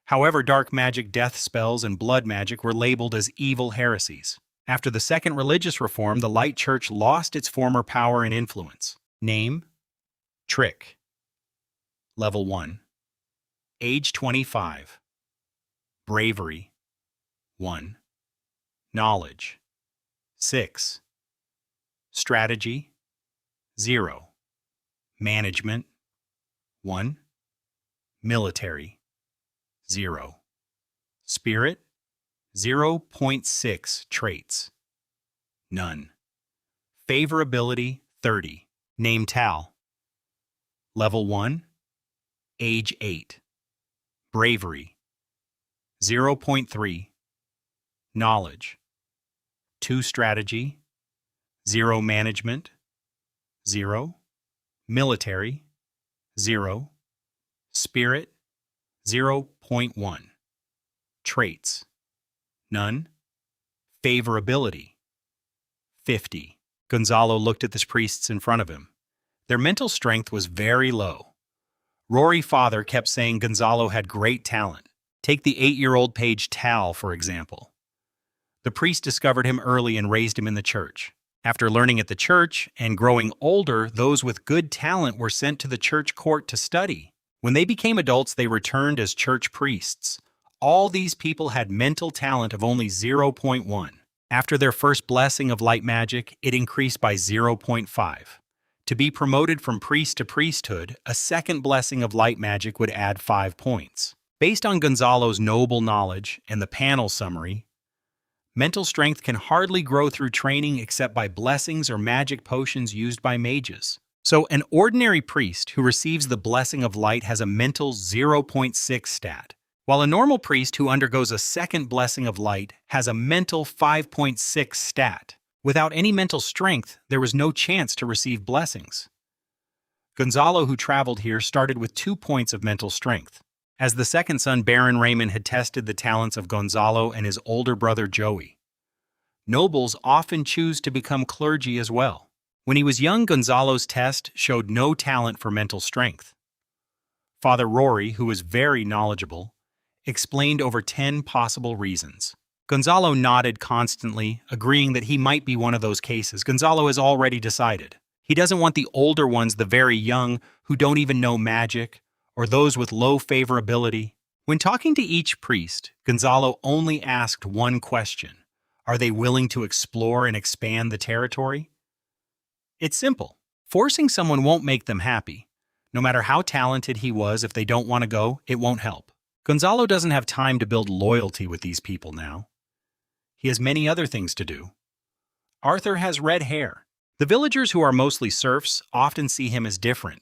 However, dark magic, death spells, and blood magic were labeled as evil heresies. After the Second Religious Reform, the Light Church lost its former power and influence. Name: Trick. Level 1. Age 25. Bravery 1. Knowledge 6. Strategy 0. Management 1. Military 0. Spirit 0.6. Traits none. Favorability 30. Name Tal. Level 1. Age 8. Bravery 0.3. Knowledge 2. Strategy 0. Management 0. Military 0. Spirit 0.1. Traits none. Favorability 50. Gonzalo looked at the priests in front of him. Their mental strength was very low. Rory Father kept saying Gonzalo had great talent. Take the 8-year-old page Tal, for example. The priest discovered him early and raised him in the church. After learning at the church and growing older, those with good talent were sent to the church court to study. When they became adults, they returned as church priests. All these people had mental talent of only zero point 0.1. After their first blessing of light magic, it increased by 0.5. To be promoted from priest to priesthood, a second blessing of light magic would add 5 points. Based on Gonzalo's noble knowledge and the panel summary, mental strength can hardly grow through training except by blessings or magic potions used by mages. So, an ordinary priest who receives the blessing of light has a mental 0.6 stat, while a normal priest who undergoes a second blessing of light has a mental 5.6 stat. Without any mental strength, there was no chance to receive blessings. Gonzalo, who traveled here, started with 2 points of mental strength. As the second son, Baron Raymond had tested the talents of Gonzalo and his older brother Joey. Nobles often choose to become clergy as well. When he was young, Gonzalo's test showed no talent for mental strength. Father Rory, who was very knowledgeable, explained over 10 possible reasons. Gonzalo nodded constantly, agreeing that he might be one of those cases. Gonzalo has already decided. He doesn't want the older ones, the very young, who don't even know magic, or those with low favorability. When talking to each priest, Gonzalo only asked one question. Are they willing to explore and expand the territory? It's simple. Forcing someone won't make them happy. No matter how talented he was, if they don't want to go, it won't help. Gonzalo doesn't have time to build loyalty with these people now. He has many other things to do. Arthur has red hair. The villagers, who are mostly serfs, often see him as different.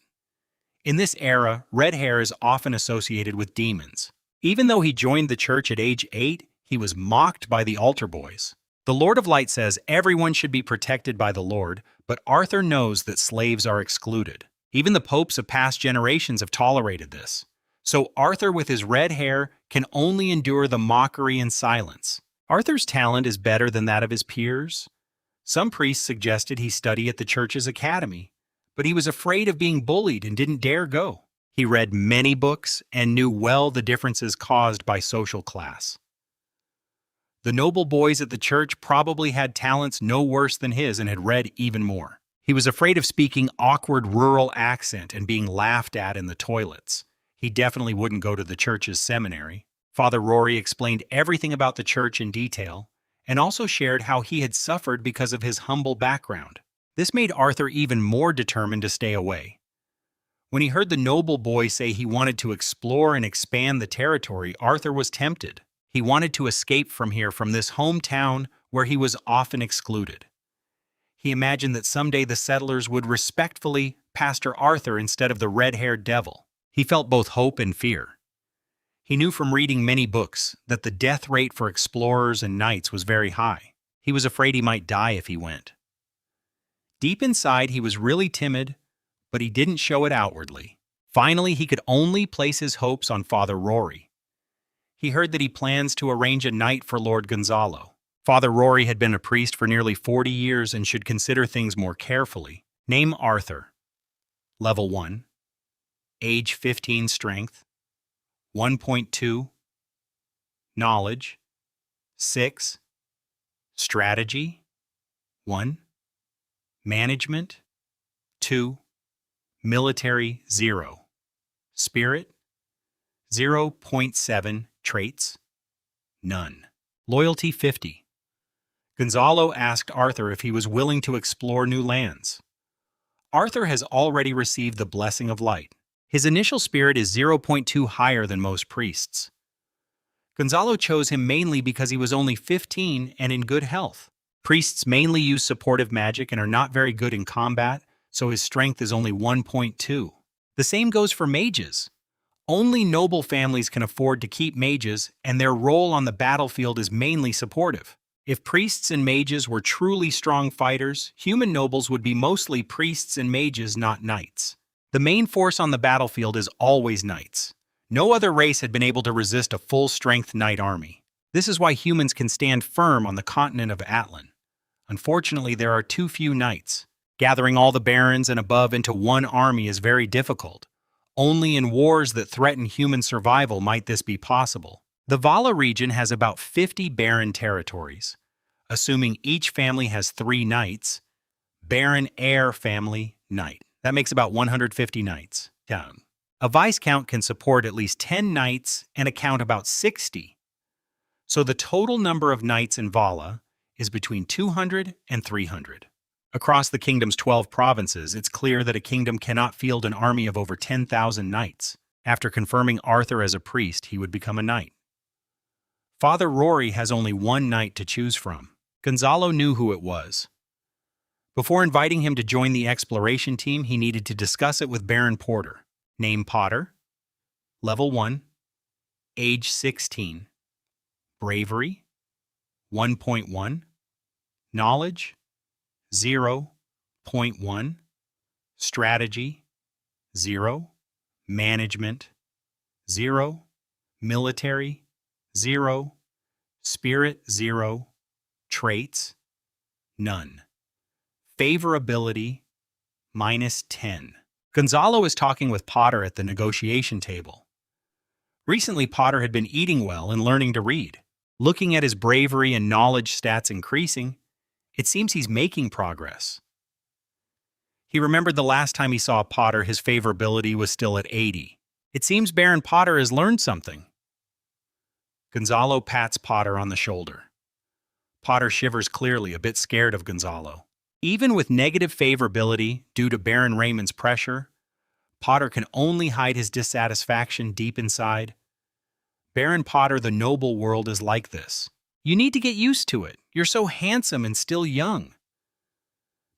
In this era, red hair is often associated with demons. Even though he joined the church at age 8, he was mocked by the altar boys. The Lord of Light says everyone should be protected by the Lord, but Arthur knows that slaves are excluded. Even the popes of past generations have tolerated this. So Arthur, with his red hair, can only endure the mockery and silence. Arthur's talent is better than that of his peers. Some priests suggested he study at the church's academy, but he was afraid of being bullied and didn't dare go. He read many books and knew well the differences caused by social class. The noble boys at the church probably had talents no worse than his and had read even more. He was afraid of speaking awkward rural accent and being laughed at in the toilets. He definitely wouldn't go to the church's seminary. Father Rory explained everything about the church in detail and also shared how he had suffered because of his humble background. This made Arthur even more determined to stay away. When he heard the noble boy say he wanted to explore and expand the territory, Arthur was tempted. He wanted to escape from here, from this hometown where he was often excluded. He imagined that someday the settlers would respectfully pastor Arthur instead of the red-haired devil. He felt both hope and fear. He knew from reading many books that the death rate for explorers and knights was very high. He was afraid he might die if he went. Deep inside, he was really timid, but he didn't show it outwardly. Finally, he could only place his hopes on Father Rory. He heard that he plans to arrange a night for Lord Gonzalo. Father Rory had been a priest for nearly 40 years and should consider things more carefully. Name Arthur. Level 1. Age 15 strength. 1.2. Knowledge. 6. Strategy. 1. Management. 2. Military. 0. Spirit. 0.7. Traits. None. Loyalty 50. Gonzalo asked Arthur if he was willing to explore new lands. Arthur has already received the blessing of light. His initial spirit is 0.2 higher than most priests. Gonzalo chose him mainly because he was only 15 and in good health. Priests mainly use supportive magic and are not very good in combat, so his strength is only 1.2. The same goes for mages. Only noble families can afford to keep mages, and their role on the battlefield is mainly supportive. If priests and mages were truly strong fighters, human nobles would be mostly priests and mages, not knights. The main force on the battlefield is always knights. No other race had been able to resist a full-strength knight army. This is why humans can stand firm on the continent of Atlan. Unfortunately, there are too few knights. Gathering all the barons and above into one army is very difficult. Only in wars that threaten human survival might this be possible. The Vala region has about 50 barren territories. Assuming each family has 3 knights, Baron Heir family knight. That makes about 150 knights. Down. A Viscount can support at least 10 knights and a count about 60. So the total number of knights in Vala is between 200 and 300. Across the kingdom's 12 provinces, it's clear that a kingdom cannot field an army of over 10,000 knights. After confirming Arthur as a priest, he would become a knight. Father Rory has only one knight to choose from. Gonzalo knew who it was. Before inviting him to join the exploration team, he needed to discuss it with Baron Porter. Name Potter. Level 1. Age 16. Bravery. 1.1. Knowledge. 0.1. Strategy. 0. Management. 0. Military. 0. Spirit. 0. Traits. None. Favorability. -10. Gonzalo is talking with Potter at the negotiation table. Recently, Potter had been eating well and learning to read. Looking at his bravery and knowledge stats increasing, it seems he's making progress. He remembered the last time he saw Potter, his favorability was still at 80. It seems Baron Potter has learned something. Gonzalo pats Potter on the shoulder. Potter shivers clearly, a bit scared of Gonzalo. Even with negative favorability due to Baron Raymond's pressure, Potter can only hide his dissatisfaction deep inside. Baron Potter, the noble world is like this. You need to get used to it. You're so handsome and still young.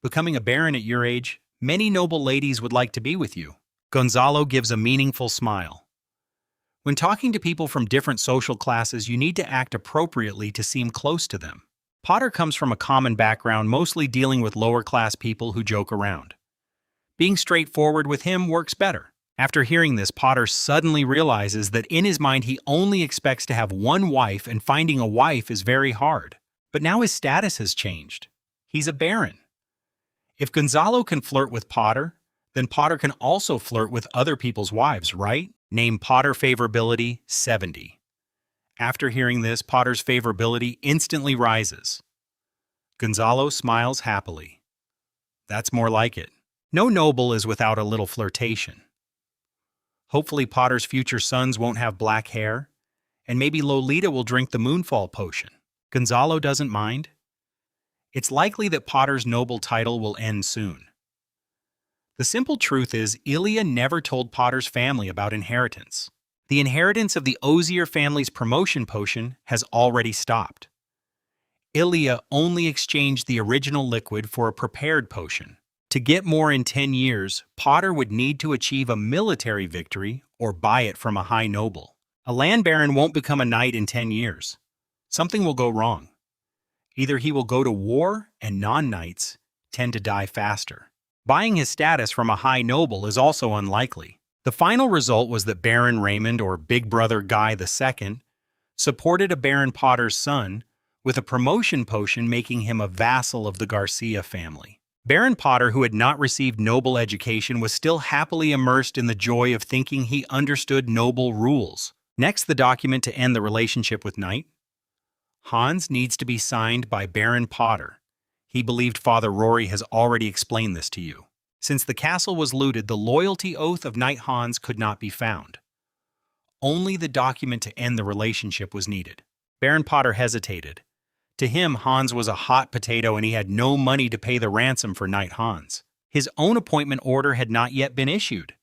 Becoming a baron at your age, many noble ladies would like to be with you. Gonzalo gives a meaningful smile. When talking to people from different social classes, you need to act appropriately to seem close to them. Potter comes from a common background, mostly dealing with lower-class people who joke around. Being straightforward with him works better. After hearing this, Potter suddenly realizes that in his mind he only expects to have one wife, and finding a wife is very hard. But now his status has changed. He's a baron. If Gonzalo can flirt with Potter, then Potter can also flirt with other people's wives, right? Name Potter favorability 70. After hearing this, Potter's favorability instantly rises. Gonzalo smiles happily. That's more like it. No noble is without a little flirtation. Hopefully Potter's future sons won't have black hair, and maybe Lolita will drink the Moonfall potion. Gonzalo doesn't mind. It's likely that Potter's noble title will end soon. The simple truth is, Ilya never told Potter's family about inheritance. The inheritance of the Ozier family's promotion potion has already stopped. Ilya only exchanged the original liquid for a prepared potion. To get more in 10 years, Potter would need to achieve a military victory or buy it from a high noble. A land baron won't become a knight in 10 years. Something will go wrong. Either he will go to war and non-knights tend to die faster. Buying his status from a high noble is also unlikely. The final result was that Baron Raymond, or Big Brother Guy II, supported a Baron Potter's son with a promotion potion, making him a vassal of the Garcia family. Baron Potter, who had not received noble education, was still happily immersed in the joy of thinking he understood noble rules. Next, the document to end the relationship with Knight. Hans needs to be signed by Baron Potter. He believed Father Rory has already explained this to you. Since the castle was looted, the loyalty oath of Knight Hans could not be found. Only the document to end the relationship was needed. Baron Potter hesitated. To him, Hans was a hot potato and he had no money to pay the ransom for Knight Hans. His own appointment order had not yet been issued.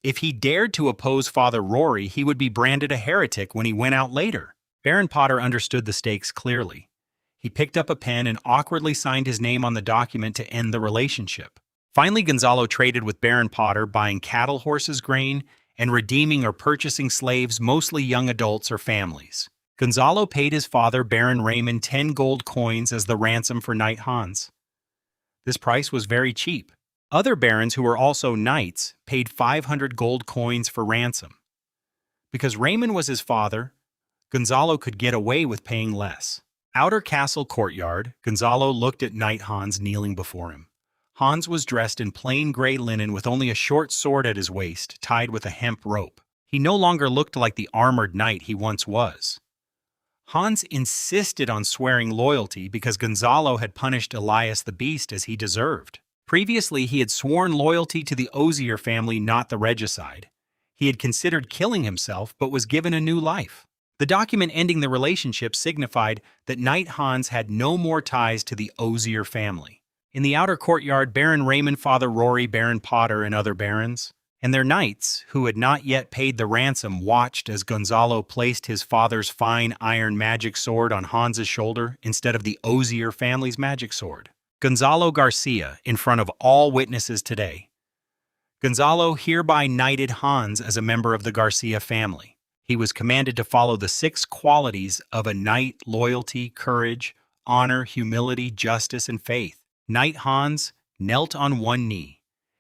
If he dared to oppose Father Rory, he would be branded a heretic when he went out later. Baron Potter understood the stakes clearly. He picked up a pen and awkwardly signed his name on the document to end the relationship. Finally, Gonzalo traded with Baron Potter, buying cattle, horses, grain, and redeeming or purchasing slaves, mostly young adults or families. Gonzalo paid his father, Baron Raymond, 10 gold coins as the ransom for Knight Hans. This price was very cheap. Other barons who were also knights paid 500 gold coins for ransom. Because Raymond was his father, Gonzalo could get away with paying less. Outer castle courtyard, Gonzalo looked at Knight Hans kneeling before him. Hans was dressed in plain gray linen with only a short sword at his waist, tied with a hemp rope. He no longer looked like the armored knight he once was. Hans insisted on swearing loyalty because Gonzalo had punished Elias the Beast as he deserved. Previously, he had sworn loyalty to the Ozier family, not the regicide. He had considered killing himself, but was given a new life. The document ending the relationship signified that Knight Hans had no more ties to the Ozier family. In the outer courtyard, Baron Raymond, Father Rory, Baron Potter, and other barons, and their knights, who had not yet paid the ransom, watched as Gonzalo placed his father's fine iron magic sword on Hans's shoulder instead of the Ozier family's magic sword. Gonzalo Garcia, in front of all witnesses today. Gonzalo hereby knighted Hans as a member of the Garcia family. He was commanded to follow the 6 qualities of a knight: loyalty, courage, honor, humility, justice, and faith. Knight Hans knelt on one knee,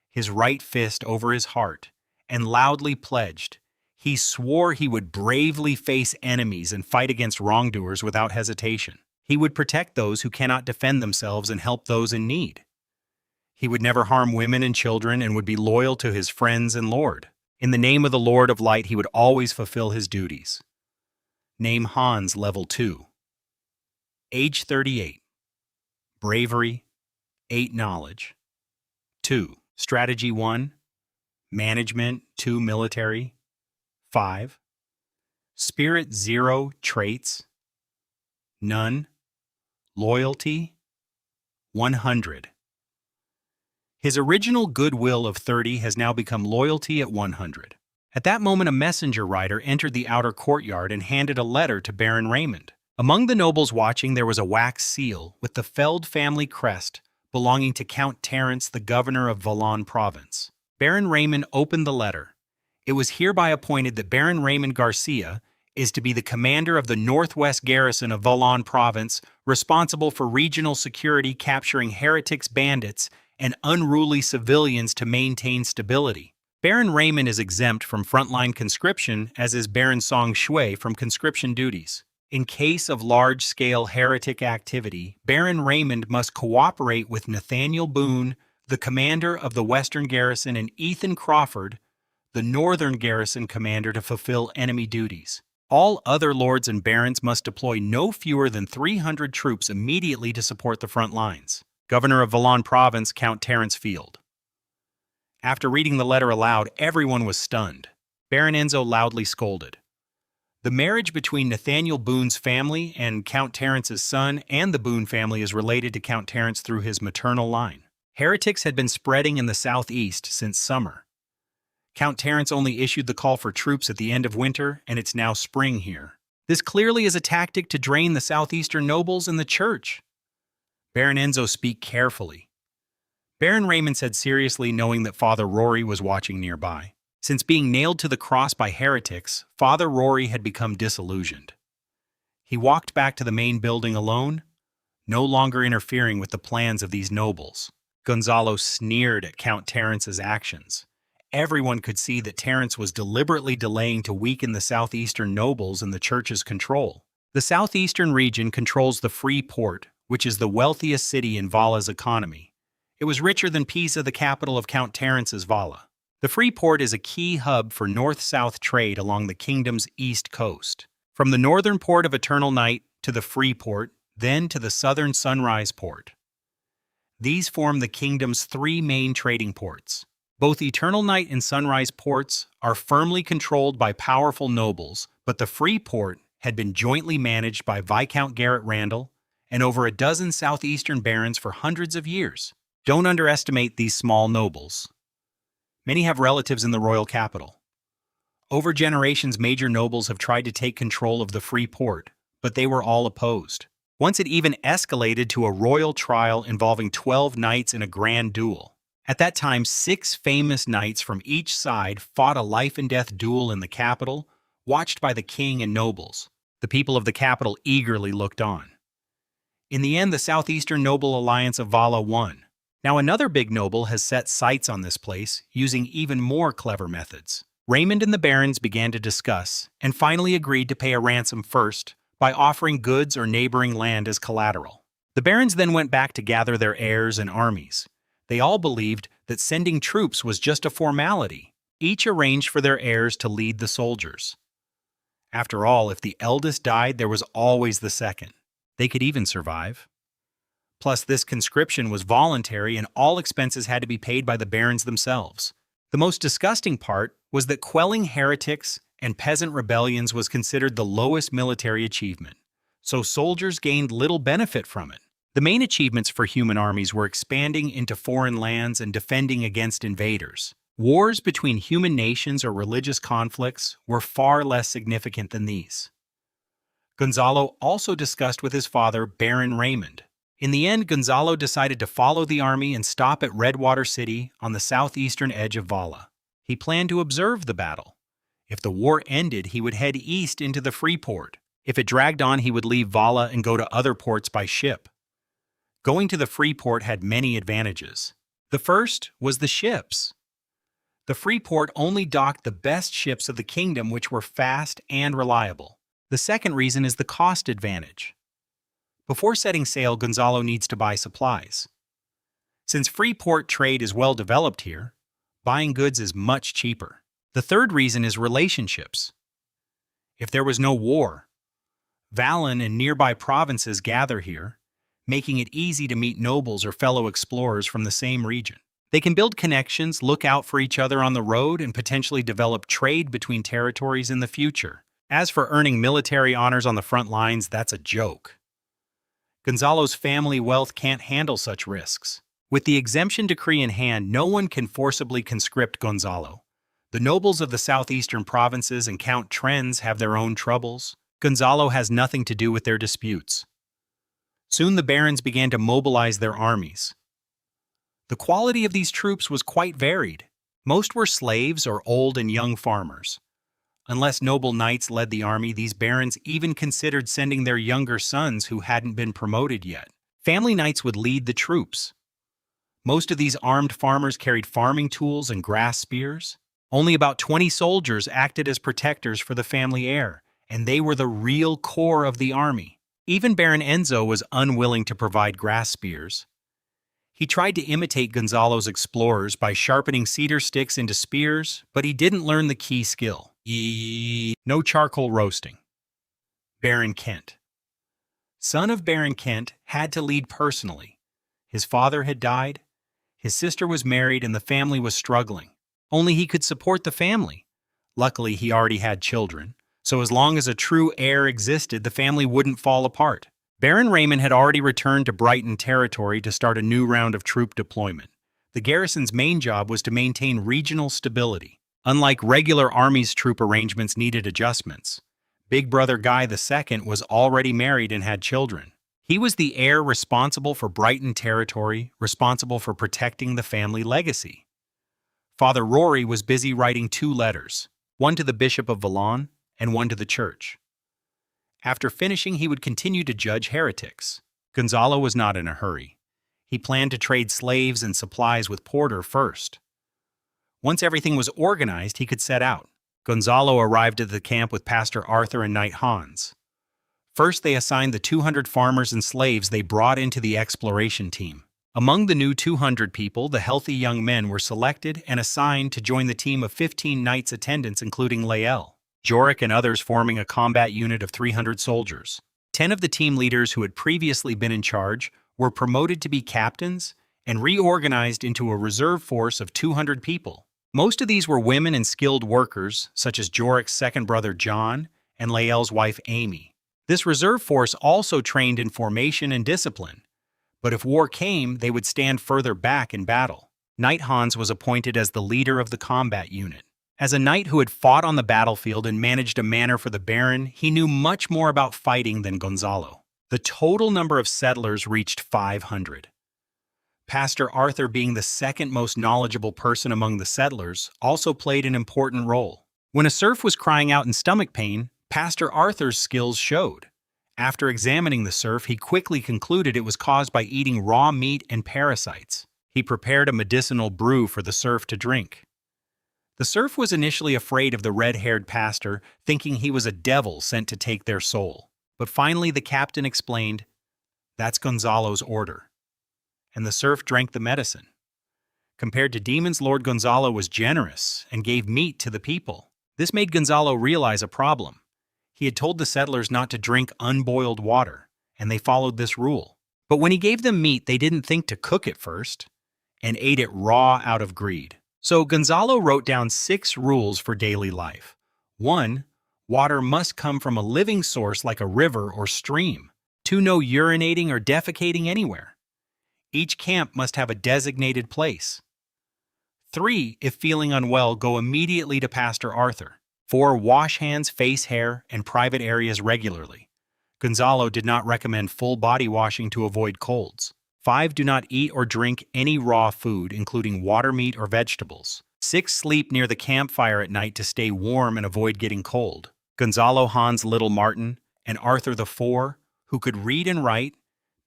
his right fist over his heart, and loudly pledged. He swore he would bravely face enemies and fight against wrongdoers without hesitation. He would protect those who cannot defend themselves and help those in need. He would never harm women and children and would be loyal to his friends and Lord. In the name of the Lord of Light, he would always fulfill his duties. Name Hans Level 2. Age 38. Bravery. 8. Knowledge. 2. Strategy 1. Management. 2. Military. 5. Spirit 0. Traits. None. Loyalty. 100. His original goodwill of 30 has now become loyalty at 100. At that moment, a messenger rider entered the outer courtyard and handed a letter to Baron Raymond. Among the nobles watching, there was a wax seal with the Feld family crest belonging to Count Terence, the governor of Valon province. Baron Raymond opened the letter. It was hereby appointed that Baron Raymond Garcia is to be the commander of the northwest garrison of Valon province, responsible for regional security, capturing heretics, bandits, and unruly civilians to maintain stability. Baron Raymond is exempt from frontline conscription, as is Baron Song Shui from conscription duties. In case of large-scale heretic activity, Baron Raymond must cooperate with Nathaniel Boone, the commander of the western garrison, and Ethan Crawford, the northern garrison commander, to fulfill enemy duties. All other lords and barons must deploy no fewer than 300 troops immediately to support the front lines. Governor of Valon province, Count Terence Field. After reading the letter aloud, everyone was stunned. Baron Enzo loudly scolded. The marriage between Nathaniel Boone's family and Count Terence's son and the Boone family is related to Count Terence through his maternal line. Heretics had been spreading in the southeast since summer. Count Terence only issued the call for troops at the end of winter, and it's now spring here. This clearly is a tactic to drain the southeastern nobles and the church. Baron Enzo, speak carefully. Baron Raymond said seriously, knowing that Father Rory was watching nearby. Since being nailed to the cross by heretics, Father Rory had become disillusioned. He walked back to the main building alone, no longer interfering with the plans of these nobles. Gonzalo sneered at Count Terence's actions. Everyone could see that Terence was deliberately delaying to weaken the southeastern nobles and the church's control. The southeastern region controls the Free Port, which is the wealthiest city in Vala's economy. It was richer than Pisa, the capital of Count Terence's Vala. The Free Port is a key hub for north-south trade along the kingdom's east coast. From the northern port of Eternal Night to the Free Port, then to the southern Sunrise Port. These form the kingdom's 3 main trading ports. Both Eternal Night and Sunrise ports are firmly controlled by powerful nobles, but the Free Port had been jointly managed by Viscount Garrett Randall and over a dozen southeastern barons for hundreds of years. Don't underestimate these small nobles. Many have relatives in the royal capital. Over generations, major nobles have tried to take control of the Free Port, but they were all opposed. Once it even escalated to a royal trial involving 12 knights in a grand duel. At that time, 6 famous knights from each side fought a life-and-death duel in the capital, watched by the king and nobles. The people of the capital eagerly looked on. In the end, the Southeastern Noble Alliance of Vala won. Now another big noble has set sights on this place, using even more clever methods. Raymond and the barons began to discuss, and finally agreed to pay a ransom first, by offering goods or neighboring land as collateral. The barons then went back to gather their heirs and armies. They all believed that sending troops was just a formality. Each arranged for their heirs to lead the soldiers. After all, if the eldest died, there was always the second. They could even survive. Plus, this conscription was voluntary and all expenses had to be paid by the barons themselves. The most disgusting part was that quelling heretics and peasant rebellions was considered the lowest military achievement, so soldiers gained little benefit from it. The main achievements for human armies were expanding into foreign lands and defending against invaders. Wars between human nations or religious conflicts were far less significant than these. Gonzalo also discussed with his father, Baron Raymond. In the end, Gonzalo decided to follow the army and stop at Redwater City on the southeastern edge of Vala. He planned to observe the battle. If the war ended, he would head east into the Freeport. If it dragged on, he would leave Vala and go to other ports by ship. Going to the Freeport had many advantages. The first was the ships. The Freeport only docked the best ships of the kingdom, which were fast and reliable. The second reason is the cost advantage. Before setting sail, Gonzalo needs to buy supplies. Since Freeport trade is well developed here, buying goods is much cheaper. The third reason is relationships. If there was no war, Valen and nearby provinces gather here, making it easy to meet nobles or fellow explorers from the same region. They can build connections, look out for each other on the road, and potentially develop trade between territories in the future. As for earning military honors on the front lines, that's a joke. Gonzalo's family wealth can't handle such risks. With the exemption decree in hand, no one can forcibly conscript Gonzalo. The nobles of the southeastern provinces and Count Trenz have their own troubles. Gonzalo has nothing to do with their disputes. Soon the barons began to mobilize their armies. The quality of these troops was quite varied. Most were slaves or old and young farmers. Unless noble knights led the army, these barons even considered sending their younger sons who hadn't been promoted yet. Family knights would lead the troops. Most of these armed farmers carried farming tools and grass spears. Only about 20 soldiers acted as protectors for the family heir, and they were the real core of the army. Even Baron Enzo was unwilling to provide grass spears. He tried to imitate Gonzalo's explorers by sharpening cedar sticks into spears, but he didn't learn the key skill. No charcoal roasting. Baron Kent. Son of Baron Kent, had to lead personally. His father had died, his sister was married, and the family was struggling. Only he could support the family. Luckily, he already had children, so as long as a true heir existed, the family wouldn't fall apart. Baron Raymond had already returned to Brighton territory to start a new round of troop deployment. The garrison's main job was to maintain regional stability. Unlike regular army's troop arrangements needed adjustments, Big Brother Guy II was already married and had children. He was the heir responsible for Brighton territory, responsible for protecting the family legacy. Father Rory was busy writing 2 letters, one to the Bishop of Valon and one to the church. After finishing, he would continue to judge heretics. Gonzalo was not in a hurry. He planned to trade slaves and supplies with Porter first. Once everything was organized, he could set out. Gonzalo arrived at the camp with Pastor Arthur and Knight Hans. First, they assigned the 200 farmers and slaves they brought into the exploration team. Among the new 200 people, the healthy young men were selected and assigned to join the team of 15 knights attendants, including Lael, Jorik, and others, forming a combat unit of 300 soldiers. 10 of the team leaders who had previously been in charge were promoted to be captains and reorganized into a reserve force of 200 people. Most of these were women and skilled workers, such as Jorik's second brother John and Lael's wife Amy. This reserve force also trained in formation and discipline, but if war came, they would stand further back in battle. Knight Hans was appointed as the leader of the combat unit. As a knight who had fought on the battlefield and managed a manor for the Baron, he knew much more about fighting than Gonzalo. The total number of settlers reached 500. Pastor Arthur, being the second most knowledgeable person among the settlers, also played an important role. When a serf was crying out in stomach pain, Pastor Arthur's skills showed. After examining the serf, he quickly concluded it was caused by eating raw meat and parasites. He prepared a medicinal brew for the serf to drink. The serf was initially afraid of the red-haired pastor, thinking he was a devil sent to take their soul. But finally the captain explained, "That's Gonzalo's order." And the serf drank the medicine. Compared to demons, Lord Gonzalo was generous and gave meat to the people. This made Gonzalo realize a problem. He had told the settlers not to drink unboiled water, and they followed this rule. But when he gave them meat, they didn't think to cook it first and ate it raw out of greed. So Gonzalo wrote down 6 rules for daily life. 1. Water must come from a living source like a river or stream. 2. No urinating or defecating anywhere. Each camp must have a designated place. 3. If feeling unwell, go immediately to Pastor Arthur. 4. Wash hands, face, hair, and private areas regularly. Gonzalo did not recommend full body washing to avoid colds. 5. Do not eat or drink any raw food, including water, meat, or vegetables. 6. Sleep near the campfire at night to stay warm and avoid getting cold. Gonzalo, Hans, Little Martin, and Arthur the Four, who could read and write,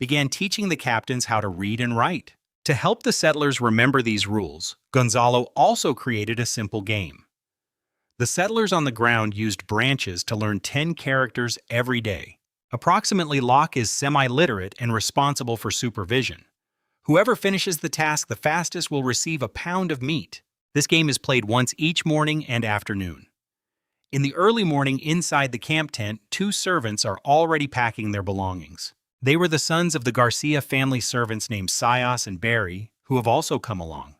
began teaching the captains how to read and write. To help the settlers remember these rules, Gonzalo also created a simple game. The settlers on the ground used branches to learn 10 characters every day. Approximately Locke is semi-literate and responsible for supervision. Whoever finishes the task the fastest will receive a pound of meat. This game is played once each morning and afternoon. In the early morning inside the camp tent, 2 servants are already packing their belongings. They were the sons of the Garcia family servants named Sias and Barry, who have also come along.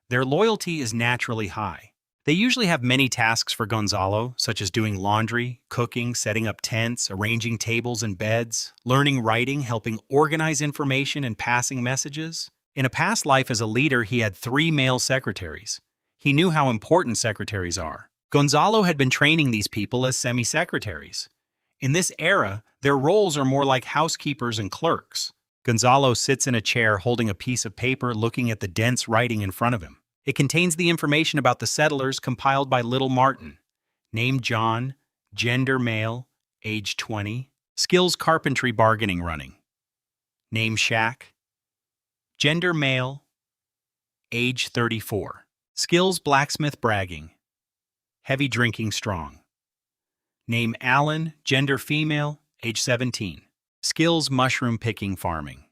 Their loyalty is naturally high. They usually have many tasks for Gonzalo, such as doing laundry, cooking, setting up tents, arranging tables and beds, learning writing, helping organize information, and passing messages. In a past life as a leader, he had 3 male secretaries. He knew how important secretaries are. Gonzalo had been training these people as semi-secretaries. In this era, their roles are more like housekeepers and clerks. Gonzalo sits in a chair holding a piece of paper looking at the dense writing in front of him. It contains the information about the settlers compiled by Little Martin. Name John, gender male, age 20, skills carpentry bargaining running. Name Shack, gender male, age 34, skills blacksmith bragging, heavy drinking strong. Name Alan, gender female, age 17, skills mushroom picking farming.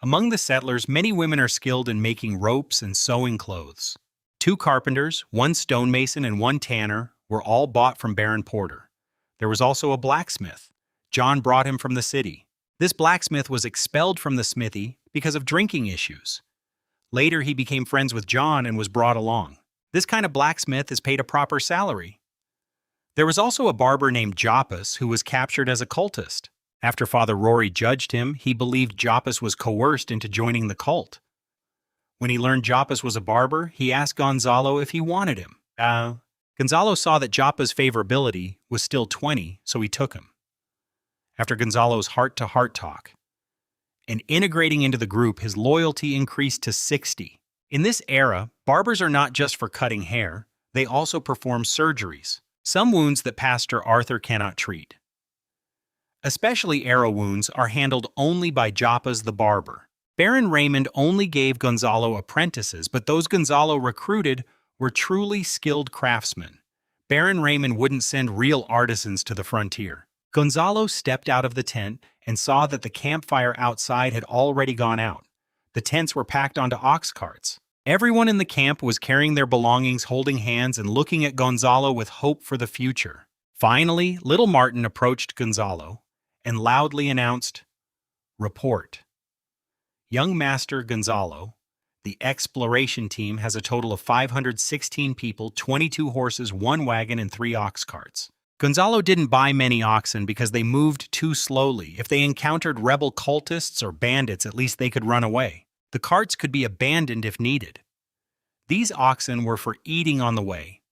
Among the settlers, many women are skilled in making ropes and sewing clothes. 2 carpenters, 1 stonemason, and 1 tanner were all bought from Baron Porter. There was also a blacksmith. John brought him from the city. This blacksmith was expelled from the smithy because of drinking issues. Later, he became friends with John and was brought along. This kind of blacksmith is paid a proper salary. There was also a barber named Joppus who was captured as a cultist. After Father Rory judged him, he believed Joppus was coerced into joining the cult. When he learned Joppus was a barber, he asked Gonzalo if he wanted him. Gonzalo saw that Joppus' favorability was still 20, so he took him. After Gonzalo's heart-to-heart talk and integrating into the group, his loyalty increased to 60. In this era, barbers are not just for cutting hair, they also perform surgeries, some wounds that Pastor Arthur cannot treat. Especially arrow wounds are handled only by Joppus the barber. Baron Raymond only gave Gonzalo apprentices, but those Gonzalo recruited were truly skilled craftsmen. Baron Raymond wouldn't send real artisans to the frontier. Gonzalo stepped out of the tent and saw that the campfire outside had already gone out. The tents were packed onto ox carts. Everyone in the camp was carrying their belongings, holding hands, and looking at Gonzalo with hope for the future. Finally, Little Martin approached Gonzalo and loudly announced, "Report. Young Master Gonzalo, the exploration team has a total of 516 people, 22 horses, 1 wagon, and 3 ox carts." Gonzalo didn't buy many oxen because they moved too slowly. If they encountered rebel cultists or bandits, at least they could run away. The carts could be abandoned if needed. These oxen were for eating on the way.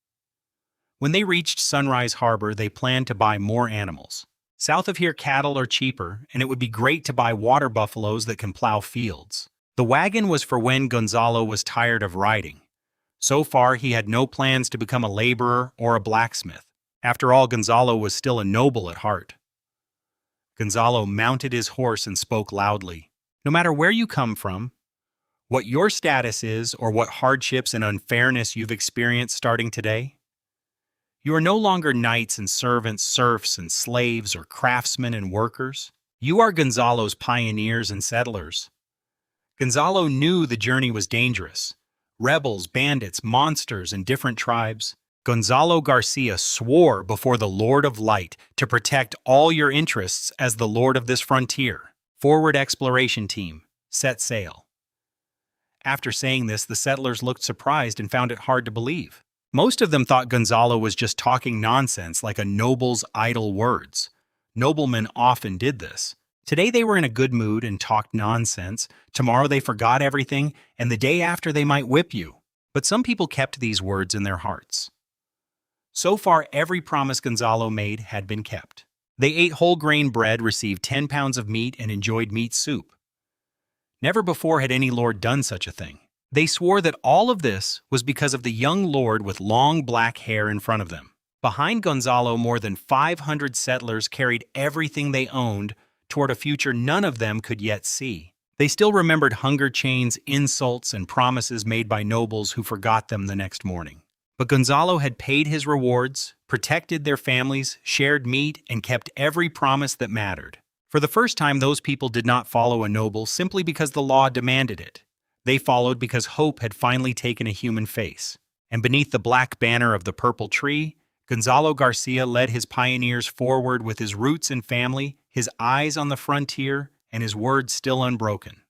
When they reached Sunrise Harbor, they planned to buy more animals. South of here, cattle are cheaper, and it would be great to buy water buffaloes that can plow fields. The wagon was for when Gonzalo was tired of riding. So far, he had no plans to become a laborer or a blacksmith. After all, Gonzalo was still a noble at heart. Gonzalo mounted his horse and spoke loudly. No matter where you come from, what your status is, or what hardships and unfairness you've experienced starting today, you are no longer knights and servants, serfs and slaves, or craftsmen and workers. You are Gonzalo's pioneers and settlers. Gonzalo knew the journey was dangerous. Rebels, bandits, monsters, and different tribes. Gonzalo Garcia swore before the Lord of Light to protect all your interests as the Lord of this frontier. Forward exploration team, set sail. After saying this, the settlers looked surprised and found it hard to believe. Most of them thought Gonzalo was just talking nonsense like a noble's idle words. Noblemen often did this. Today they were in a good mood and talked nonsense. Tomorrow they forgot everything, and the day after they might whip you. But some people kept these words in their hearts. So far, every promise Gonzalo made had been kept. They ate whole grain bread, received 10 pounds of meat, and enjoyed meat soup. Never before had any lord done such a thing. They swore that all of this was because of the young lord with long black hair in front of them. Behind Gonzalo, more than 500 settlers carried everything they owned toward a future none of them could yet see. They still remembered hunger chains, insults, and promises made by nobles who forgot them the next morning. But Gonzalo had paid his rewards, protected their families, shared meat, and kept every promise that mattered. For the first time, those people did not follow a noble simply because the law demanded it. They followed because hope had finally taken a human face. And beneath the black banner of the purple tree, Gonzalo Garcia led his pioneers forward with his roots and family, his eyes on the frontier, and his words still unbroken.